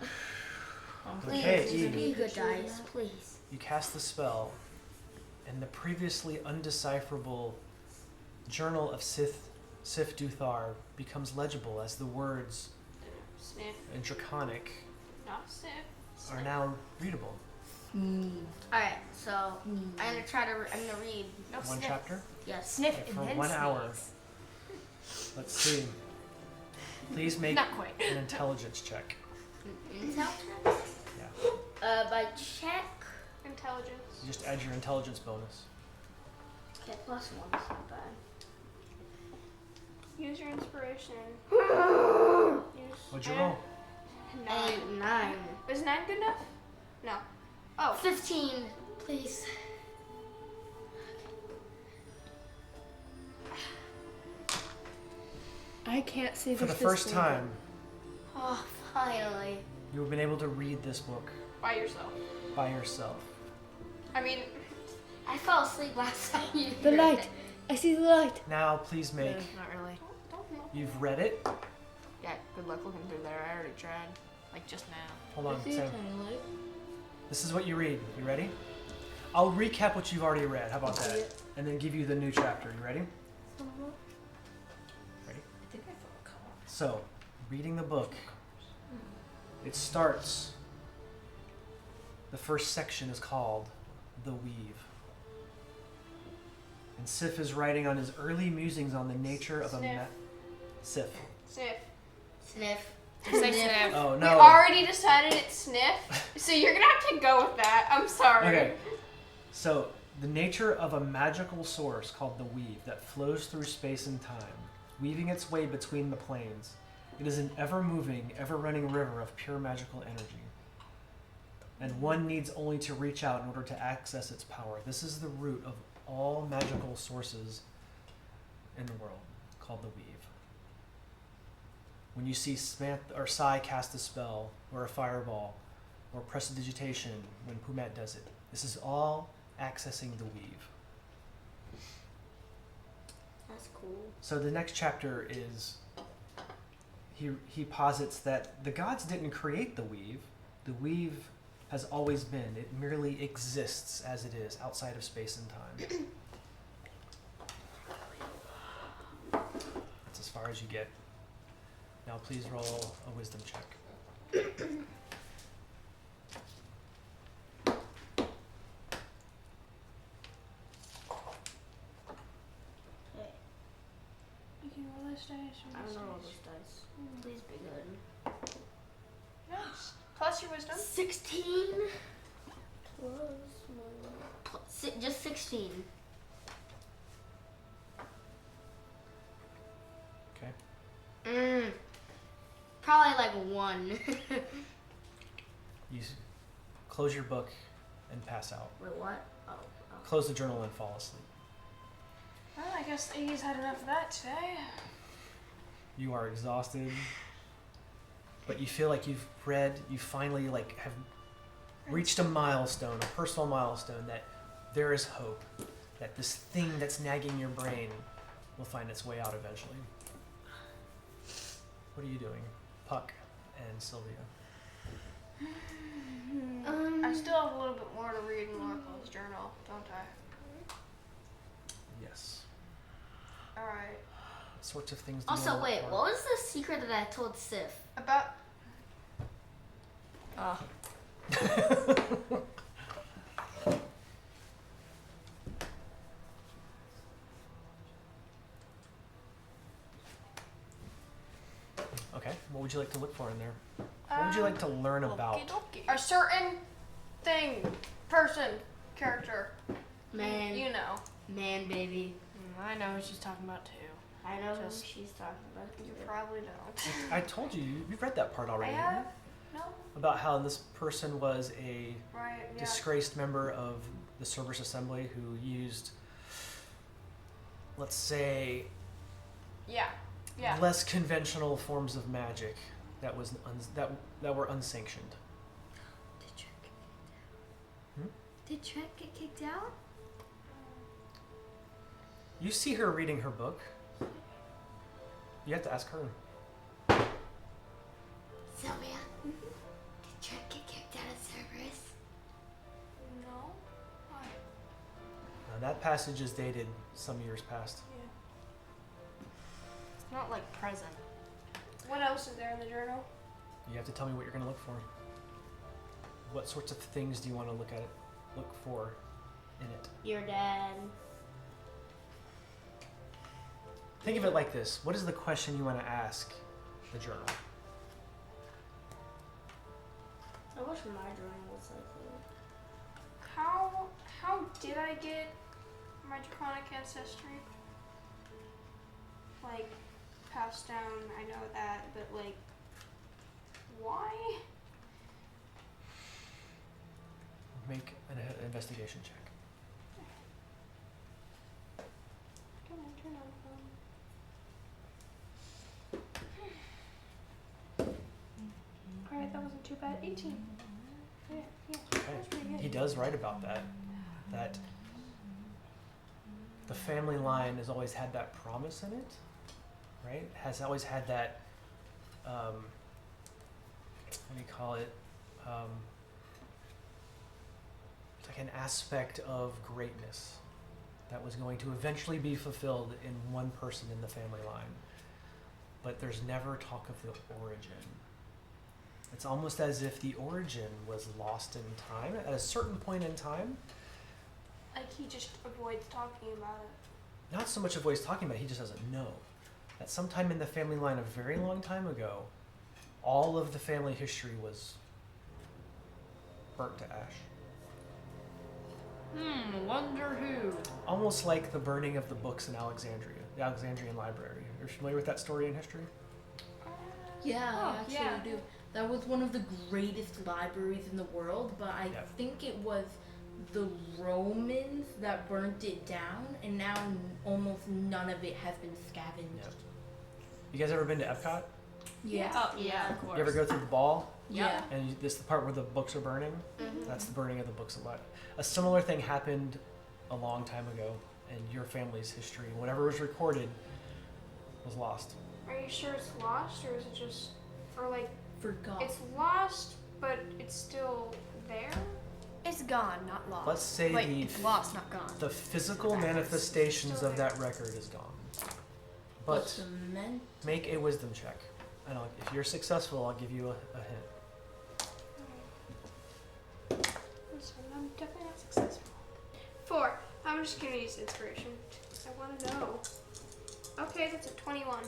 not. Please, Okay, just Eve. be good dice. Please. You cast the spell, and the previously undecipherable Journal of Sith Duthar becomes legible as the words Sniff. in Draconic Not sniff. are now readable. Alright, so I'm gonna try to. I'm gonna read. no, One sniff. chapter? Yes. Sniff Okay, and for then 1 hour. sneeze. Let's see. Please make Not quite. an intelligence check. Intelligence. Yeah. By check. Intelligence. You just add your intelligence bonus. Okay, +1. That's not bad. Use your inspiration. Use What'd you roll? 9. 9. Was 9 good enough? No. Oh. 15, please. I can't see For the first time, Oh, finally. you have been able to read this book By yourself. by yourself. I mean, I fell asleep last time you The read light. it. I see the light. Now, please make. Not really. don't know. You've read it. Yeah, good luck looking through there. I already tried. Like just now. Hold on, Sam. This is what you read. You ready? I'll recap what you've already read. How about that? And then give you the new chapter. You ready? Ready? So, reading the book. It starts. The first section is called The Weave. And Sif is writing on his early musings on the nature of a Sniff. Sif. Sniff. Sniff. Say sniff. Oh We no. already decided it's sniff, so you're gonna have to go with that. I'm sorry. Okay. So the nature of a magical source called the weave that flows through space and time, weaving its way between the planes. It is an ever-moving, ever-running river of pure magical energy. And one needs only to reach out in order to access its power. This is the root of all magical sources in the world, called the weave. When you see Samantha or Sai cast a spell, or a fireball, or prestidigitation when Pumat does it, this is all accessing the weave. That's cool. So the next chapter is he posits that the gods didn't create the weave. The weave has always been. It merely exists as it is outside of space and time. That's as far as you get. Now please roll a wisdom check. You can roll this dice. I don't know all those dice. Please be good. Nice. Plus your wisdom. 16 plus 1. Just 16. Okay. Probably like 1. You close your book and pass out. Wait, what? Oh. Close the journal and fall asleep. Well, I guess Iggy's had enough of that today. You are exhausted, but you feel like you've finally have reached a milestone, a personal milestone, that there is hope, that this thing that's nagging your brain will find its way out eventually. What are you doing, Pucc and Sylvia? I still have a little bit more to read in Oracle's journal, don't I? Yes. Alright. What sorts of things do you Also, want to wait, look for? what was the secret that I told Sif? About Okay, what would you like to look for in there? What would you like to learn about? a certain thing, person, character. Man. You know. Man, baby. I know what she's talking about too. I know who Just- she's talking about. You probably don't. I told you, you've read that part I already. have? No? About how this person was a Right, yeah. disgraced member of the Service Assembly who used, let's say, Yeah. Yeah. less conventional forms of magic that was that were unsanctioned. Did Trek get kicked out? Hmm? Did Trek get kicked out? You see her reading her book. You have to ask her. Sylvia, did Trek get kicked out of Cerberus? No? Why? That passage is dated some years past. It's not like present. What else is there in the journal? You have to tell me what you're going to look for. What sorts of things do you want to look for in it? Your dad. Think of it like this. What is the question you want to ask the journal? I wish my journal was like that. How did I get my draconic ancestry? Like, passed down, I know that, but like, why? Make an investigation check. Come on, turn on the phone. Alright, that wasn't too bad. 18. Yeah, that's pretty good. He does write about that. That the family line has always had that promise in it, right? Has always had that, what do you call it? It's like an aspect of greatness that was going to eventually be fulfilled in one person in the family line. But there's never talk of the origin. It's almost as if the origin was lost in time at a certain point in time. Like, he just avoids talking about it. Not so much of what he's talking about, he just doesn't know. That sometime in the family line a very long time ago, all of the family history was burnt to ash. Wonder who. Almost like the burning of the books in Alexandria, the Alexandrian library. You're familiar with that story in history? Yeah, Oh, I actually yeah. do. That was one of the greatest libraries in the world, but I Yep. think it was the Romans that burnt it down, and now almost none of it has been scavenged. Yep. You guys ever been to Epcot? Yeah. Oh, yeah, of course. You ever go through the ball? Yeah. And this is the part where the books are burning? Mhm. That's the burning of the books a lot. A similar thing happened a long time ago in your family's history. Whatever was recorded was lost. Are you sure it's lost, or is it just, or like Forgot. it's lost, but it's still there? It's gone, not lost. Let's say Wait, the it's lost, not gone. the physical manifestations of that record is gone. But cement. make a wisdom check. And if you're successful, I'll give you a hint. I'm definitely not successful. 4. I'm just gonna use inspiration. I want to know. Okay, that's a 21.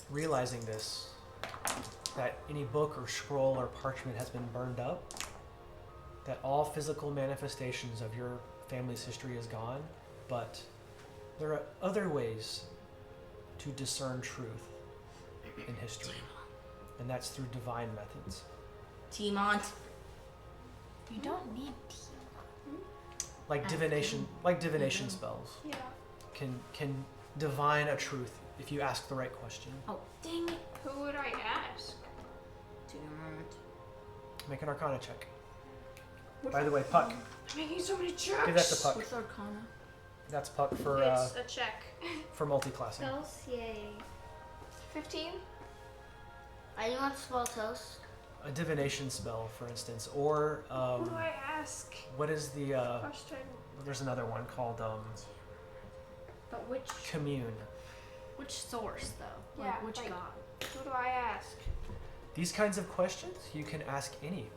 Realizing this, that any book or scroll or parchment has been burned up, that all physical manifestations of your family's history is gone, but there are other ways to discern truth in history, and that's through divine methods. Tiemont. You don't need tea. Like divination spells Yeah. can divine a truth if you ask the right question. Oh, dang it. Who would I ask? Tiemont. Make an Arcana check. By the way, Puck, I'm making so many checks. give that to Puck. What's Arcana? That's Puck for It's a check. multi-classing. Yay. 15? I do want spell toast. A divination spell, for instance, or Who do I ask? what is the? Question. There's another one called But which commune. source though? Yeah, Like which like- god? Who do I ask? These kinds of questions you can ask any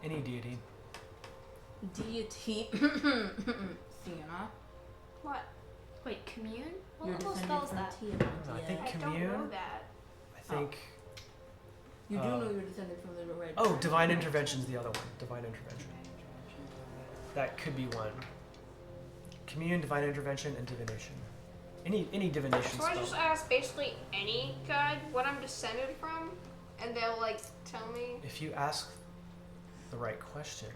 deity. Deity. Sienna. What? Wait, commune? You're What descended spell is from that? Tiamat. I yeah. think I don't commune. know that. I think. You do uh, know you're descended from the red. Oh, divine intervention's the other one. Divine intervention. That could be one. Commune, divine intervention, and divination. Any divination So I spell. just ask basically any god what I'm descended from, and they'll like tell me. If you ask the right question,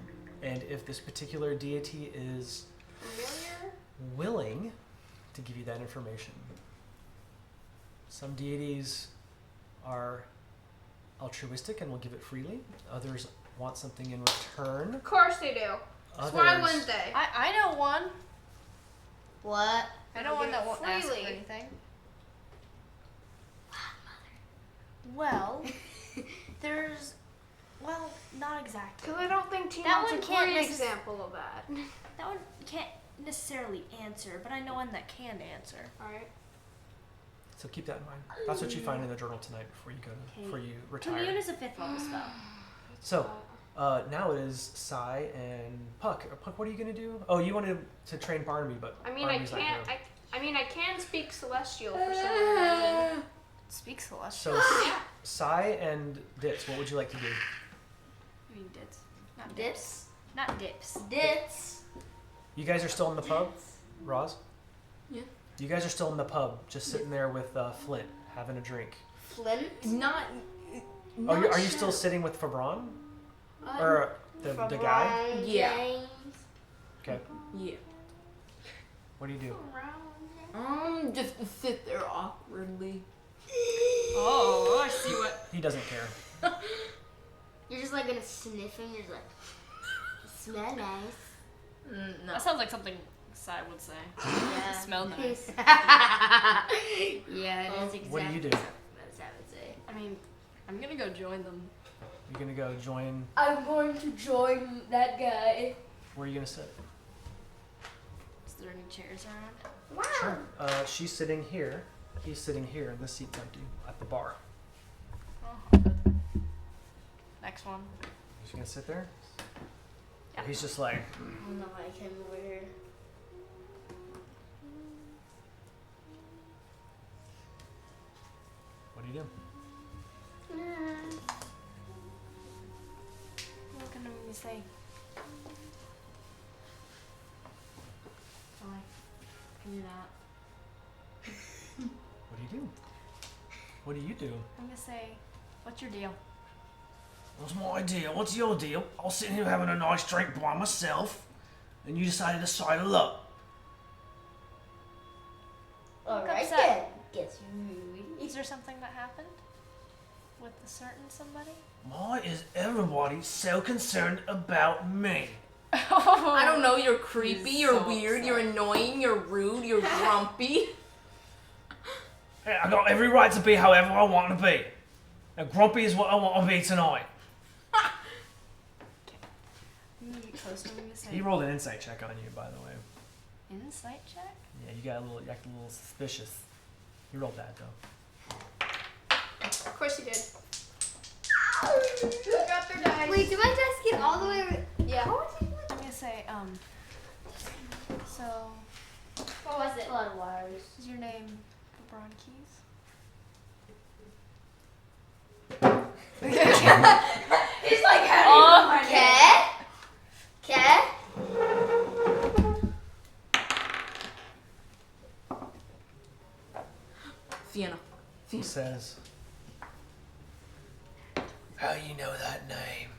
and if this particular deity is Familiar? willing to give you that information. Some deities are altruistic and will give it freely. Others want something in return. Of course they do. That's why Others, Wednesday. I know one. What? I know one that won't ask for Freely. anything. Well, there's. Well, not exactly. Because I don't think That Timon's one a can't great necess- example of that. That one can't necessarily answer, but I know one that can answer. Alright. So keep that in mind. That's what you find in the journal tonight before you go to, before you retire. Commune is a 5th level spell. So now it is Sai and Puck. Puck, what are you gonna do? Oh, you wanted to train Barnaby, but I mean, Barnaby's not can't. here. I mean, I can speak Celestial for some reason. Speak celestial. So Yeah. Sai and Ditz, what would you like to do? I mean, dits. Not Dips. Not dips. Dips. You guys are still in the pub, Roz? Yeah. You guys are still in the pub, just sitting there with Flint, having a drink. Flint. Not. Oh, are you sure. still sitting with Fabron? Or the guy? Ron Yeah. James. Okay. Yeah. What do you do? Just sit there awkwardly. Oh, I see what. He doesn't care. You're just like gonna sniff him. You're just like, smell nice. No. That sounds like something Sai would say. Yeah. Smell nice. Yeah, that's exactly What do you do? what I would say. I mean, I'm gonna go join them. You're gonna go join. I'm going to join that guy. Where are you gonna sit? Is there any chairs around? Wow. Sure. She's sitting here. He's sitting here, and this seat's empty at the bar. Oh, good. Next one. He's gonna sit there. Yeah. He's just like, I don't know why I came over here. do you do? What can we say? Fine. Can you not? What do you do? What do you do? I'm gonna say, what's your deal? What's my deal? What's your deal? I was sitting here having a nice drink by myself, and you decided to sidle up. Alright upset. then. Gets rude. Is there something that happened with a certain somebody? Why is everybody so concerned about me? I don't know, you're creepy, He's you're so weird, upset. you're annoying, you're rude, you're grumpy. Hey, I got every right to be however I want to be. And grumpy is what I want to be tonight. I'm gonna get close to him. I'm gonna say, He rolled an insight check on you, by the way. insight check? Yeah, you acted a little suspicious. He rolled that though. Of course you did. Drop their dice. Wait, did my dice get all the way over? Yeah. I'm gonna say, so, What was it? A lot of wires. is your name LeBron Keys? He's like, how do you know Cat? Sienna. He says, "How you know that name?"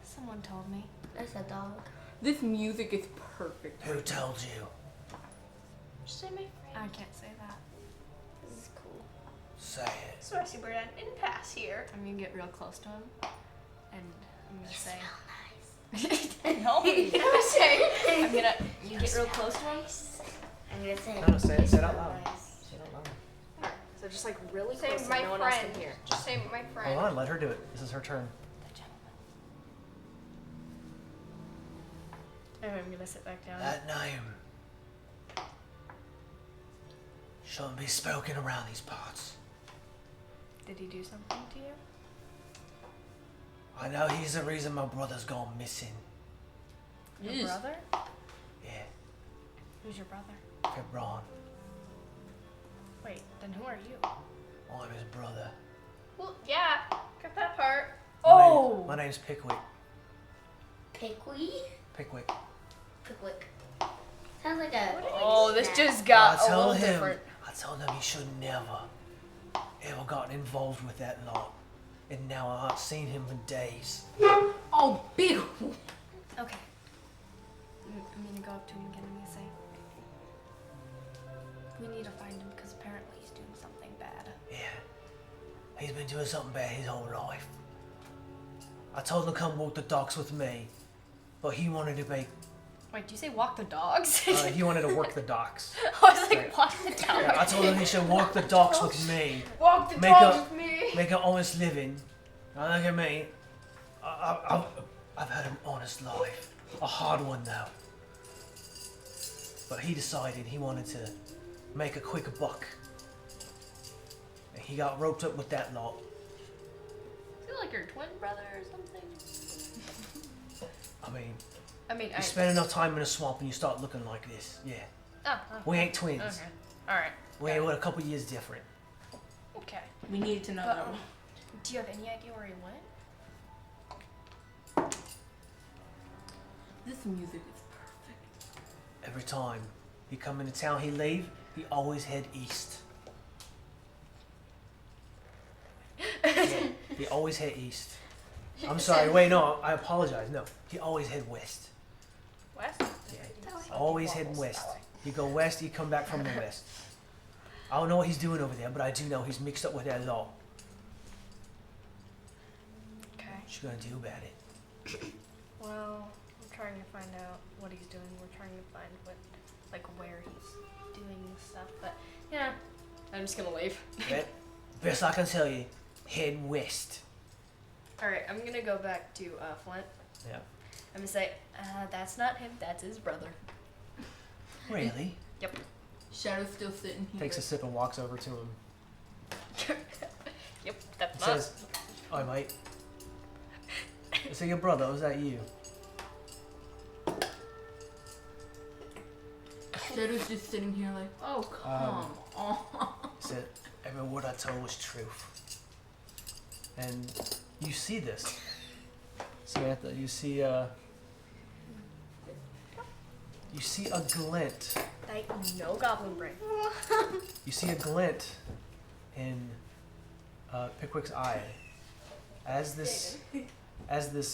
Someone told me. That's a dog. This music is perfect. Who told you? Say my friend. I can't say that. This is cool. Say it. So I see we're at impasse here. I'm gonna get real close to him, and I'm gonna say, No. I'm gonna get real close to him. I'm gonna say. No, say it. Say it out loud. Say it out loud. So just like really Say close, so my no one else friend. can hear. Just say my friend. Hold on, let her do it. This is her turn. The gentleman. And I'm gonna sit back down. That name shouldn't be spoken around these parts. Did he do something to you? I know he's the reason my brother's gone missing. Your Yes. brother? Yeah, Who's your brother? Hebron. Wait, then who are you? I'm his brother. Well, yeah. Got that part. Oh! My name's Pickwick. Pickwick? Pickwick. Pickwick. Sounds like a. Oh, this snack. just got I a told little him. different. I told him he should never ever gotten involved with that lot. And now I haven't seen him for days. Oh, big. Okay. I'm gonna go up to him again and I'm gonna say, we need to find him because apparently he's doing something bad. Yeah. He's been doing something bad his whole life. I told him to come walk the docks with me, but he wanted to make. Wait, do you say walk the dogs? He wanted to work the docks. I was like, Right. walk the dogs. Yeah, I told him he should walk the docks with me, Walk the Make dogs up- with me. make an honest living. Now look at me. I've had an honest life, a hard one though. But he decided he wanted to make a quicker buck. And he got roped up with that lot. Is he like your twin brother or something? I mean, I mean, you spend enough time in a swamp and you start looking like this. Yeah. Oh, We ain't twins. okay. Alright. We ain't what, a couple years different. Okay. We need to know But, that. do you have any idea where he went? This music is perfect. Every time he come into town, he leave, he always head east. Yeah, he always head east. I'm sorry, wait, no, I apologize. No, he always head west. West? Yeah, always heading west. You go west, you come back from the west. I don't know what he's doing over there, but I do know he's mixed up with that law. Okay. What you gonna do about it? Well, I'm trying to find out what he's doing. We're trying to find what, like, where he's doing stuff. But, yeah, I'm just gonna leave. Best I can tell you, head west. Alright, I'm gonna go back to Flint. Yeah. I'm gonna say, that's not him, that's his brother. Really? Yep. Shadow's still sitting here. Takes a sip and walks over to him. Yep, that's He says, "Hi, mate. Is that your brother or is that you?" Shadow's just sitting here like, oh, come on. said every word I told was truth. And you see this, Samantha. You see a glint. No goblin brain. You see a glint in Pickwick's eye as this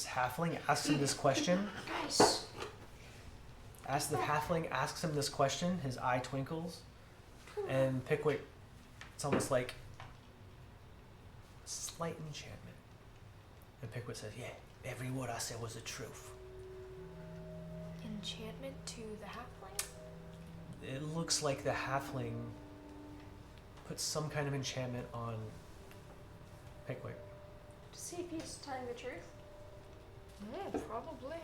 halfling asks him this question. Guys. As the halfling asks him this question, his eye twinkles, and Pickwick, it's almost like a slight enchantment. And Pickwick says, "Yeah, every word I said was the truth." Enchantment to the halfling? It looks like the halfling put some kind of enchantment on Pickwick. To see if he's telling the truth. Probably.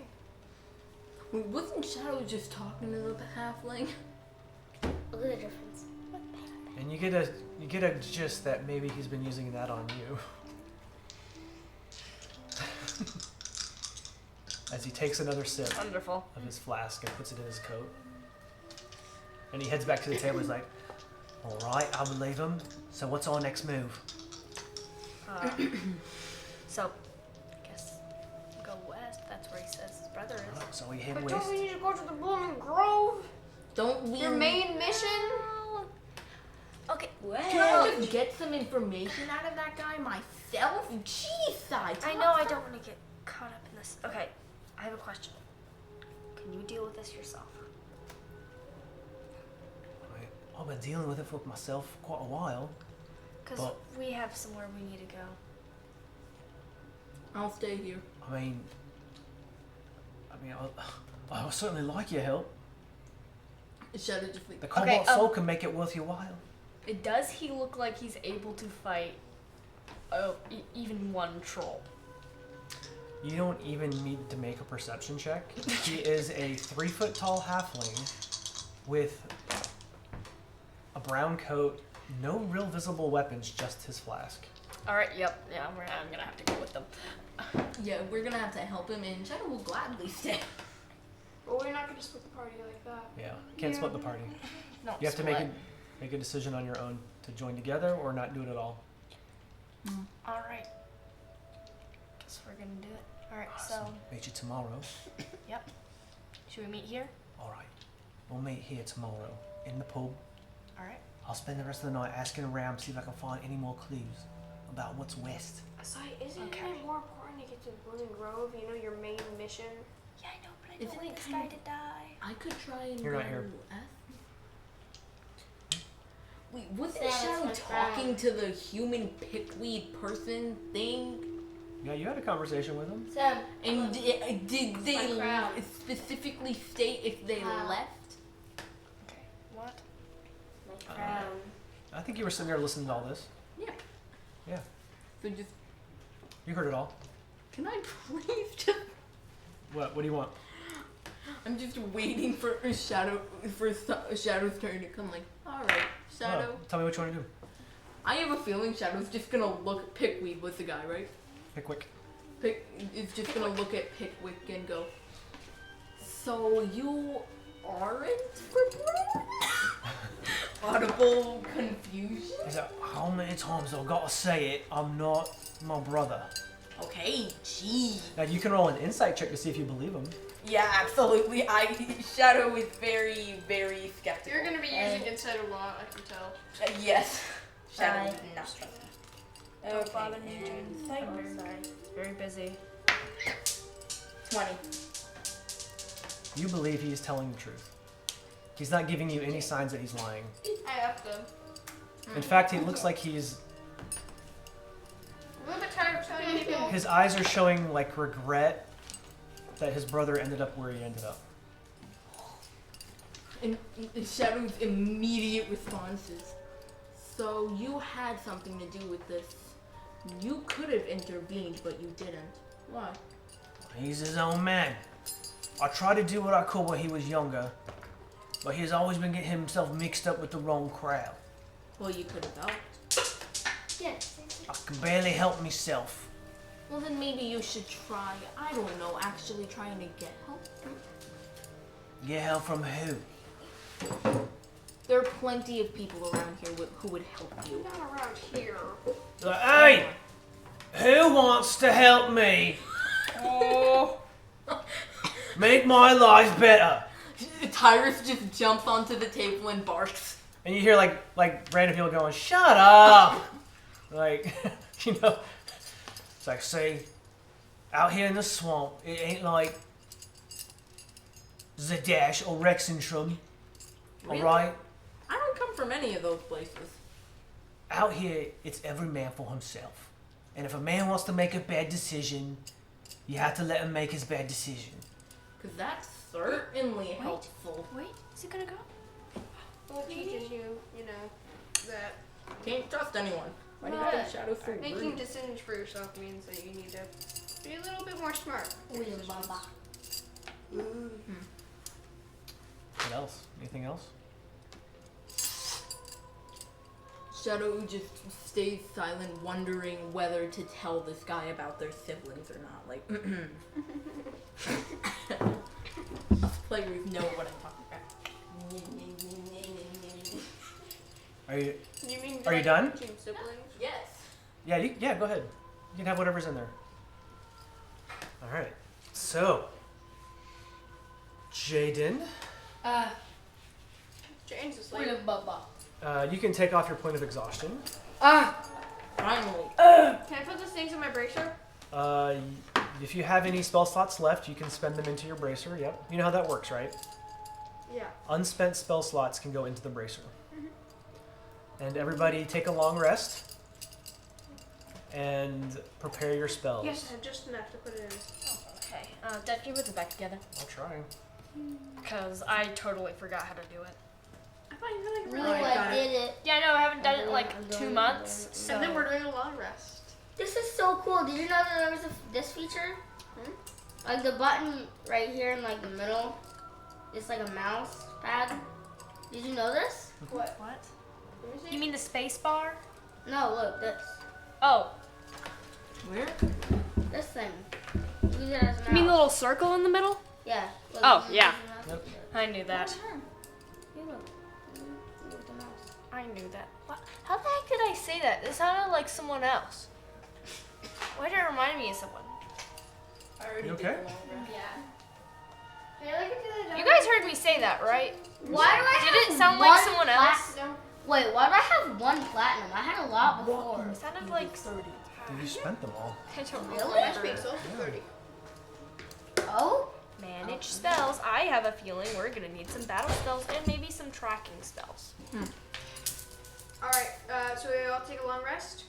Wait, wasn't Shadow just talking to the halfling? Look at the difference. And you get a gist that maybe he's been using that on you. As he takes another sip Wonderful. of his flask and puts it in his coat. And he heads back to the table. He's like, "All right, I believe him. So what's our next move?" So, guess go west. That's where he says his brother is. Oh, so we head But west. don't we need to go to the Blooming Grove? Don't we? Your main mission? Okay. Can I just get some information out of that guy myself? Jeez, I know I don't want to get caught up in this. Okay, I have a question. Can you deal with this yourself? I've been dealing with it for myself for quite a while. Because Well- we have somewhere we need to go. I'll stay here. I mean, I would certainly like your help. Shadow just like, The cobalt Okay, soul can make it worth your while. Does he look like he's able to fight even one troll? You don't even need to make a perception check. He is a 3-foot tall halfling with a brown coat, no real visible weapons, just his flask. Alright, yep. Yeah, I'm gonna have to go with them. yeah, we're gonna have to help him, and Shadow will gladly stay. But we're not going to split the party like that. Yeah, can't split the party. No, You have to make a decision on your own to join together or not do it at all. Alright. Guess we're gonna do it. Alright, so, Awesome. Meet you tomorrow. yep. Should we meet here? All right, we'll meet here tomorrow in the pub. Alright. I'll spend the rest of the night asking around, see if I can find any more clues about what's west. Aside, isn't Okay. it more important to get to the Blooming Grove? You know, your main mission? Yeah, I know, but I Isn't don't want it this kind guy of- to die. I could try and You're go not here. Wait, wasn't Says Shadow my talking to the human pickweed person thing? Yeah, you had a conversation with him. Sam, And did they My crown. specifically state if they Wow. left? Okay. What? my crown. I think you were sitting there listening to all this. Yeah. Yeah, So just, you heard it all. can I please just? What do you want? I'm just waiting for Shadow's turn to come. Like, all right, Shadow. Oh, tell me what you want to do. I have a feeling Shadow's just gonna look. Pickweed was the guy, right? Pickwick. Pick is just gonna look at Pickwick and go. So you aren't for bread? Audible confusion. He's like, how many times I've got to say it? I'm not my brother. Okay, gee. Now you can roll an insight check to see if you believe him. Yeah, absolutely. Shadow is very, very skeptical. You're going to be using insight a lot, I can tell. Yes. Shadow Bye. is not trusting. Don't bother me, and June. Oh, I'm sorry. very busy. 20. You believe he is telling the truth. He's not giving you any signs that he's lying. I upped them. In fact, he looks like he's. A little bit tired of telling people. His eyes are showing like regret that his brother ended up where he ended up. And Shadow's immediate responses. So you had something to do with this. You could have intervened, but you didn't. Why? He's his own man. I tried to do what I could when he was younger, but he's always been getting himself mixed up with the wrong crowd. Well, you could have helped. Yes. I can barely help myself. Well, then maybe you should try, I don't know, actually trying to get help. Get help from who? There are plenty of people around here who would help you. Not around here. Hey! Who wants to help me? Oh. Make my life better. Tyrus just jumps onto the table and barks. And you hear like random people going, "Shut up!" Like, you know, it's like, see, out here in the swamp, it ain't like Zadash or Rexentrum. Really? All right, I don't come from any of those places. out here it's every man for himself. And if a man wants to make a bad decision, you have to let him make his bad decision. Because that's certainly helpful. Wait, is it gonna go? Well, it teaches you, you know, that Can't trust anyone. Why do you But have shadows so making rude? decisions for yourself means that you need to be a little bit more smart. What else? Anything else? Shadow just stays silent, wondering whether to tell this guy about their siblings or not. Like, us players know what I'm talking about. Are you? You mean Are you done? Team siblings? Yes. Yeah, yeah. Go ahead. You can have whatever's in there. All right. So, Jaden, James is like, you can take off your point of exhaustion. Finally. can I put those things in my bracer? If you have any spell slots left, you can spend them into your bracer. Yep. You know how that works, right? Yeah. Unspent spell slots can go into the bracer. And everybody take a long rest and prepare your spells. Yes, I have just enough to put it in. Okay. Dad, can you put it back together? I'll try. Because I totally forgot how to do it. I thought you really Really, I did it. Yeah, no, I haven't done it in like 2 months. So. And then we're doing a long rest. This is so cool. Did you know that there was this feature? Like the button right here in like the middle, it's like a mouse pad. Did you know this? What? What? Let me see. You mean the space bar? No, look, this. Oh, Where? This thing. Use it as a mouse. you mean the little circle in the middle? Yeah. Look, Oh, use it yeah. as a mouse. Yep. I knew that. You look. With the mouse. I knew that. How the heck did I say that? It sounded like someone else. Why did it remind me of someone? I already You did okay? the long rest. You guys heard me say that, right? Why do I Did have it sound like one someone else? No. Wait, why do I have one platinum? I had a lot before. It sounded like. You spent them all. I don't Really? My remember. space also 30. Oh? Manage spells. I have a feeling we're gonna need some battle spells and maybe some tracking spells. Alright, so we all take a long rest,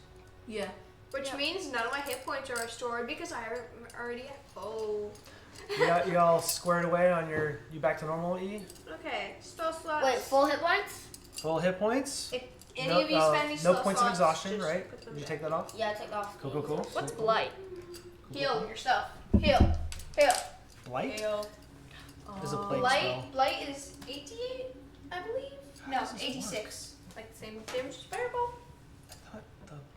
Yeah. which means none of my hit points are restored because I already have full. You all squared away on your. You back to normal, E? Okay, spell slots. Wait, full hit points? Full hit points? If any no, of you spend these no spell points of slots, exhaustion, just right? put them You down. take that off? Yeah, take off. Cool, cool, cool. What's Cool, cool. blight? Heal yourself. Heal. Blight Heal. is a plague Blight, spell. blight is 88, I believe. No, does this 86. Like the same damage as fireball.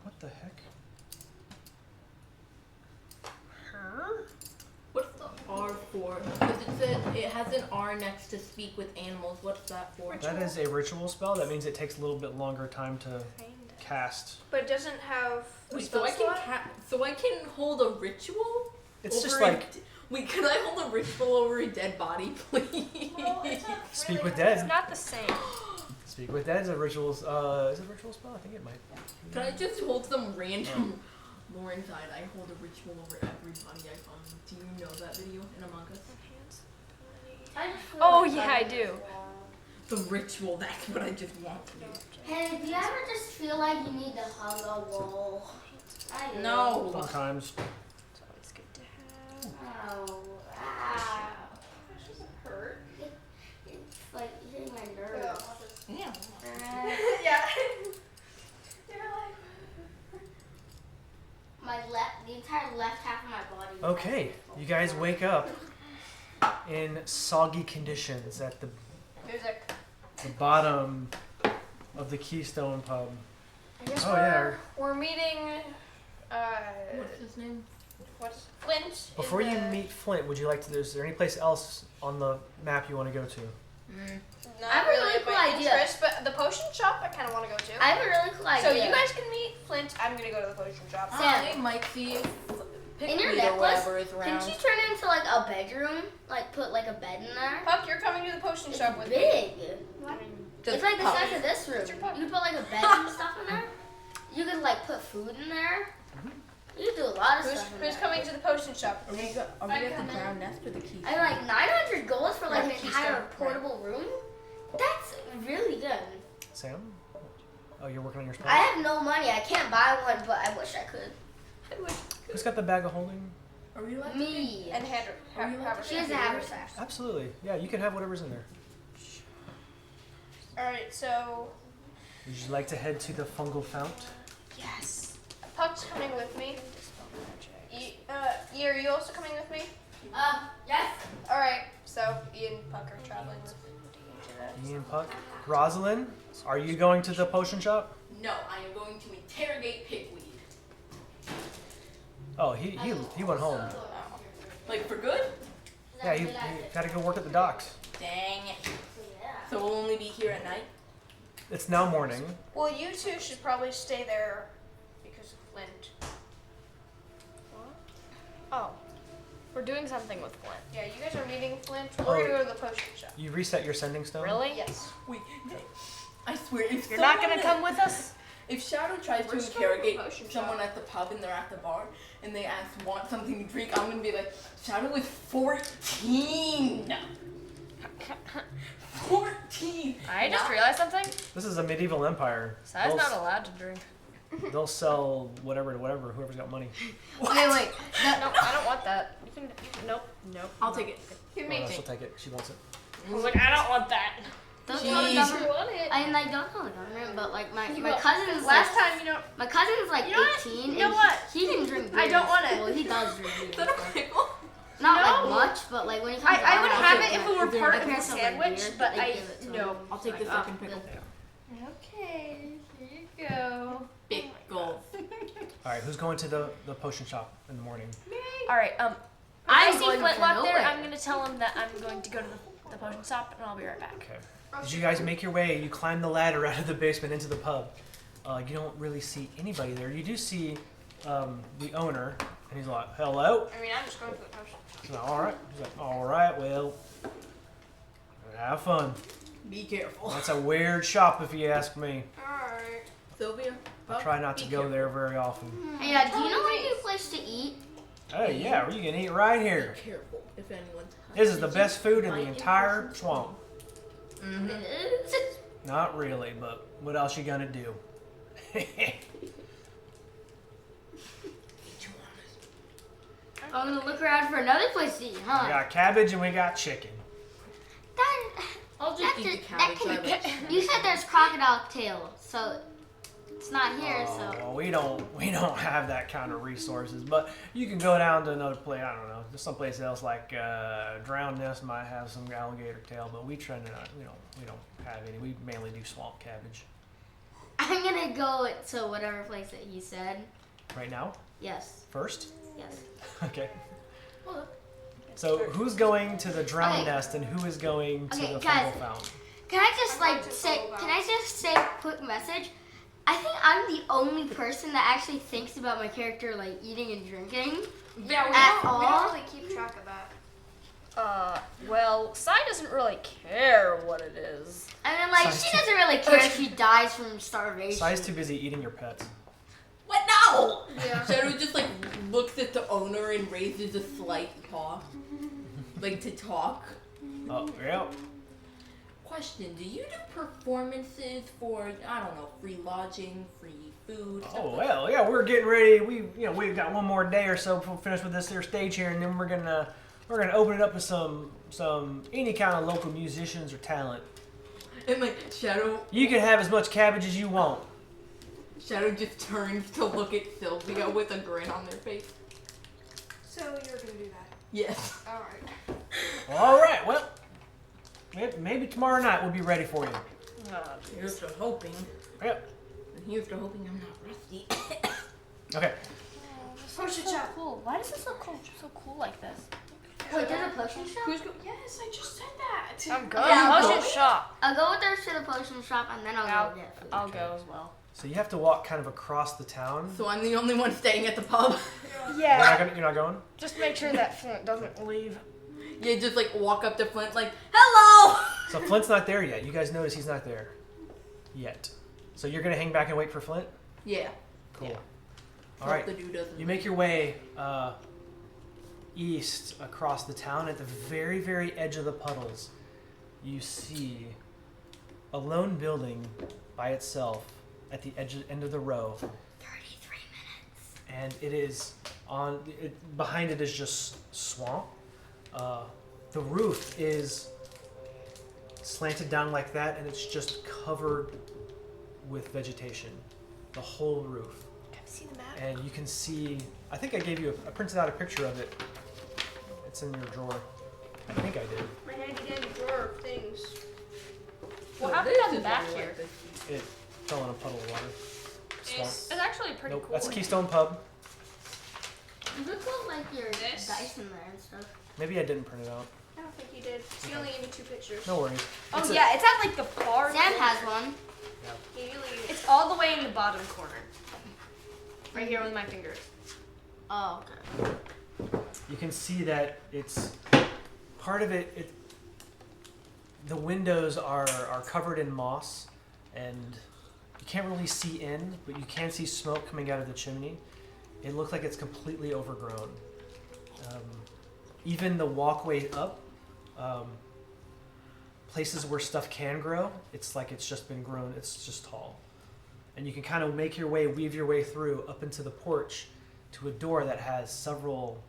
What the heck? What's the R for? Because it says it has an R next to speak with animals. What's that for? That is a ritual spell. That means it takes a little bit longer time to cast. But it doesn't have a Wait, spell slot? so I can hold a ritual? It's just over a like wait, could I hold a ritual over a dead body, please? speak with It's dead. not the same. Speak with dead is a ritual. Is it a ritual spell? I think it might. Can I just hold some random lore inside? I hold a ritual over everybody I find. Do you know that video in Among Us? Oh yeah, I do. The ritual, that's what I just want to do. Hey, do you ever just feel like you need to hug a wall? I do. No. Sometimes. It's always good to have. Ow. Ow. That doesn't hurt. It's like hitting my nerves. Yeah. Yeah. The entire left half of my body. Okay, you guys wake up in soggy conditions at the Music. bottom of the Keystone Pub. I guess Oh, yeah. we're meeting. What's his name? What's Flint? Before in you the- meet Flint, would you like to? Is there any place else on the map you want to go to? Not I have a really really cool my idea. interest, but the potion shop I kind of want to go to. I have a really cool idea. So you guys can meet Flint. I'm gonna go to the potion shop. Sam. I might see if In your Pickweed or necklace, whatever is can around. you turn it into like a bedroom? Like put like a bed in there? Puck, you're coming to the potion It's shop with me. big. Just It's like the pop. size of this room. It's your pup. You could put like a bed and stuff in there. You could like put food in there. You could do a lot of stuff in Who's there. coming to the potion shop? Are we at the drown nest or the key? I like 900 gold for like an Right. entire portable room. That's really good. Sam? Oh, you're working on your spell? I have no money. I can't buy one, but I wish I could. Who's got the bag of holding? Are we allowed to Me. And She has a haversack. Absolutely. Yeah, you can have whatever's in there. Alright, so Would you like to head to the fungal fount? yes. Puck's coming with me. Are you also coming with me? Yes. Alright, so Ian and Puck are traveling with Ian, Puck. Rosalind, are you going to the potion shop? No, I am going to interrogate Pickweed. Oh, he went home. Like for good? Yeah, he got to go work at the docks. Dang it. So we'll only be here at night? It's now morning. Well, you two should probably stay there because of Flint. Oh. We're doing something with Flint. Yeah, you guys are meeting Flint. We're Oh. gonna go to the potion shop. You reset your sending stone? Really? Yes. Wait, I swear, if You're not gonna someone- come with us? If Shadow tries We're to just going to a interrogate potion someone shop. at the pub and they're at the bar and they ask, want something to drink, I'm gonna be like, Shadow is 14! 14! I just realized something. This is a medieval empire. Sai's not allowed to drink. They'll sell whatever to whatever, whoever's got money. Wait. No, I don't want that. You can. Nope. I'll take it. Give Oh, me. no, she'll take it. She wants it. I was like, I don't want that. Don't Jeez. tell the government. You want it? I mean, like, don't tell the government, but like my You my will. cousin's Last like, time, you know. my cousin's like You know what? 18 You know and what? he can drink beer. I don't want it. Well, he does drink beer. Is that a pickle? Not No. like much, but like when he comes I would around, have I'll it take if it were Is there part a of the difference of, like, sandwich, beer? but They I give it to no. him. I'll take the Like, second pickle. Okay, here you go. Pickle. All right, who's going to the potion shop in the morning? All right. I'm I see going Flintlock to there. nowhere. I'm gonna tell him that I'm going to go to the potion shop, and I'll be right back. Okay. As you guys make your way, you climb the ladder out of the basement into the pub. You don't really see anybody there. You do see the owner, and he's like, "Hello." I mean, I'm just going to the potion. He's like, "All right." He's like, "All right, well, have fun." Be careful. That's a weird shop, if you ask me. Alright. Sylvia? I try not to go there very often. Hey, do you know a new place to eat? Hey, yeah, you can eat right here. Be careful if anyone This is the best food in the entire swamp. Mm-hmm. It is. Not really, but what else you gonna do? I'm gonna look around for another place to eat, We huh? got cabbage and we got chicken. That, I'll just that, eat the that cabbage. I like can, you said there's crocodile tail, so it's not here. Oh, So well, we don't have that kind of resources, but you can go down to another place. I don't know, just someplace else like Drowned Nest might have some alligator tail, but we try to not. We don't have any. We mainly do swamp cabbage. I'm gonna go to whatever place that you said. Right now, Yes, first. yes. Okay. So who's going to the Drowned Okay. Nest and who is going to Okay, the guys. Fungal Fountain? Can I just I'm like going to say? go Can I just say a quick message? I think I'm the only person that actually thinks about my character like eating and drinking. Yeah, we At don't all? really keep track of that. Well, Sai doesn't really care what it is. And then like Size she two. doesn't really care if she dies from starvation. Sai's too busy eating your pets. What? No! Yeah. Shadow just like looks at the owner and raises a slight paw. Like to talk. Oh, yeah. Question, do you do performances for, I don't know, free lodging, free food? stuff Oh like well, yeah. We're getting ready. We've got one more day or so before we finish with this here stage here, and then we're gonna open it up to some any kind of local musicians or talent. that? And like Shadow You can have as much cabbage as you want. just turns to look at Sylvia with a grin on their face. So you're gonna do that. Yes. Alright. All right. Well, maybe tomorrow night we'll be ready for you. Here's to hoping. Yep. And here's to hoping I'm not rusty. Okay. Potion so shop. cool. Why does it look so cool like this? Wait, there's a potion shop? Yes, I just said that. I'm going. Yeah, Potion I'll go. shop. I'll go with her to the potion shop and then I'll go get food. I'll go as well. So you have to walk kind of across the town. So I'm the only one staying at the pub. You're not going? Just make sure that Flint doesn't leave. You just like walk up to Flint like, hello! So Flint's not there yet. You guys notice he's not there yet. So you're gonna hang back and wait for Flint? Yeah. Cool. Yeah. All right. The dude doesn't. You make your way east across the town. At the very, very edge of the puddles, you see a lone building by itself at the end of the row. 33 minutes. And it is behind it is just swamp. The roof is slanted down like that, and it's just covered with vegetation. The whole roof. Can I see the map? And you can see, I think I gave you, I printed out a picture of it. It's in your drawer. I think I did. My handy dandy drawer of things. What happened This on the is back really here? like this. It fell in a puddle of water. Swamp. It's actually pretty Nope, cool. that's Keystone Pub. You could put like your This? dice in there and stuff. Maybe I didn't print it out. I don't think you did. He only gave me 2 pictures. No worries. Oh It's a- yeah, it's at like the far. Sam has one. He usually It's all the way in the bottom corner. Right here with my fingers. Oh, okay. You can see that it's part of it. The windows are covered in moss, and you can't really see in, but you can see smoke coming out of the chimney. It looks like it's completely overgrown. Even the walkway up, places where stuff can grow, it's like it's just been grown. It's just tall, and you can kind of weave your way through up into the porch to a door that has several.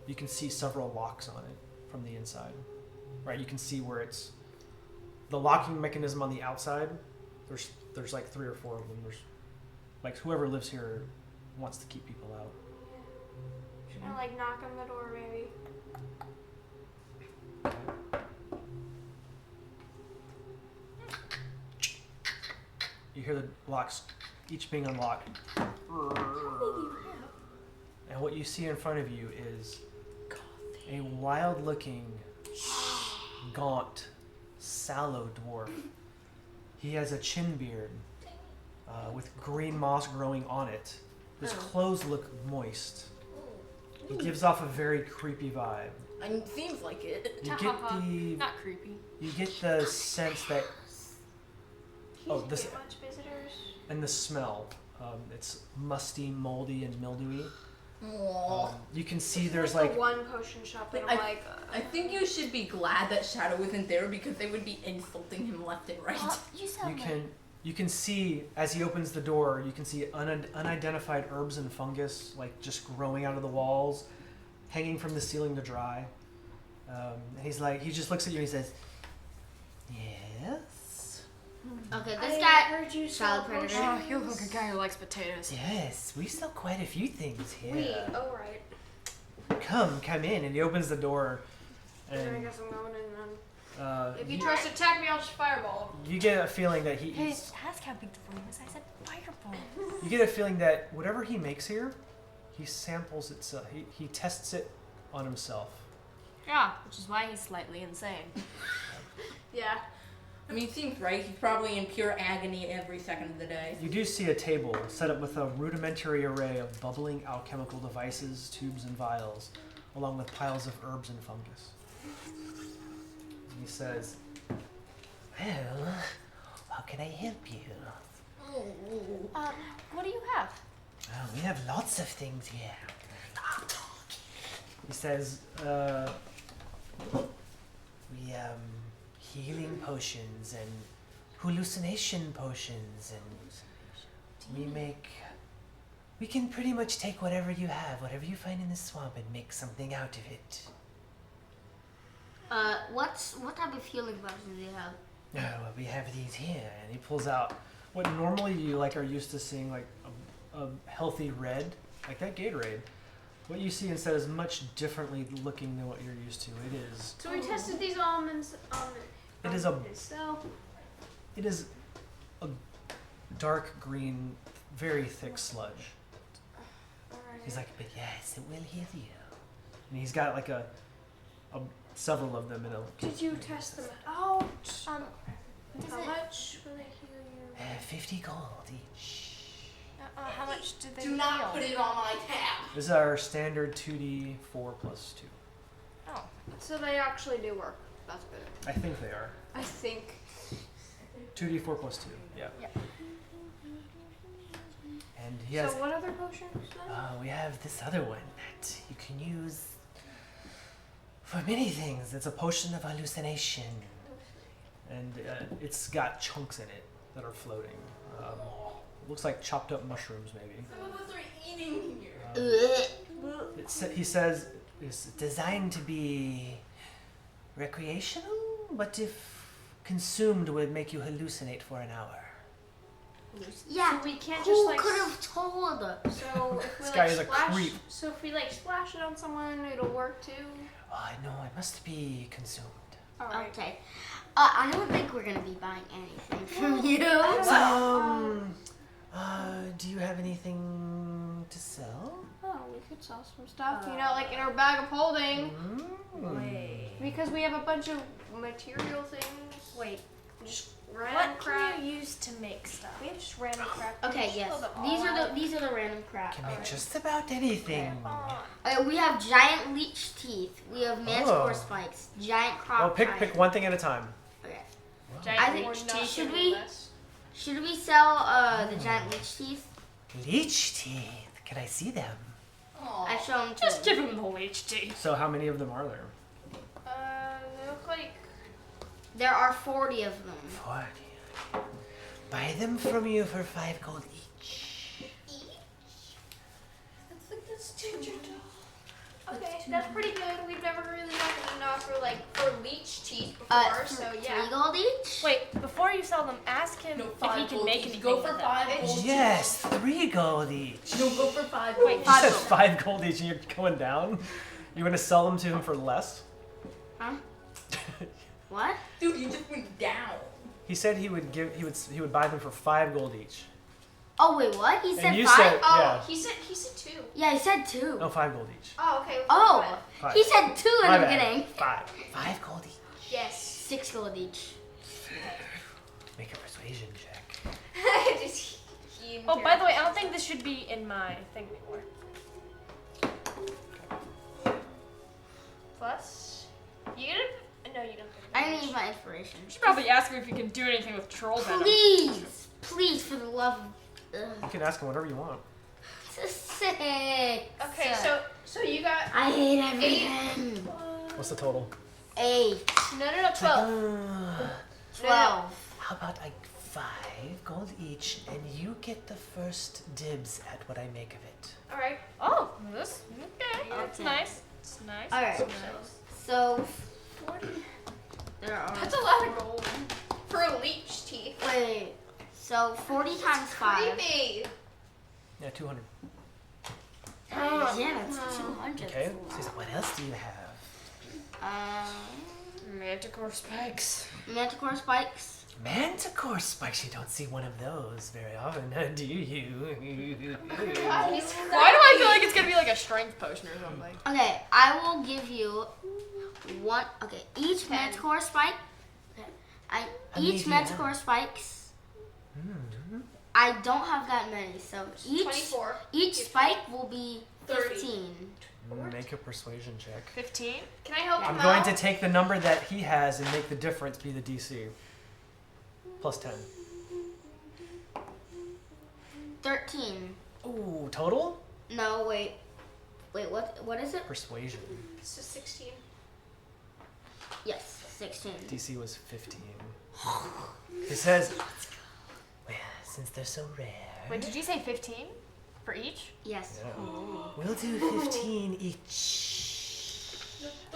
You can see several locks on it from the inside, right? You can see where it's the locking mechanism on the outside. There's like 3 or 4 of them. There's like whoever lives here wants to keep people out. should I like knock on the door maybe? You hear the locks each being unlocked. And what you see in front of you is a wild-looking, gaunt, sallow dwarf. He has a chin beard with green moss growing on it. His clothes look moist. He gives off a very creepy vibe. I mean, seems like it. You get Not creepy. the sense that He Oh, doesn't this- get much visitors. and the smell. It's musty, moldy, and mildewy. Aww. You can see This is there's the like one potion shop that I- I'm like. I think you should be glad that Shadow isn't there because they would be insulting him left and right. You sound you can see as he opens the door, you can see unidentified herbs and fungus like just growing out of the walls, hanging from the ceiling to dry. And he just looks at you and he says, "Yes, Okay, I this guy. heard you Child sell predator. potions. Oh, you look like a guy who likes potatoes. yes, we sell quite a few things here. Wait, oh right. Come in." And he opens the door, Then I and guess I'm going in then. If you, he tries to attack me, I'll just fireball him. you get a feeling that Hey, ask how big the room is. I said fireball. you get a feeling that whatever he makes here, he samples it. He tests it on himself. Yeah, which is why he's slightly insane. Yeah. I mean, it seems right. He's probably in pure agony every second of the day. You do see a table set up with a rudimentary array of bubbling alchemical devices, tubes, and vials, along with piles of herbs and fungus. And he says, "Well, how can I help you?" What do you have? "Well, we have lots of things here." He says, "We healing potions and hallucination potions, and we can pretty much take whatever you have, whatever you find in the swamp, and make something out of it." What type of healing potions do you have? "Oh, well, we have these here," and he pulls out what normally you are used to seeing like a healthy red, like that Gatorade. What you see instead is much differently looking than what you're used to. It is So we tested these almonds on It is a- himself. It is a dark green, very thick sludge. Alright. He's like, "But yes, it will heal you." And he's got like several of them in a. Did you test them out? Um, How much will they heal you? 50 gold each. How much did they Do not put it on my tab. This is our standard 2d4 plus 2. Oh. So they actually do work. That's good. I think they are. I think. 2d4 plus 2. Yeah. Yep. And he has. So what other potions then? We have this other one that you can use for many things. It's a potion of hallucination, and it's got chunks in it that are floating. Looks like chopped up mushrooms, maybe. Some of us are eating here. He says it's designed to be recreational, but if consumed, would make you hallucinate for an hour. Yeah. So we can't Who just like. could have told us? So if we This like guy is a splash, creep. so if we like splash it on someone, it'll work too. Oh no, it must be consumed. All right. Okay. I don't think we're gonna be buying anything from you. Do you have anything to sell? Oh, we could sell some stuff. Like in our bag of holding, Wait. because we have a bunch of material things. Wait. Just random What crap. can you use to make stuff? We have just random crap. Okay, Just yes. fill them all out. These are the random crap. Can make just about anything. We have giant leech teeth. We have manticore Oh. spikes. Giant crop. Well, pick one thing at a time. Okay. Giant I think We're not should doing we this. should we sell the giant leech teeth? Leech teeth. Can I see them? I show them to Just you. give him the HT. So how many of them are there? They look like. There are 40 of them. 40. Buy them from you for 5 gold each. It's like this ginger doll. Okay, that's pretty good. We've never really gotten enough for leech teeth before, so yeah. 3 gold each. Wait, before you sell them, ask him No, if he 5 can gold make each. anything Go with for them. 5 gold. Yes, 3 gold each. No, go for 5 Wait, gold. You said 5 gold. 5 gold each, and you're going down. You're gonna sell them to him for less. Huh? What? Dude, you just went down. He said he would buy them for 5 gold each. Oh wait, what? He said And you 5? said Oh, yeah. he said 2. Yeah, he said 2. No, 5 gold each. Oh, okay. Oh, 5. he said 2 in My the bad. beginning. 5 gold each. Yes. 6 gold each. Make a persuasion check. Oh, by the way, I don't think this should be in my thing anymore. Plus, you get it? No, you don't. I didn't use my inspiration. You should probably ask him if you can do anything with troll venom. Please, please, for the love of. You can ask him whatever you want. 6. Okay, so you got I hate everything. What's the total? 8. no 12. 12. How about like 5 gold each, and you get the first dibs at what I make of it. All right. Oh, this okay. That's Okay. nice. It's nice. All right. It's nice. So 40. There are. That's a lot of gold for leech teeth. Wait. So 40 times 5. Creepy. Yeah, 200. Yeah, that's 200. Okay. So he's like, what else do you have? Manticore spikes. Manticore spikes. Manticore spikes. You don't see one of those very often, do you? Why do I feel like it's gonna be like a strength potion or something? Okay, I will give you one. Okay, each manticore spike. Okay, each medium. manticore spikes. I don't have that many, so each 24. spike will be 30. 15. Make a persuasion check. 15. Can I help I'm him going out? to take the number that he has and make the difference be the DC. Plus 10. 13. Ooh, total? No, wait. Wait, what is it? Persuasion. So 16. Yes, 16. DC was 15. He says, well, since they're so rare, Wait, did you say 15 for each? Yes. yeah, we'll do 15 each.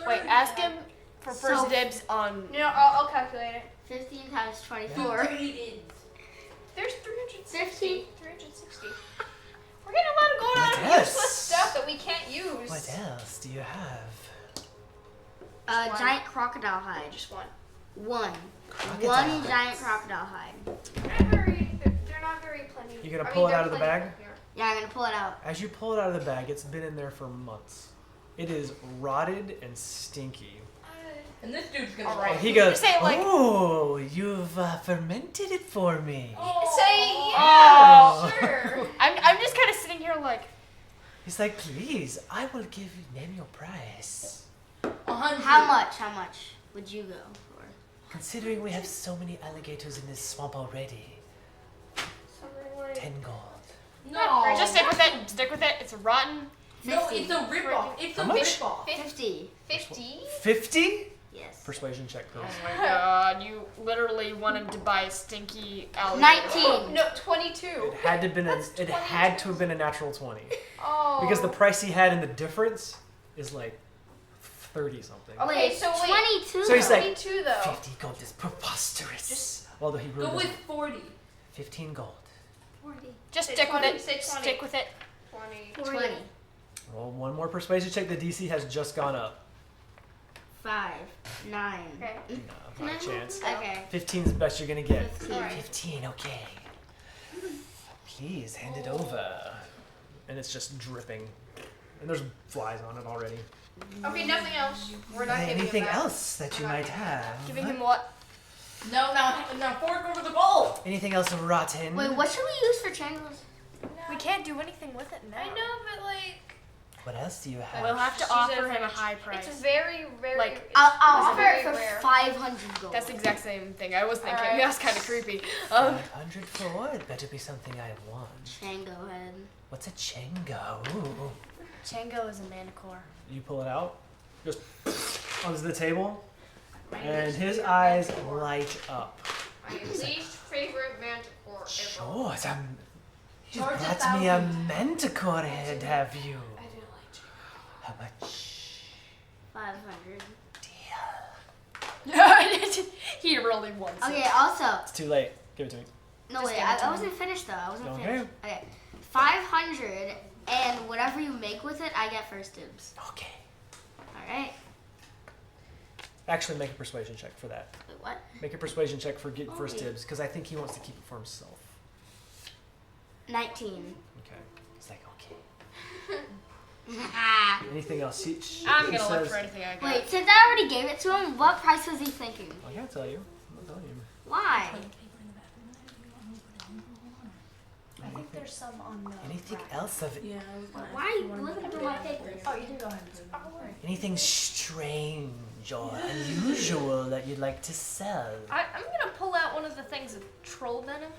Wait, ask him for first So- dibs on. No, I'll calculate it. 15 times 24. There's 360. 15. 360. We're getting a lot of gold out of Yes. useless stuff that we can't use. What else do you have? One. Giant crocodile hide. Just one. One. Crocodile One hides. giant crocodile hide. They're not very plenty. You gonna pull it they're out of the plenty bag? here. Yeah, I'm gonna pull it out. As you pull it out of the bag, it's been in there for months. It is rotted and stinky. And this dude's gonna Alright. walk. He goes, Just say, like- "Oh, you've fermented it for me." Say yeah, Oh. sure. I'm just kind of sitting here like, He's like, "Please, I will give you name your price." 100. How much would you go for? Considering we have so many alligators in this swamp already, Something like 10 gold. No. just stick with it. Stick with it. It's rotten. No, it's a ripoff. It's How a much? ripoff. 50. 50. 50? Yes. Persuasion check, please. Oh my god, you literally wanted to buy a stinky alligator. 19. No, 22. It had to have been a natural 20. Oh. Because the price he had and the difference is like 30 something. Oh Okay, wait, so wait. 22. So he's like, 22 though. 50 gold is preposterous. Although he Go really with doesn't. 40. 15 gold. 40. Just Say stick 20, with it. say 20. Stick with it. 20. 20. Roll one more persuasion check. The DC has just gone up. 5. 9. Okay. No, not a chance. Okay. 15 is the best you're gonna get. 15. Alright. 15, okay. Please hand it over. And it's just dripping. And there's flies on it already. Okay, nothing else. We're not giving Anything him that. else that you might have? Giving him what? No, now fork over the bowl. Anything else rotten? Wait, what should we use for changers? We can't do anything with it now. I know, but like, What else do you have? We'll have to She's offer a him a rich- high price. it's very, very. Like, it's I'll offer very it for rare. 500 gold. That's the exact same thing I was thinking. Alright. That's kind of creepy. 500 for it better be something I want. Chango head. What's a Chengo? Ooh. Chango is a manicore. You pull it out, just onto the table, My and least his favorite eyes manticore. light up. My least favorite manticore ever. Sure, you Charge brought me a 1,000. manticore head, have you? I didn't like you. How much? 500. He really wants Okay, it. also. It's too late. Give it to me. No, Just wait, give it to I him. wasn't finished though. I wasn't Okay. finished. Okay. 500, and whatever you make with it, I get first dibs. Okay. Alright. Actually, make a persuasion check for that. Wait, what? Make a persuasion check for get first Okay. dibs, because I think he wants to keep it for himself. 19. Okay. He's like, okay. Ah. Anything else? I'm he gonna look says- for anything I got. Wait, since I already gave it to him, what price was he thinking? I can't tell you. I'm not telling you. Why? I think there's some on the. Anything else of Yeah, I was gonna Why are you looking through my papers? Oh, you can go ahead. anything strange or unusual that you'd like to sell? I'm gonna pull out one of the things of troll venom.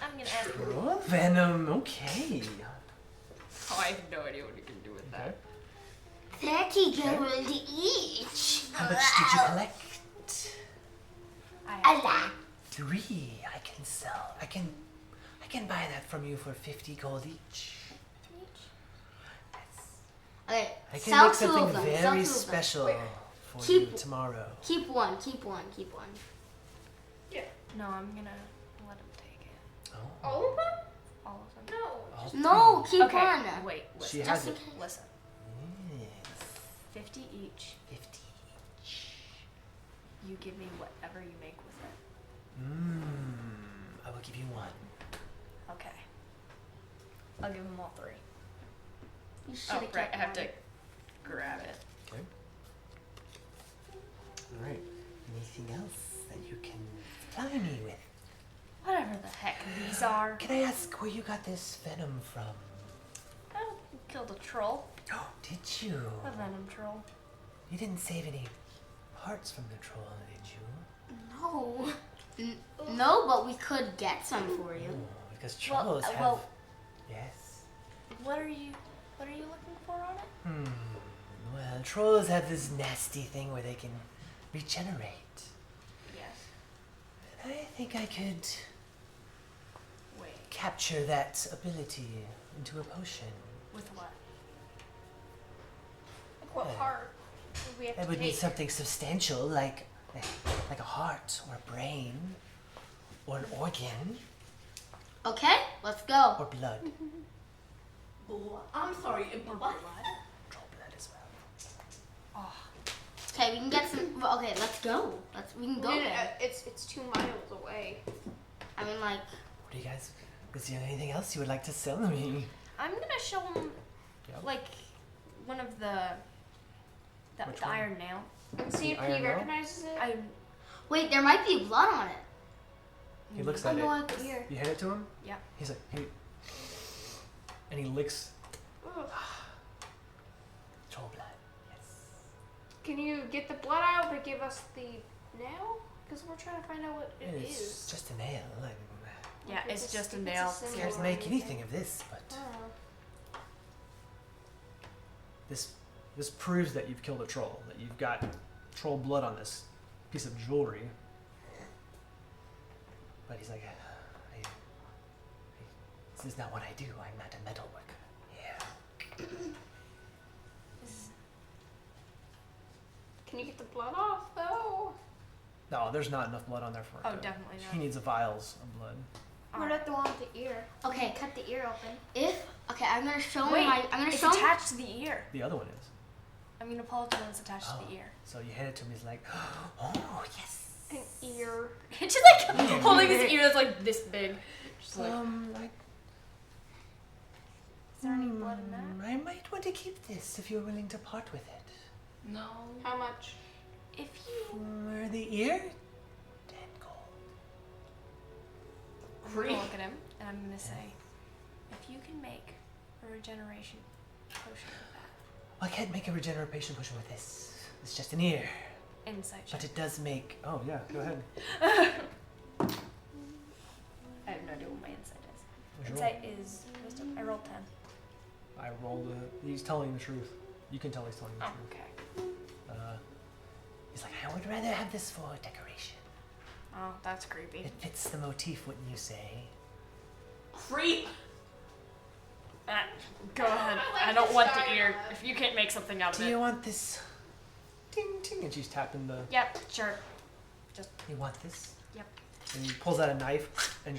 I'm gonna ask him. Oh, venom. Okay. Oh, I have no idea what you can do with that. Okay. 30 gold each. How much did you collect? I A lot. 3. I can sell. I can buy that from you for 50 gold each. Okay, I can sell make 2 something of them. Sell 2 very of them. special Wait. for Keep- you tomorrow. Keep one, keep one, keep one. No, I'm gonna let him take it. Oh. All of them? All of them. No. Just No, keep Okay. one. Wait. She Listen. has Just it. in case. Listen. Yes. 50 each. 50 each. You give me whatever you make with it. I will give you 1. Okay. I'll give him all 3. You should Oh, have right. kept I have one. to grab it. Okay. All right. Anything else that you can supply me with? Whatever the heck these are. Can I ask where you got this venom from? Oh, you killed a troll. Oh, did you? A venom troll. You didn't save any parts from the troll, did you? No. No, but we could get some for you. Oh, because Well, trolls have. well- Yes. What are you looking for on it? Well, trolls have this nasty thing where they can regenerate. Yes. I think I could Wait. capture that ability into a potion. With what? Like what Yeah. part? Would we have That to would be take? something substantial, like a heart or a brain or an organ Okay, let's go. or blood. I'm sorry. What? Troll blood as well. Okay, we can get some. Well, okay, let's go. We can go No, no, there. it's 2 miles away. I mean, like, What do you guys? Is there anything else you would like to sell me? I'm gonna show him Yep. like one of the Which the one? iron nail. And see if Iron he nail? recognizes it. I Wait, there might be blood on it. He looks I at know it. at the ear. You hand it to him? Yeah. He's like, hey. And he licks Ugh. troll blood. Yes. Can you get the blood out but give us the nail? Because we're trying to find out what it It's is. just a nail. yeah, Like, it's just a if it's nail. symbol Can't or make anything. anything of this, but Oh. this proves that you've killed a troll, that you've got troll blood on this piece of jewelry. But he's like, this is not what I do. I'm not a metal worker. Yeah. Can you get the blood off though? No, there's not enough blood on there for it. Oh, to- definitely He not. needs vials of blood. What about the one with the ear? Okay, Cut the ear open. I'm gonna show Wait, him I'm gonna it's show him. attached to the ear. The other one is. I'm gonna pull out the one that's attached to Oh. the ear. So you hand it to him. He's like, oh yes. An ear. It's just like holding his ear that's like this big. Just like, Like, is there any blood in that? I might want to keep this if you're willing to part with it. No. How much? If you For the ear, 10 gold. I'm gonna look at him and I'm gonna say, if you can make a regeneration potion with that, I can't make a regeneration potion with this. It's just an ear. insight check. But it does make. Oh, yeah, go ahead. I have no idea what my insight is. What's your roll? Insight is wisdom. I rolled 10. I rolled a. He's telling the truth. You can tell he's telling the Oh, truth. okay. He's like, I would rather have this for decoration. Oh, that's creepy. It fits the motif, wouldn't you say? Creep. Go ahead. I don't want the ear. If you can't make something out of Do it. you want this? Ding, ding. And she's tapping the. Yep, sure. You want this? Yep. And he pulls out a knife and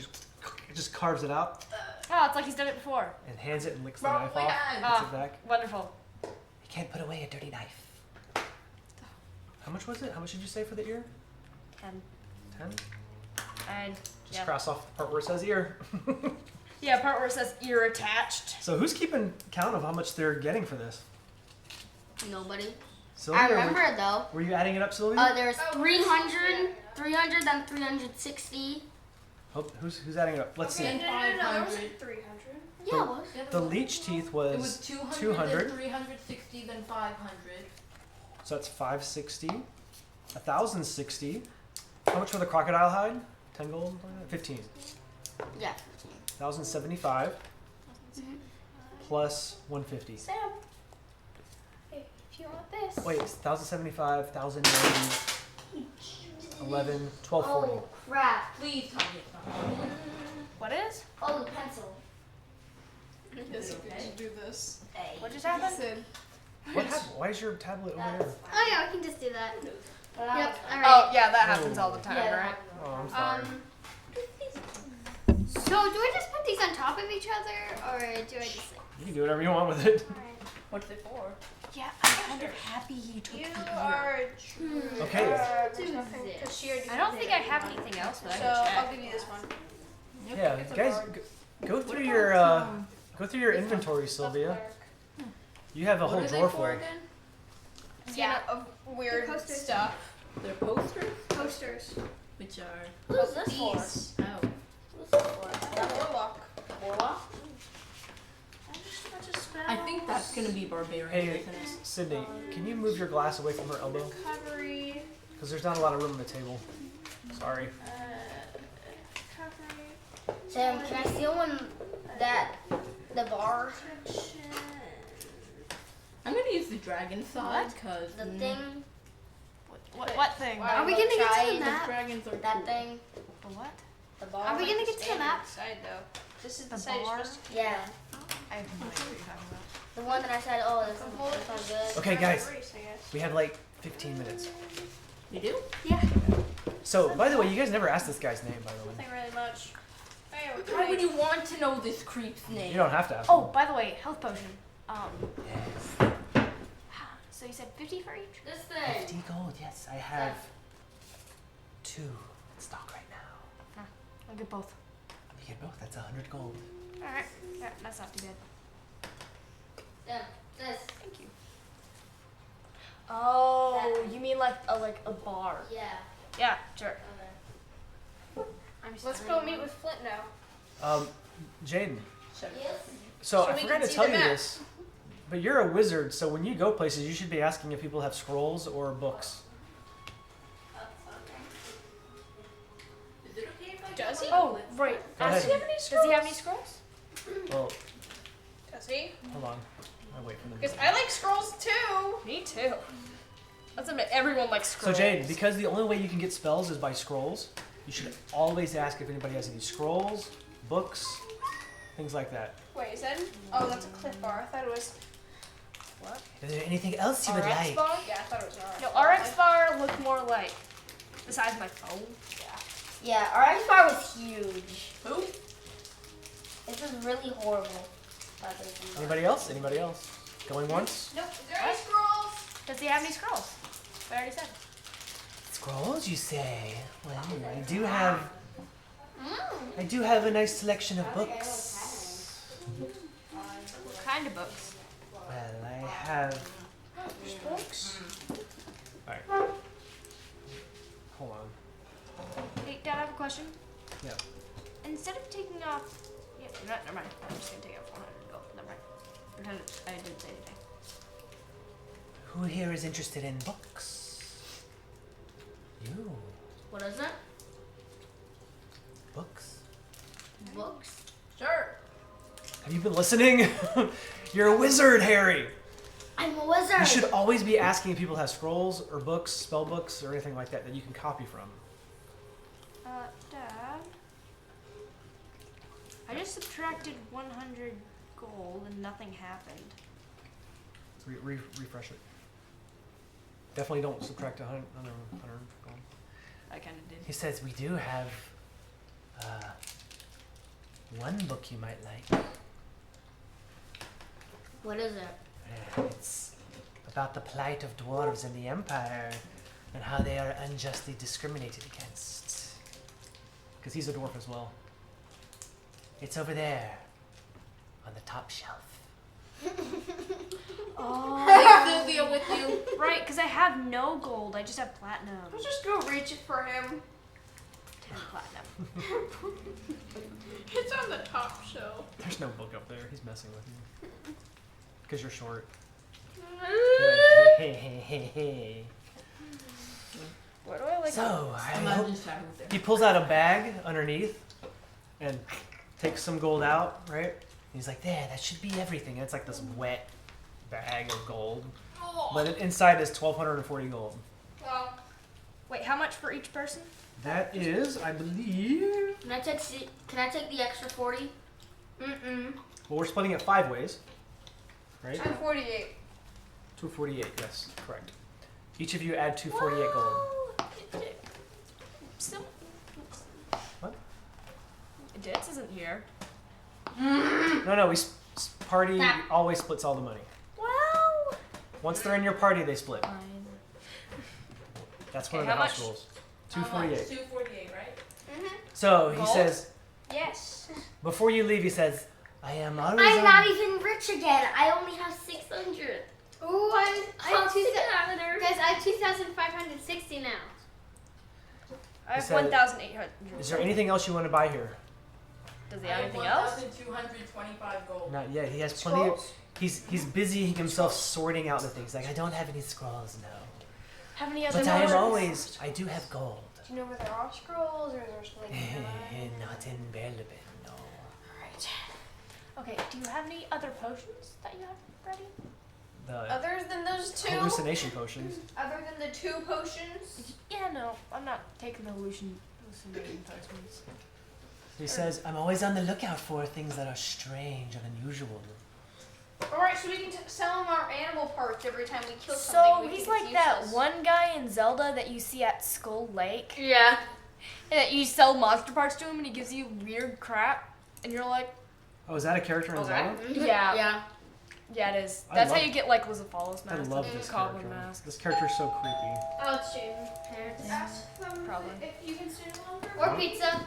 just carves it out Oh, it's like he's done it before. and hands it and licks the Probably knife off. has. Puts it back. Wonderful. You can't put away a dirty knife. How much was it? How much did you say for the ear? 10. 10? And Just yeah. cross off the part where it says ear. Yeah, part where it says ear attached. So who's keeping count of how much they're getting for this? Nobody. Sylvia, I remember though. Were you adding it up, Sylvia? There's 300, 300, then 360. Oh, who's adding it up? Let's see. And No, there 500. wasn't 300. Yeah, it was. The leech teeth It was was 200, 200. then 360, then 500. So that's 560. 1,060. How much for the crocodile hide? 10 gold? 15. Yeah. 1,075 plus 150. Sam. Hey, if you want this. Wait, 1,075, 1,090, 11, 1,240. Oh crap. Please tell me it's not. What is? Oh, the pencil. Yes, we should do this. Hey. What just happened? Sid. What happened? Why is your tablet over That's there? Oh yeah, I can just do that. fine. Yep. All right. Oh, yeah, that happens all the time, Yeah, right? Oh, I'm sorry. So do I just put these on top of each other, or do I just like? You can do whatever you want with it. All right. What's it for? Yeah, I'm kind of happy he took You the ear. are true. Okay. There's nothing because she already. I don't think I have anything else, but I So can check. I'll give you this one. Yeah, guys, go through your go through your inventory, Sylvia. You have a whole What are they drawer for full. again? Yeah, Of weird posters. stuff. They're posters, Posters. which are Who's this for? These. oh. Who's this for? Warlock. Warlock? I think that's gonna be barbarian, Hey, isn't it? Sydney, can you move your glass away from her elbow? Recovery. Because there's not a lot of room on the table. Sorry. Recovery. Sam, can I steal one the bar? I'm gonna use the dragon side because The thing? What thing? Wow. Are we gonna get to the Tried map? dragons are That cool. thing? The what? The bar? Are we gonna get to the Stand map? Side though. This is The the side you're bar? supposed to Yeah. I have no idea what you're talking about. The one that I said, oh, this one's good. Okay, guys, erase, I guess. we have like 15 minutes. You do? So, by the way, you guys never asked this guy's name, by the way. Nothing really much. Hey, we're Why would doing- you want to know this creep's name? You don't have to ask. Oh, by the way, health potion. Yes. So you said 50 for each? This thing. 50 gold, yes. I have 2 in stock right now. I'll get both. You get both, that's 100 gold. Alright. Yeah, that's not too bad. Yeah, this. Thank you. Oh, you mean like a bar? Yeah. Yeah, sure. Let's go meet with Flint now. Jaden. Yes. So So I we forgot can to see tell the you map. this, but you're a wizard, so when you go places, you should be asking if people have scrolls or books. Is it okay if I Does he? Oh, right. Go ahead. Does he have any Does scrolls? he have any scrolls? Well, Does he? hold on. I'll wait for them. Because I like scrolls too. Me too. Let's admit, everyone likes So scrolls. Jade, because the only way you can get spells is by scrolls, you should always ask if anybody has any scrolls, books, things like that. Wait, is that? Oh, that's a cliff bar. I thought it was. Is there anything else you would RX like? bar? Yeah, I thought it was an RX. No, RX bar looked more like the size of my phone. Yeah, our X bar was huge. Who? This is really horrible. Anybody else? Anybody else? Going once? Nope. Is there any scrolls? Does he have any scrolls? I already said. Scrolls, you say? Well, I do have a nice selection of books. What kind of books? Well, I have. Books? Alright. Hold on. Hey, Dad, I have a question. Yeah. Instead of taking off, yeah, never mind. I'm just gonna take out 400 gold. Never mind. Pretend I didn't say anything. Who here is interested in books? You. What is it? Books? Books. Sure. Have you been listening? You're a wizard, Harry! I'm a wizard. You should always be asking if people have scrolls or books, spell books, or anything like that that you can copy from. Dad, I just subtracted 100 gold and nothing happened. Refresh it. Definitely don't subtract 100 gold. I kind of did. He says we do have one book you might like. What is it? It's about the plight of dwarves in the Empire and how they are unjustly discriminated against. Because he's a dwarf as well. It's over there on the top shelf. Take Sylvia with you. Right, because I have no gold. I just have platinum. We'll just go reach it for him. 10 platinum. It's on the top shelf. There's no book up there. He's messing with you. Because you're short. What do I like? So, I I'm hope just chatting with her. he pulls out a bag underneath and takes some gold out, right? He's like, there, that should be everything. And it's like this wet bag of gold. But inside is 1,240 gold. Well, Wait, how much for each person? That is, I believe... Can I take the extra 40? mm-mm. Well, we're splitting it 5 ways. Right? 248. 248, yes, correct. Each of you add 248 gold. Still. What? Dance isn't here. No, party Nah. always splits all the money. Well. Once they're in your party, they split. Fine. That's one Okay, of the how house much? rules. 248. 248, right? Mm-hmm. So he Gold? says, Yes. before you leave, he says, I am always I'm on- not even rich again. I only have 600. Ooh, I have Guys, guys, I have 2,560 now. I have said- 1,800. Is there anything else you want to buy here? Does he I have have anything else? 1,225 gold. Not yet. He has plenty of... He's busy himself sorting out the things. Like, I don't have any scrolls, no. Have any other But I am numbers? always... I do have gold. Do you know where there are scrolls, or is there something? Not in Berleben, no. Alright. Okay, do you have any other potions that you have ready? The Other than those two? hallucination potions. Other than the 2 potions? Yeah, no, I'm not taking the hallucinating potions. He says, I'm always on the lookout for things that are strange and unusual. Alright, so we can sell him our animal parts every time we kill So something. we he's think like is that useless. one guy in Zelda that you see at Skull Lake. Yeah. And that you sell monster parts to him and he gives you weird crap. And you're like, Oh, is that a character in Zelda? yeah. Yeah. Yeah, it is. I That's how love- you get like Lizaphalos I mask. love and this Goblin character. mask. This character's so creepy. Oh, it's Jaden. Ask them Probably. if you can stay longer. Or pizza.